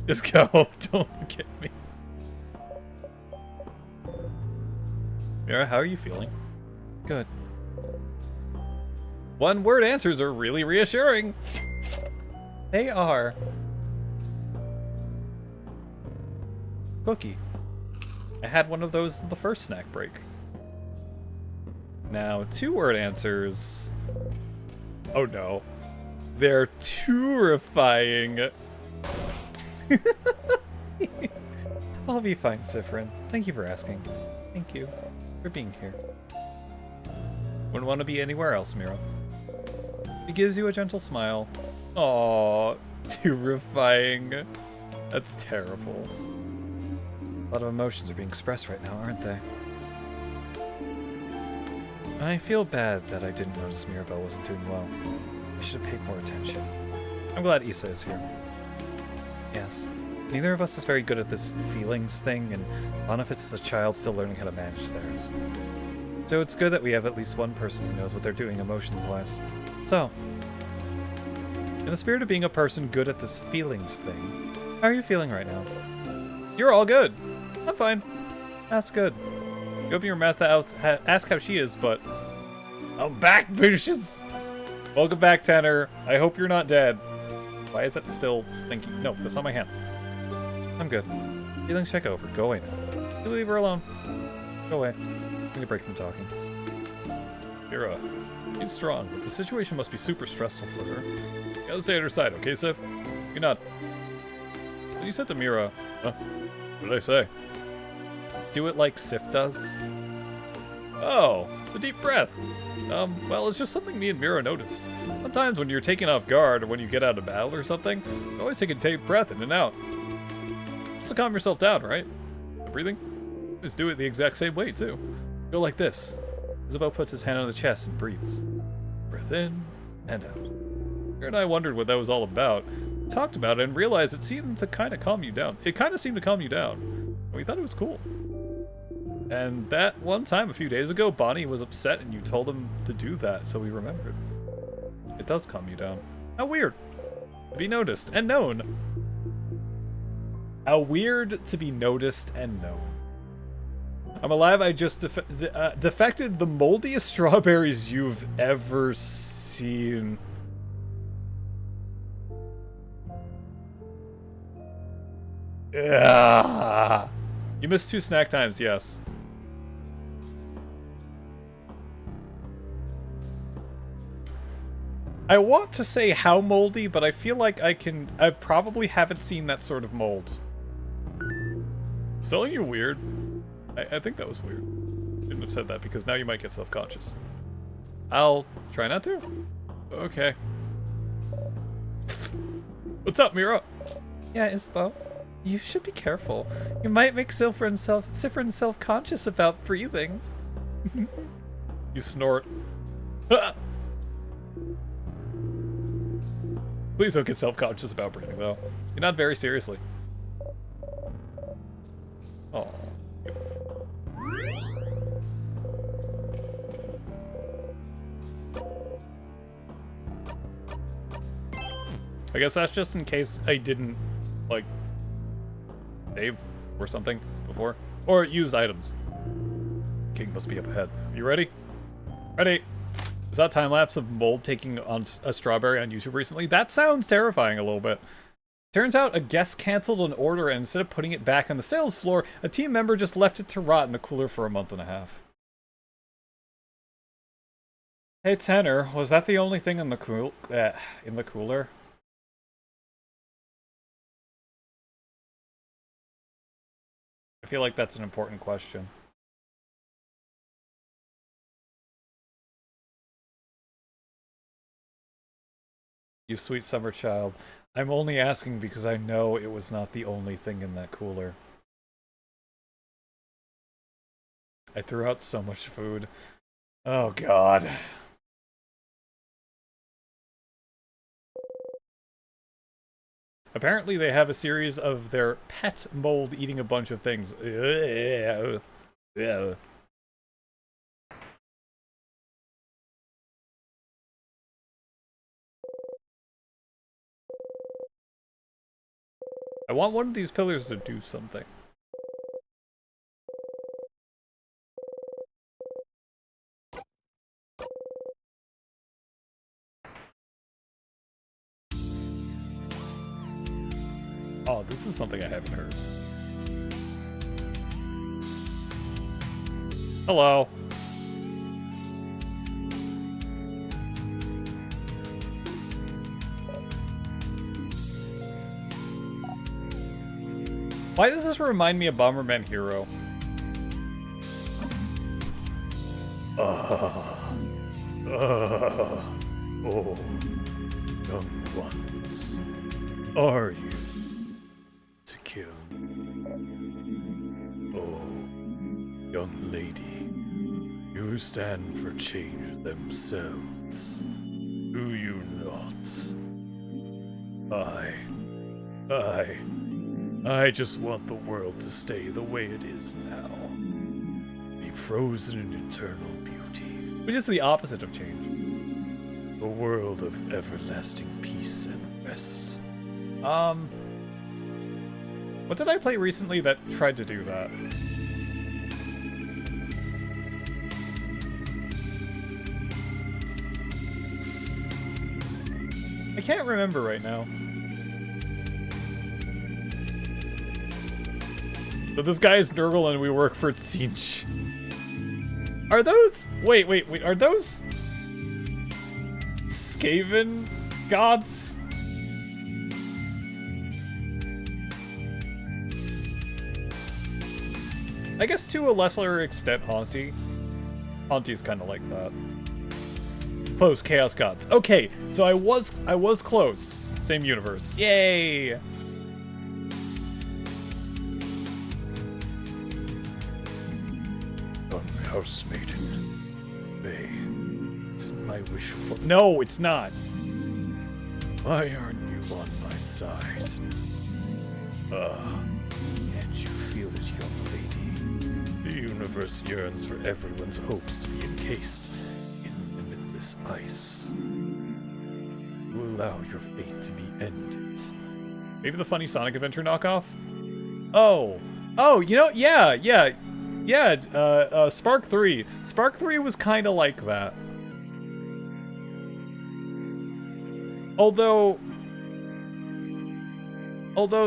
Just go. Don't look at me. Mira, how are you feeling? Good. One-word answers are really reassuring. They are. Cookie. I had one of those in the first snack break. Now, two-word answers. Oh no. They're terrifying. I'll be fine, Sifrin. Thank you for asking. Thank you for being here. Wouldn't want to be anywhere else, Mira. He gives you a gentle smile. Aww, terrifying. That's terrible. A lot of emotions are being expressed right now, aren't they? I feel bad that I didn't notice Mirabelle wasn't doing well. I should have paid more attention. I'm glad Issa is here. Yes. Neither of us is very good at this feelings thing, and Boniface is a child still learning how to manage theirs. So it's good that we have at least one person who knows what they're doing emotions-wise. So, in the spirit of being a person good at this feelings thing, how are you feeling right now? You're all good. I'm fine. That's good. Go to your math house, ask how she is, but... I'm back, bitches! Welcome back, Tanner. I hope you're not dead. Why is that still thinking? No, that's not my hand. I'm good. Feelings check over. Go away now. You leave her alone. Go away. Need a break from talking. Mira, she's strong, but the situation must be super stressful for her. You gotta stay at her side, okay, Sif? You're not... What you said to Mira... Huh? What did I say? Do it like Sif does. Oh, the deep breath. Well, it's just something me and Mira notice. Sometimes when you're taken off guard or when you get out of battle or something, you always take a deep breath in and out. Just to calm yourself down, right? The breathing? Just do it the exact same way, too. Go like this. Isabel puts his hand on the chest and breathes. Breath in and out. Mira and I wondered what that was all about. Talked about it and realized it seemed to kind of calm you down. It kind of seemed to calm you down. And we thought it was cool. And that one time a few days ago, Bonnie was upset and you told him to do that, so we remembered. It does calm you down. How weird. To be noticed and known. How weird to be noticed and known. I'm alive, I just defected the moldiest strawberries you've ever seen. Yeah. You missed 2 snack times, yes. I want to say how moldy, but I feel like I probably haven't seen that sort of mold. Selling you weird? I think that was weird. Shouldn't have said that because now you might get self-conscious. I'll try not to. Okay. What's up, Mira? Yeah, Isabel. You should be careful. You might make Sifrin self-conscious about breathing. You snort. Please don't get self-conscious about breathing, though. You're not very seriously. Oh. I guess that's just in case I didn't, like, save or something before. Or use items. King must be up ahead. You ready? Ready! Is that time-lapse of Mold taking on a strawberry on YouTube recently? That sounds terrifying a little bit. Turns out a guest canceled an order, and instead of putting it back on the sales floor, a team member just left it to rot in a cooler for a month and a half. Hey Tenor, was that the only thing in the cooler? I feel like that's an important question. You sweet summer child. I'm only asking because I know it was not the only thing in that cooler. I threw out so much food. Oh god. Apparently they have a series of their pet mold eating a bunch of things. I want one of these pillars to do something. Oh, this is something I haven't heard. Hello. Why does this remind me of Bomberman Hero? Oh, young ones, are you to kill? Oh, young lady, you stand for change themselves, do you not? I just want the world to stay the way it is now. Be frozen in eternal beauty. Which is the opposite of change. A world of everlasting peace and rest. What did I play recently that tried to do that? I can't remember right now. So this guy is Nurgle and we work for Tzeentch. Are those... Wait, are those... Skaven gods? I guess to a lesser extent Haunty. Haunty's kind of like that. Close, Chaos Gods. Okay, so I was close. Same universe. Yay! House maiden. May, it's in my wish for... No, it's not. Why aren't you on my side? Can't you feel it, young lady? The universe yearns for everyone's hopes to be encased in limitless ice. You allow your fate to be ended. Maybe the funny Sonic Adventure knockoff? Oh, you know, yeah, Spark 3. Spark 3 was kind of like that. Although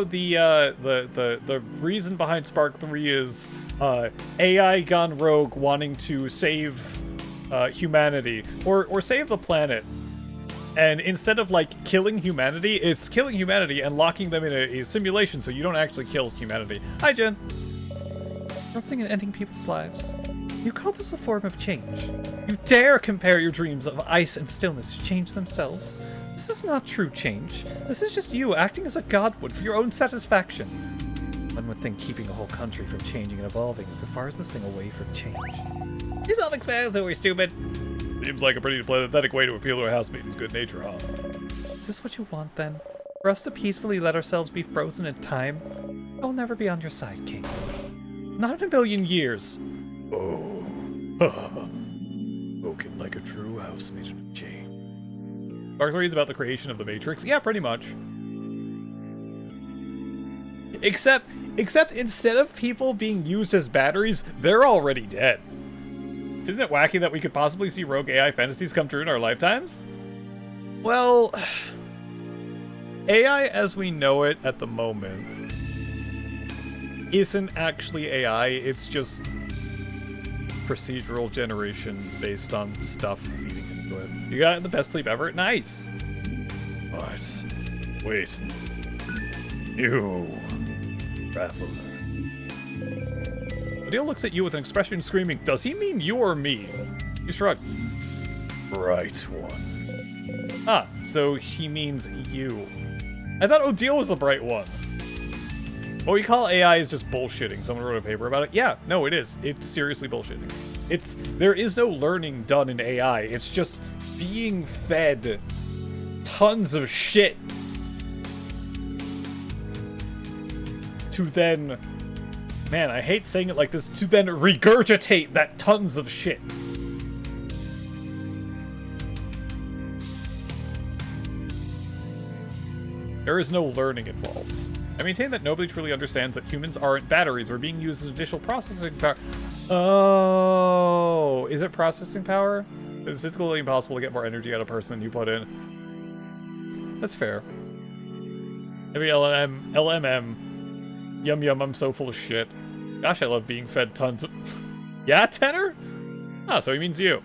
the reason behind Spark 3 is AI gone rogue wanting to save humanity or save the planet. And instead of like killing humanity, it's killing humanity and locking them in a simulation so you don't actually kill humanity. Hi, Jen. Corrupting and ending people's lives. You call this a form of change? You dare compare your dreams of ice and stillness to change themselves? This is not true change. This is just you acting as a god would for your own satisfaction. One would think keeping a whole country from changing and evolving is the farthest thing away from change. You self-expose, so we're stupid. Seems like a pretty pathetic way to appeal to a housemaiden's good nature, huh? this what you want, then? For us to peacefully let ourselves be frozen in time? I'll never be on your side, King. Not in a million years. Oh, spoken like a true housemaid of change. Dark reads about the creation of the Matrix. Yeah, pretty much. Except instead of people being used as batteries, they're already dead. Isn't it wacky that we could possibly see rogue AI fantasies come true in our lifetimes? Well, AI as we know it at the moment isn't actually AI, it's just procedural generation based on stuff feeding into it. You got the best sleep ever? Nice! What? Wait. You... traveler. Adil looks at you with an expression screaming, does he mean you or me? You shrug. Right one. Ah, so he means you. I thought Odile was the bright one. What we call AI is just bullshitting. Someone wrote a paper about it. Yeah, no, it is. It's seriously bullshitting. There is no learning done in AI. It's just being fed tons of shit to then, man, I hate saying it like this, to then regurgitate that tons of shit. There is no learning involved. I maintain that nobody truly understands that humans aren't batteries. We're being used as additional processing power. Oh, is it processing power? It's physically impossible to get more energy out of a person than you put in. That's fair. Maybe LMM. Yum yum, I'm so full of shit. Gosh, I love being fed tons of... Yeah, Tenor? Ah, so he means you.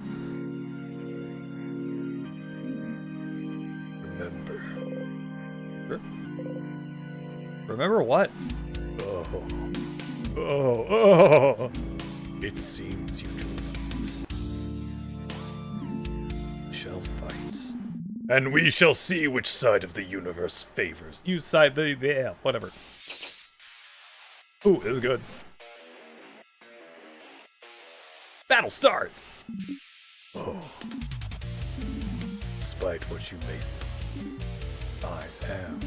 Remember. Sure. Remember what? Oh. It seems you do not. Shall fight. And we shall see which side of the universe favors. You side yeah, whatever. Ooh, this is good. Battle start! Oh. Despite what you may think, I am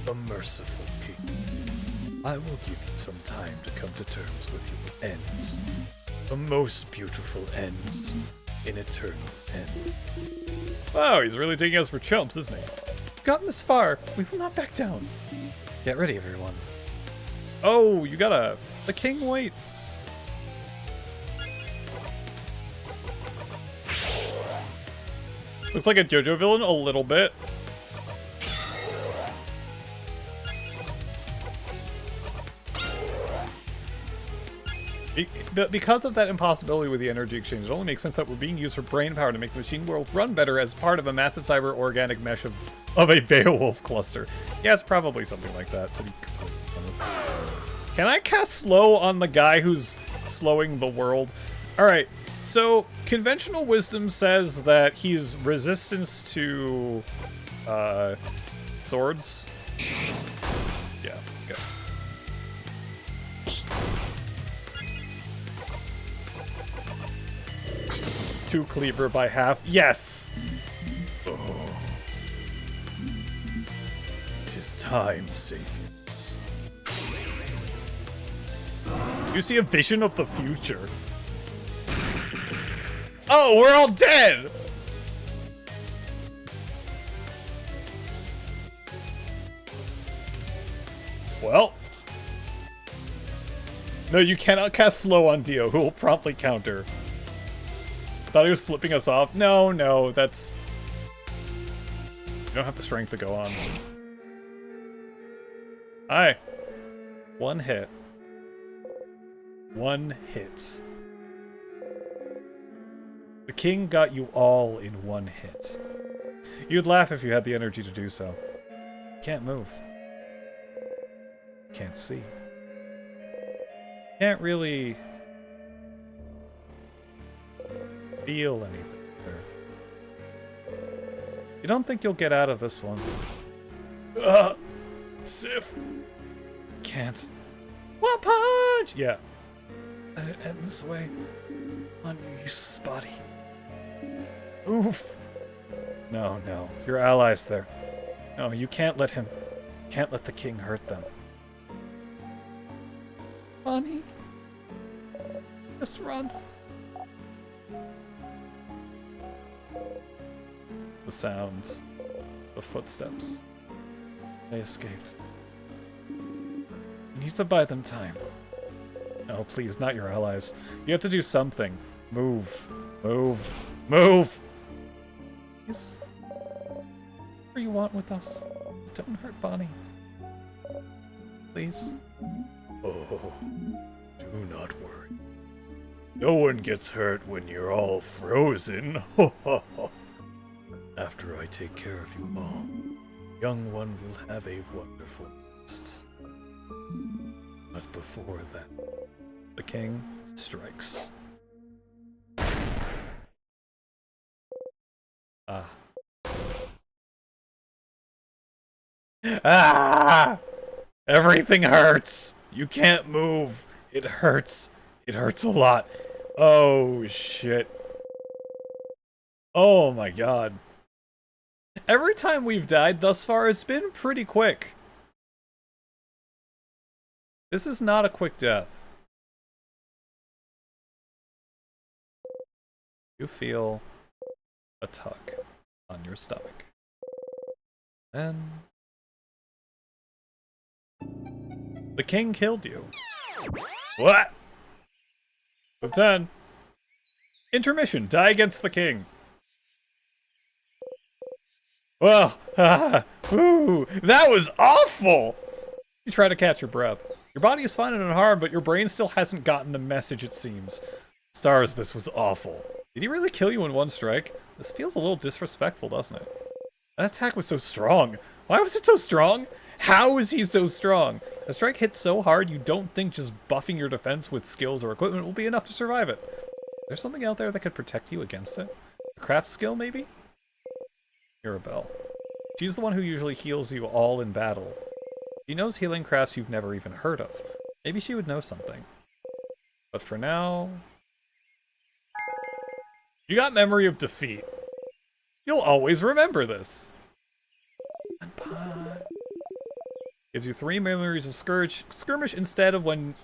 a merciful king. I will give you some time to come to terms with your ends. A most beautiful end. An eternal end. Wow, he's really taking us for chumps, isn't he? Gotten this far, we will not back down. Get ready, everyone. Oh, you gotta... The king waits. Looks like a JoJo villain a little bit. Because of that impossibility with the energy exchange, it only makes sense that we're being used for brain power to make the machine world run better as part of a massive cyber organic mesh of a Beowulf cluster. Yeah, it's probably something like that, to be completely honest. Can I cast slow on the guy who's slowing the world? Alright, so conventional wisdom says that he's resistance to swords. Yeah, okay. Two cleaver by half. Yes! Oh. It is time, saviors. You see a vision of the future. Oh, we're all dead! Well. No, you cannot cast slow on Dio, who will promptly counter. Thought he was flipping us off. No, that's... You don't have the strength to go on. Hi. One hit. One hit. The king got you all in one hit. You'd laugh if you had the energy to do so. Can't move. Can't see. Can't really... feel anything there. You don't think you'll get out of this one? Sif. Can't. One punch! Yeah. And this way. On your useless body. Oof. No. Your allies there. No, you can't let him. Can't let the king hurt them. Bonnie, just run. The sound, the footsteps. They escaped. You need to buy them time. No, please, not your allies. You have to do something. Move. Move. Move! Please. Whatever you want with us. Don't hurt Bonnie. Please. Oh, do not worry. No one gets hurt when you're all frozen. After I take care of you all, young one will have a wonderful rest. But before that, The king strikes. Ah. Ah! Everything hurts! You can't move! It hurts. It hurts a lot. Oh, shit. Oh my god. Every time we've died thus far, it's been pretty quick. This is not a quick death. You feel a tug on your stomach. Then the king killed you. What? Top 10. Intermission. Die against the king. Well, ooh, that was awful! You try to catch your breath. Your body is fine and unharmed, but your brain still hasn't gotten the message, it seems. Stars, this was awful. Did he really kill you in one strike? This feels a little disrespectful, doesn't it? That attack was so strong. Why was it so strong? How is he so strong? A strike hits so hard you don't think just buffing your defense with skills or equipment will be enough to survive it. There's something out there that could protect you against it? A craft skill, maybe? Mirabelle. She's the one who usually heals you all in battle. She knows healing crafts you've never even heard of. Maybe she would know something. But for now... You got Memory of Defeat. You'll always remember this. Gives you 3 memories of skirmish instead of one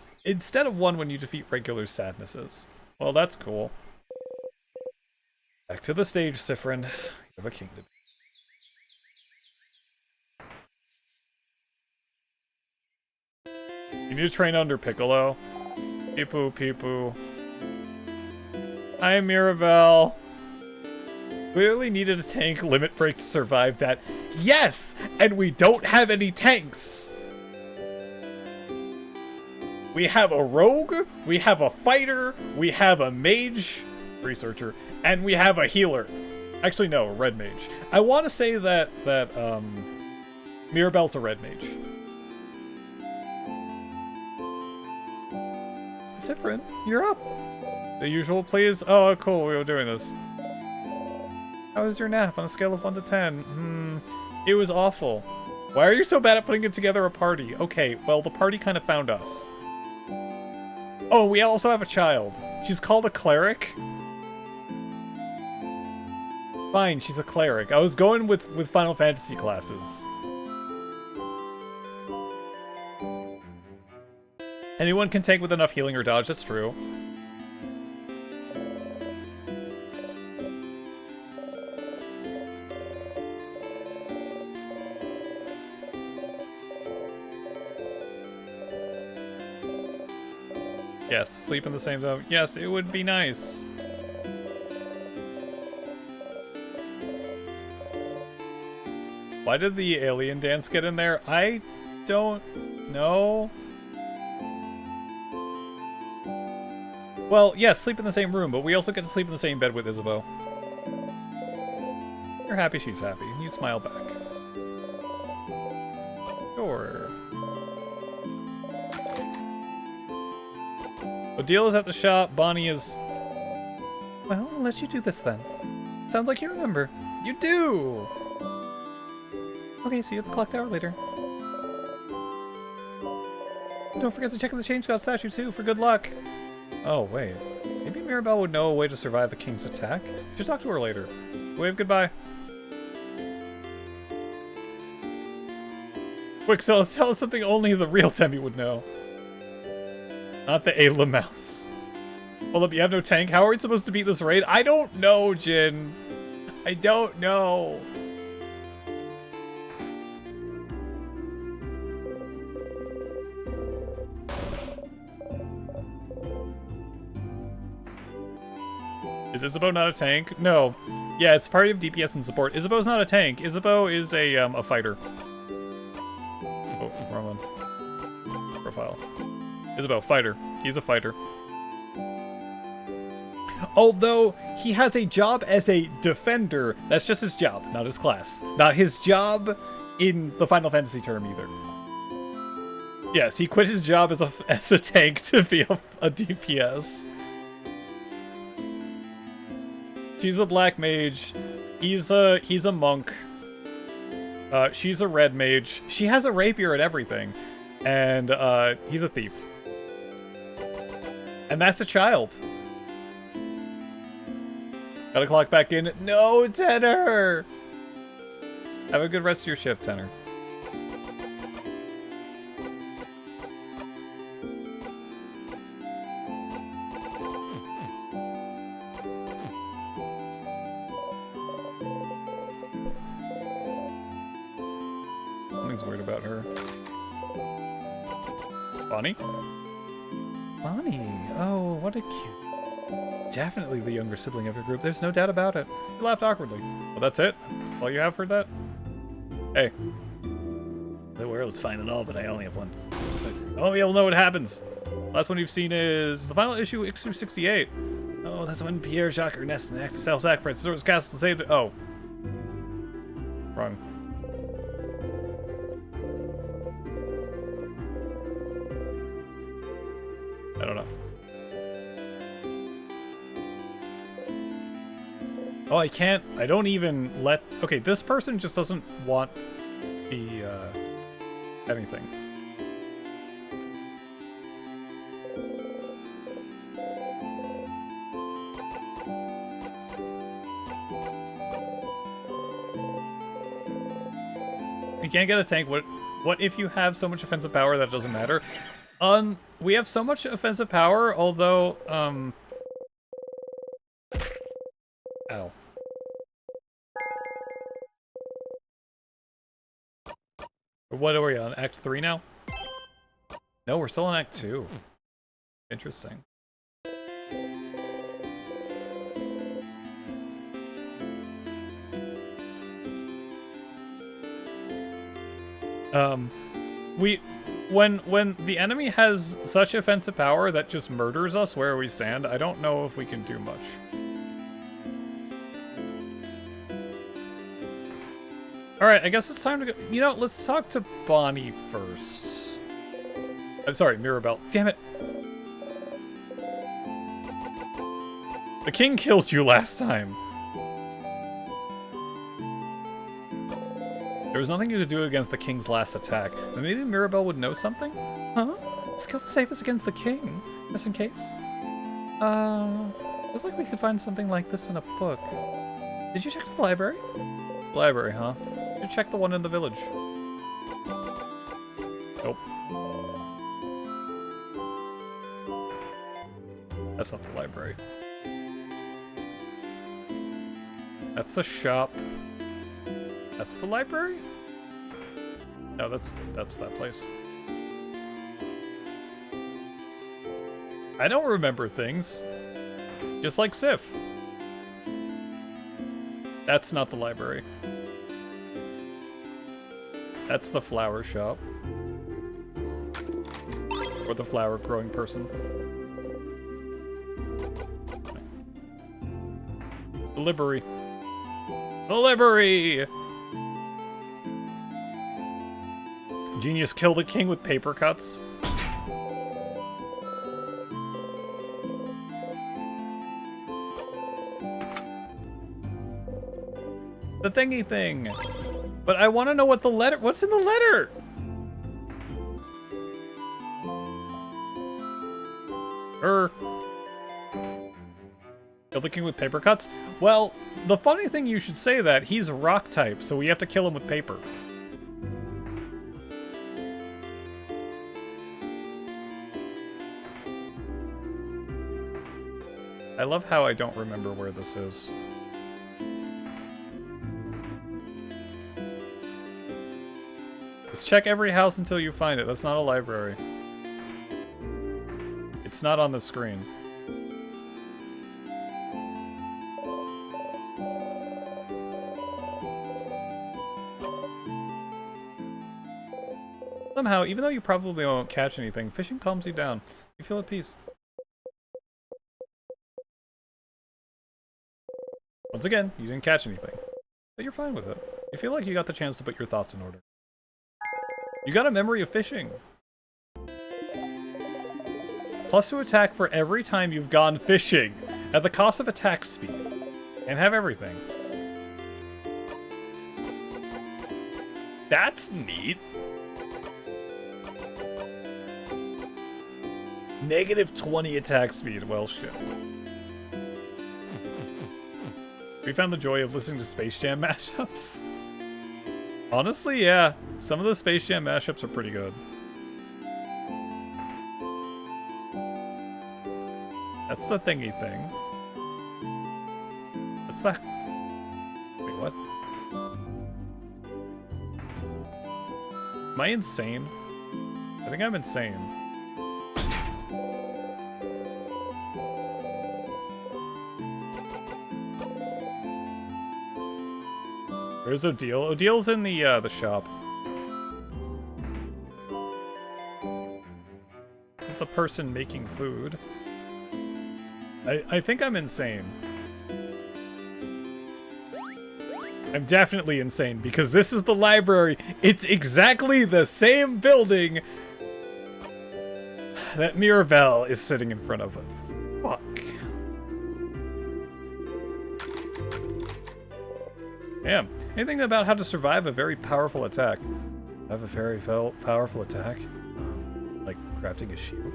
when you defeat regular sadnesses. Well, that's cool. Back to the stage, Siffrin. You have a kingdom. You need to train under Piccolo. Peepoo, peepoo. Hi, Mirabelle. Clearly needed a tank limit break to survive that. Yes! And we don't have any tanks! We have a rogue, we have a fighter, we have a mage, researcher, and we have a healer. Actually, no, a red mage. I want to say that Mirabelle's a red mage. Siffrin, you're up. The usual, please. Oh, cool. We were doing this. How was your nap on a scale of 1 to 10? It was awful. Why are you so bad at putting together a party? Okay, well, the party kind of found us. Oh, we also have a child. She's called a cleric. Fine, she's a cleric. I was going with Final Fantasy classes. Anyone can tank with enough healing or dodge, that's true. Yes, sleep in the same zone. Yes, it would be nice. Why did the alien dance get in there? I don't know. Well, yes, sleep in the same room, but we also get to sleep in the same bed with Isabeau. You're happy, she's happy. You smile back. Sure. Odile is at the shop. Bonnie is... Well, I'll let you do this then. Sounds like you remember. You do! Okay, see you at the clock tower later. Don't forget to check the Change God statue too, for good luck. Oh, wait. Maybe Mirabelle would know a way to survive the king's attack? Should talk to her later. Wave goodbye. Quick, tell us something only the real Demi would know. Not the Ayla mouse. Hold up, you have no tank? How are we supposed to beat this raid? I don't know, Jin. I don't know. Is Isabeau not a tank? No. Yeah, it's party of DPS and support. Isabeau's not a tank. Isabeau is a fighter. Oh, wrong one. Profile. Isabeau, fighter. He's a fighter. Although he has a job as a defender, that's just his job, not his class. Not his job in the Final Fantasy term either. Yes, he quit his job as a tank to be a DPS. She's a black mage. He's a monk. She's a red mage. She has a rapier and everything. And he's a thief. And that's a child. Gotta clock back in. No, Tenor! Have a good rest of your shift, Tenor. Something's weird about her. Bonnie? Bonnie. Oh, what a cute. Definitely the younger sibling of your group. There's no doubt about it. You laughed awkwardly. Well, that's it? That's all you have for that? Hey. The world's fine and all, but I only have one. Oh, you'll know what happens. Last one you've seen is the final issue, issue 68. Oh, that's when Pierre Jacques Ernest in active self-sacrifice destroys castle to save the... Oh. Wrong. I don't know. Oh, I can't. I don't even let... Okay, this person just doesn't want the, anything. You can't get a tank. What if you have so much offensive power that it doesn't matter? We have so much offensive power, although, Ow. What are we on? Act 3 now? No, we're still on Act 2. Interesting. When the enemy has such offensive power that just murders us where we stand, I don't know if we can do much. Alright, I guess it's time to go. You know, let's talk to Bonnie first. I'm sorry, Mirabelle. Damn it. The king killed you last time. There was nothing you could do against the king's last attack. But maybe Mirabelle would know something? Huh? Skill to save us against the king, just in case. Looks like we could find something like this in a book. Did you check the library? Library, huh? You check the one in the village. Nope. That's not the library. That's the shop. That's the library? No, that's that place. I don't remember things. Just like Sif. That's not the library. That's the flower shop. Or the flower growing person. The library. The library! Genius kill the king with paper cuts. The thingy thing. But I want to know what the letter... What's in the letter? Kill the king with paper cuts? Well, the funny thing you should say that, he's rock type, so we have to kill him with paper. I love how I don't remember where this is. Just check every house until you find it. That's not a library. It's not on the screen. Somehow, even though you probably won't catch anything, fishing calms you down. You feel at peace. Once again, you didn't catch anything, but you're fine with it. You feel like you got the chance to put your thoughts in order. You got a memory of fishing. Plus to attack for every time you've gone fishing, at the cost of attack speed. And have everything. That's neat. -20 attack speed. Well, shit. We found the joy of listening to Space Jam mashups. Honestly, yeah. Some of the Space Jam mashups are pretty good. That's the thingy thing. That's the... Wait, what? Am I insane? I think I'm insane. Where's Odile? Odile's in the shop. The person making food. I think I'm insane. I'm definitely insane because this is the library. It's exactly the same building that Mirabelle is sitting in front of. Fuck. Damn. Anything about how to survive a very powerful attack? Have a very powerful attack? Like crafting a shield?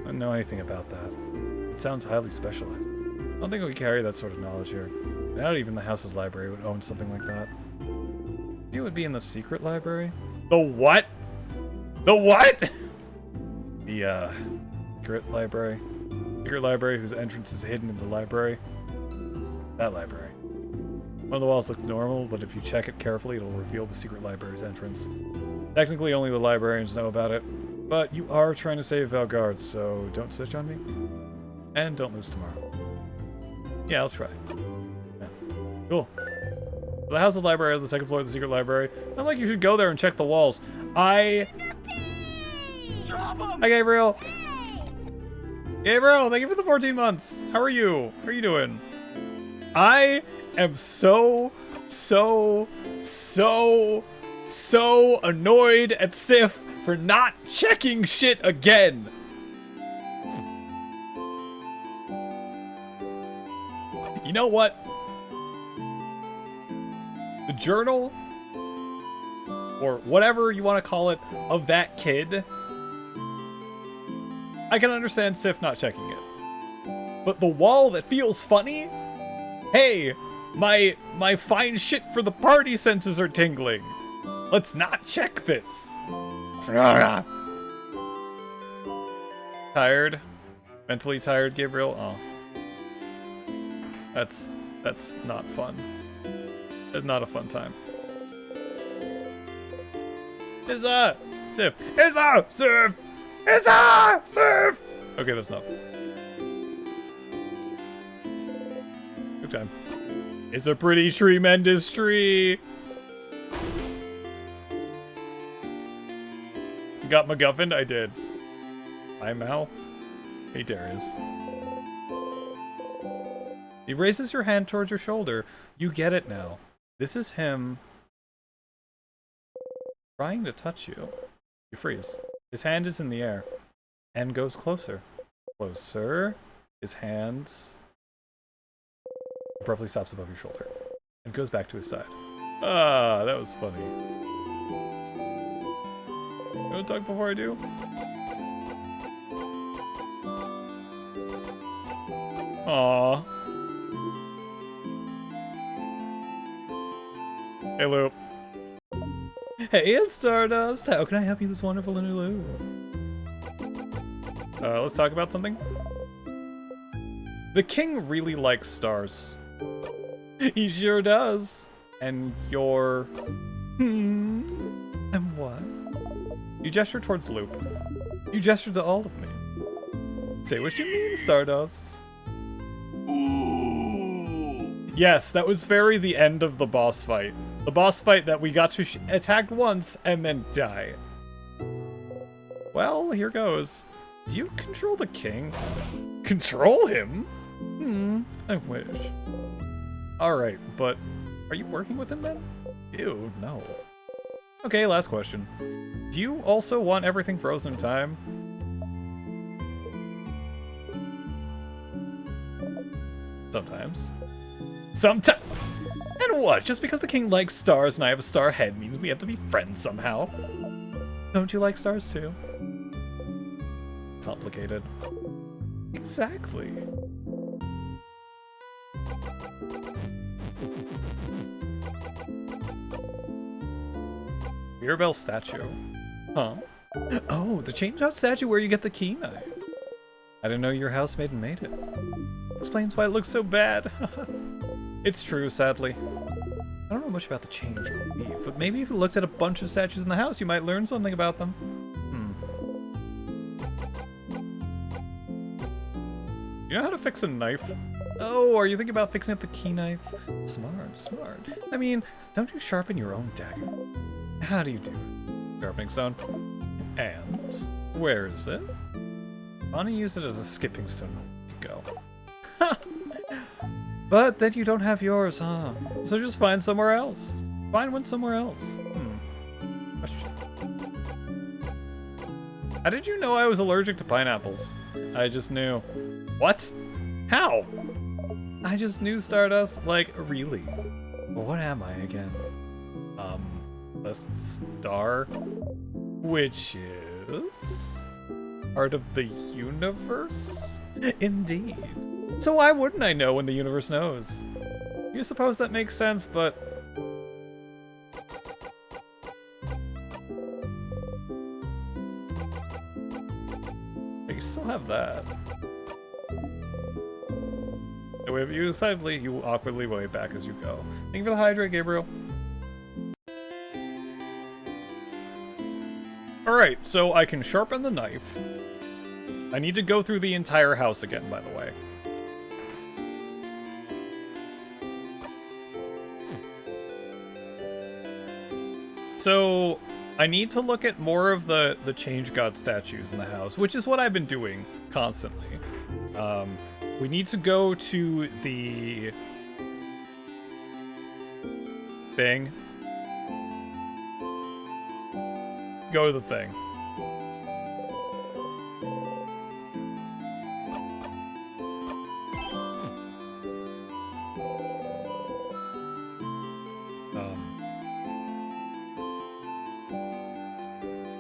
I don't know anything about that. It sounds highly specialized. I don't think we carry that sort of knowledge here. Not even the house's library would own something like that. It would be in the secret library? The what? The what? The, secret library. Secret library whose entrance is hidden in the library. That library. One of the walls look normal, but if you check it carefully, it'll reveal the secret library's entrance. Technically, only the librarians know about it, but you are trying to save Valgard, so don't snitch on me. And don't lose tomorrow. Yeah, I'll try. Yeah. Cool. The house of library on the second floor of the secret library. Not like you should go there and check the walls. Hi, Gabriel. Gabriel, thank you for the 14 months. How are you? How are you doing? I am so annoyed at Sif for not checking shit again. You know what? The journal, or whatever you want to call it, of that kid, I can understand Sif not checking it. But the wall that feels funny? Hey, my fine shit for the party senses are tingling. Let's not check this. Tired? Mentally tired, Gabriel? Oh. That's not fun. It's not a fun time. Izza! Sif! Izza! Sif! Izza! Sif! Okay, that's not fun. Good time. It's a pretty tremendous tree! Got MacGuffin? I did. Hi, Mal. Hey, Darius. He raises your hand towards your shoulder. You get it now. This is him trying to touch you. You freeze. His hand is in the air and goes closer. Closer. His hands abruptly stops above your shoulder and goes back to his side. Ah, that was funny. You want to talk before I do? Aww. Hey, Loop. Hey, it's Stardust. How can I help you this wonderful interlude? Let's talk about something. The king really likes stars. He sure does. And you're... And what? You gesture towards Loop. You gesture to all of me. Say what you mean, Stardust. Yes, that was very the end of the boss fight. The boss fight that we got to attack once and then die. Well, here goes. Do you control the king? Control him? I wish. Alright, but are you working with him then? Ew, no. Okay, last question. Do you also want everything frozen in time? Sometimes. Sometimes. And what? Just because the king likes stars and I have a star head means we have to be friends somehow. Don't you like stars too? Complicated. Exactly. Mirabelle statue. Huh? Oh, the change-out statue where you get the key knife. I didn't know your housemaiden made it. Explains why it looks so bad. It's true, sadly. I don't know much about the change relief, but maybe if you looked at a bunch of statues in the house, you might learn something about them. You know how to fix a knife? Oh, are you thinking about fixing up the key knife? Smart, smart. I mean, don't you sharpen your own dagger? How do you do it? Sharpening stone. And where is it? Bonnie used it as a skipping stone a week ago. But then you don't have yours, huh? So just find somewhere else. Find one somewhere else. Question. How did you know I was allergic to pineapples? I just knew. What? How? I just knew, Stardust. Like, really? Well, what am I again? A star? Which is... part of the universe? Indeed. So why wouldn't I know when the universe knows? You suppose that makes sense, but... you still have that. You decidedly, you awkwardly way back as you go. Thank you for the hydrate, Gabriel. Alright, so I can sharpen the knife. I need to go through the entire house again, by the way. So, I need to look at more of the Change God statues in the house, which is what I've been doing constantly. We need to go to the thing. Go to the thing.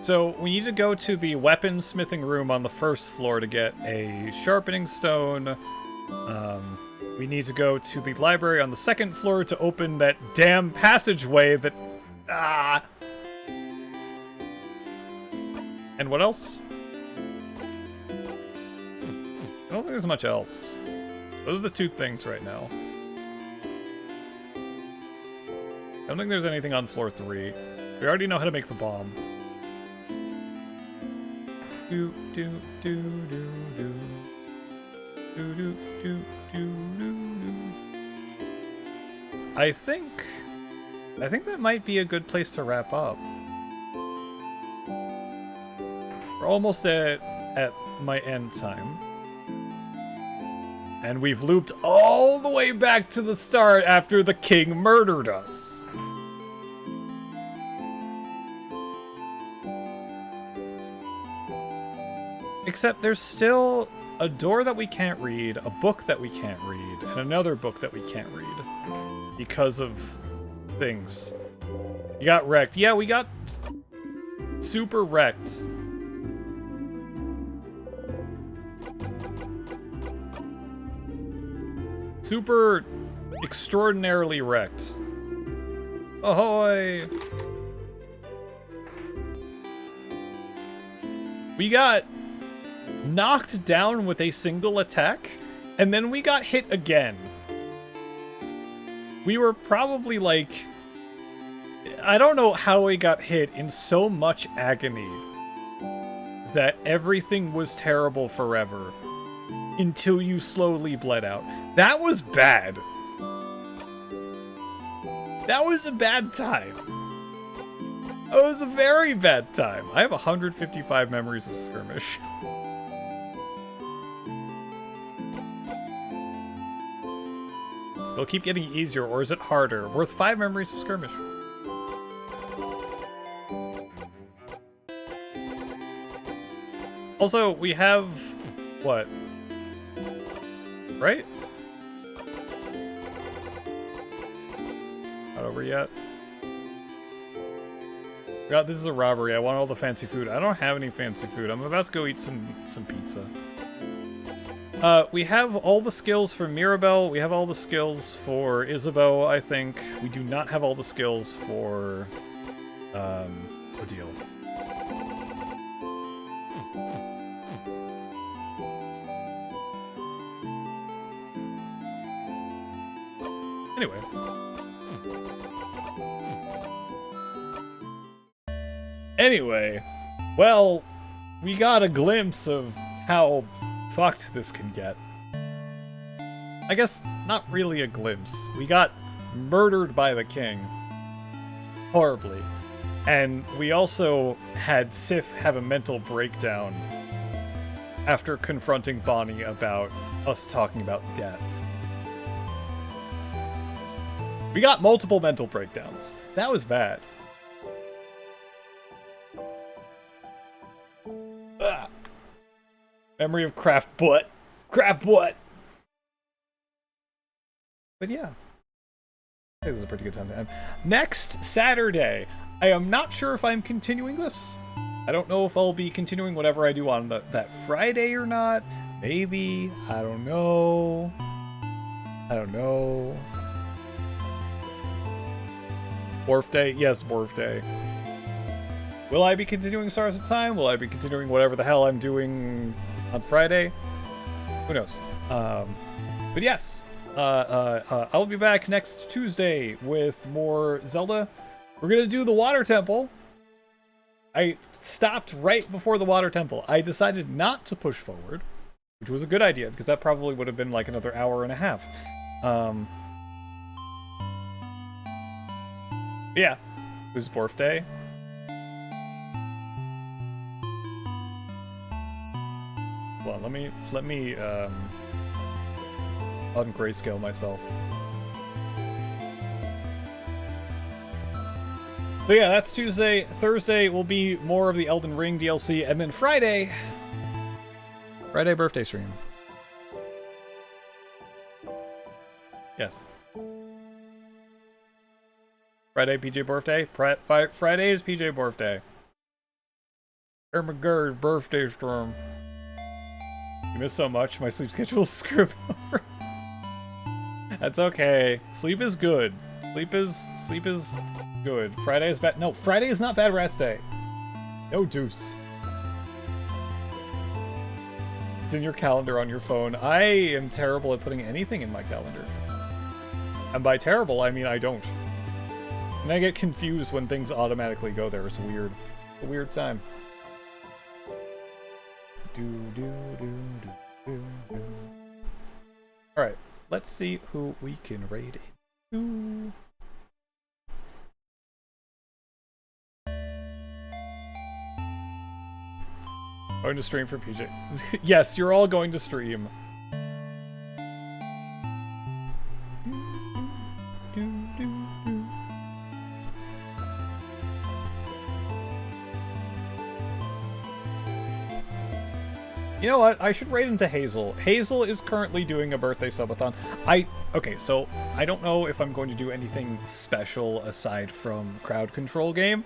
So we need to go to the weaponsmithing room on the first floor to get a sharpening stone. We need to go to the library on the second floor to open that damn passageway that... And what else? I don't think there's much else. Those are the two things right now. I don't think there's anything on floor 3. We already know how to make the bomb. Do do do do do do do do do do. I think that might be a good place to wrap up. We're almost at my end time. And we've looped all the way back to the start after the king murdered us. Except there's still a door that we can't read, a book that we can't read, and another book that we can't read. Because of things. You got wrecked. Yeah, we got super wrecked. Super extraordinarily wrecked. Ahoy! We got knocked down with a single attack And then we got hit again. We were probably like... I don't know how we got hit in so much agony that everything was terrible forever until you slowly bled out. That was bad. That was a bad time. That was a very bad time. I have 155 memories of skirmish. It'll keep getting easier, or is it harder? Worth 5 memories of skirmish. Also, we have... what? Right? Not over yet. God, this is a robbery. I want all the fancy food. I don't have any fancy food. I'm about to go eat some pizza. We have all the skills for Mirabelle. We have all the skills for Isabeau, I think. We do not have all the skills for... Odile. Anyway. Anyway, well, we got a glimpse of how fucked this can get. I guess not really a glimpse. We got murdered by the king. Horribly. And we also had Sif have a mental breakdown after confronting Bonnie about us talking about death. We got multiple mental breakdowns. That was bad. Ugh. Memory of craft butt. Craft butt! But yeah. I think it was a pretty good time to end. Next Saturday, I am not sure if I'm continuing this. I don't know if I'll be continuing whatever I do on that Friday or not. Maybe. I don't know. I don't know. Borf Day? Yes, Borf Day. Will I be continuing Stars of Time? Will I be continuing whatever the hell I'm doing on Friday? Who knows? But yes, I'll be back next Tuesday with more Zelda. We're gonna do the Water Temple. I stopped right before the Water Temple. I decided not to push forward, which was a good idea, because that probably would have been like another hour and a half. Yeah, it was Borf Day. Well, let me ungrayscale myself. But yeah, that's Tuesday. Thursday will be more of the Elden Ring DLC, and then Friday birthday stream. Yes. Friday, PJ birthday. Friday is PJ birthday. Ermagerd birthday storm. You missed so much. My sleep schedule is screwed over. That's okay. Sleep is good. Sleep is good. Friday is bad. No, Friday is not bad rest day. No deuce. It's in your calendar on your phone. I am terrible at putting anything in my calendar. And by terrible, I mean I don't. And I get confused when things automatically go there. It's weird. It's a weird time. Alright, let's see who we can raid into. Going to stream for PJ. Yes, you're all going to stream. You know what? I should raid into Hazel. Hazel is currently doing a birthday subathon. Okay, so I don't know if I'm going to do anything special aside from crowd control game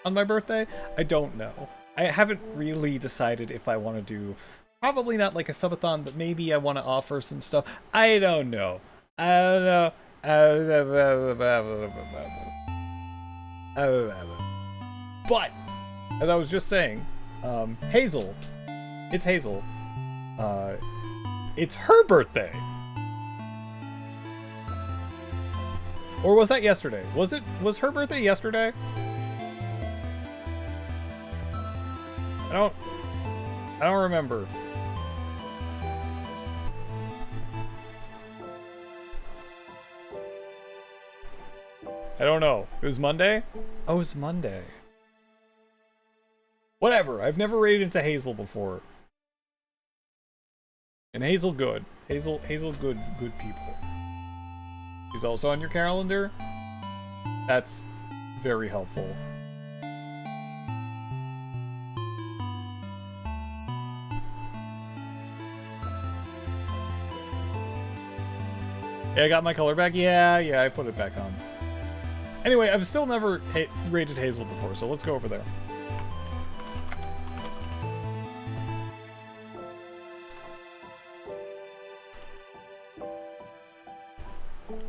on my birthday. I don't know. I haven't really decided if I want to do, probably not like a subathon, but maybe I want to offer some stuff. I don't know. But as I was just saying, Hazel. It's Hazel. It's her birthday. Or was that yesterday? Was her birthday yesterday? I don't remember. I don't know. It was Monday? Oh, it was Monday. Whatever. I've never raided into Hazel before. And Hazel good. Hazel good people. She's also on your calendar. That's very helpful. Yeah, I got my color back. Yeah, I put it back on. Anyway, I've still never raided Hazel before, so let's go over there.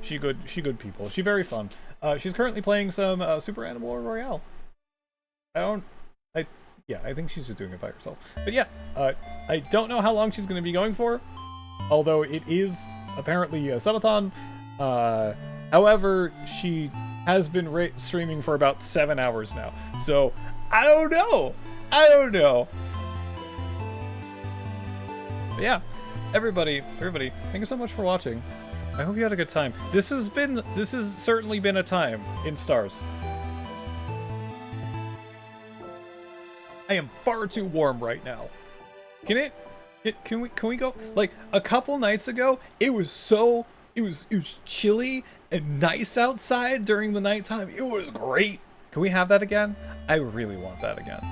She good people. She very fun. She's currently playing some Super Animal Royale. I think she's just doing it by herself. But yeah, I don't know how long she's going to be going for, although it is apparently a subathon. However, she has been streaming for about 7 hours now, so I don't know. But yeah, everybody, thank you so much for watching. I hope you had a good time. This has certainly been a time in Stars. I am far too warm right now. Can we go? Like a couple nights ago, it was chilly and nice outside during the nighttime. It was great. Can we have that again? I really want that again.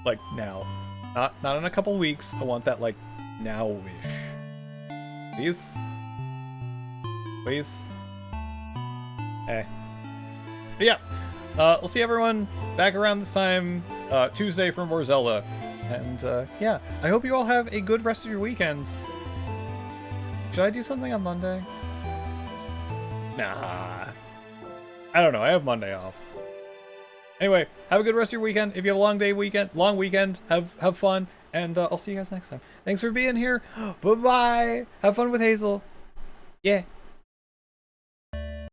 Like now. Not in a couple weeks. I want that like now-ish. Please? Please? But yeah. We'll see everyone back around this time Tuesday for more Zelda. And yeah, I hope you all have a good rest of your weekend. Should I do something on Monday? Nah. I don't know. I have Monday off. Anyway, have a good rest of your weekend. If you have a long weekend, have fun. And I'll see you guys next time. Thanks for being here. Bye-bye. Have fun with Hazel. Yeah.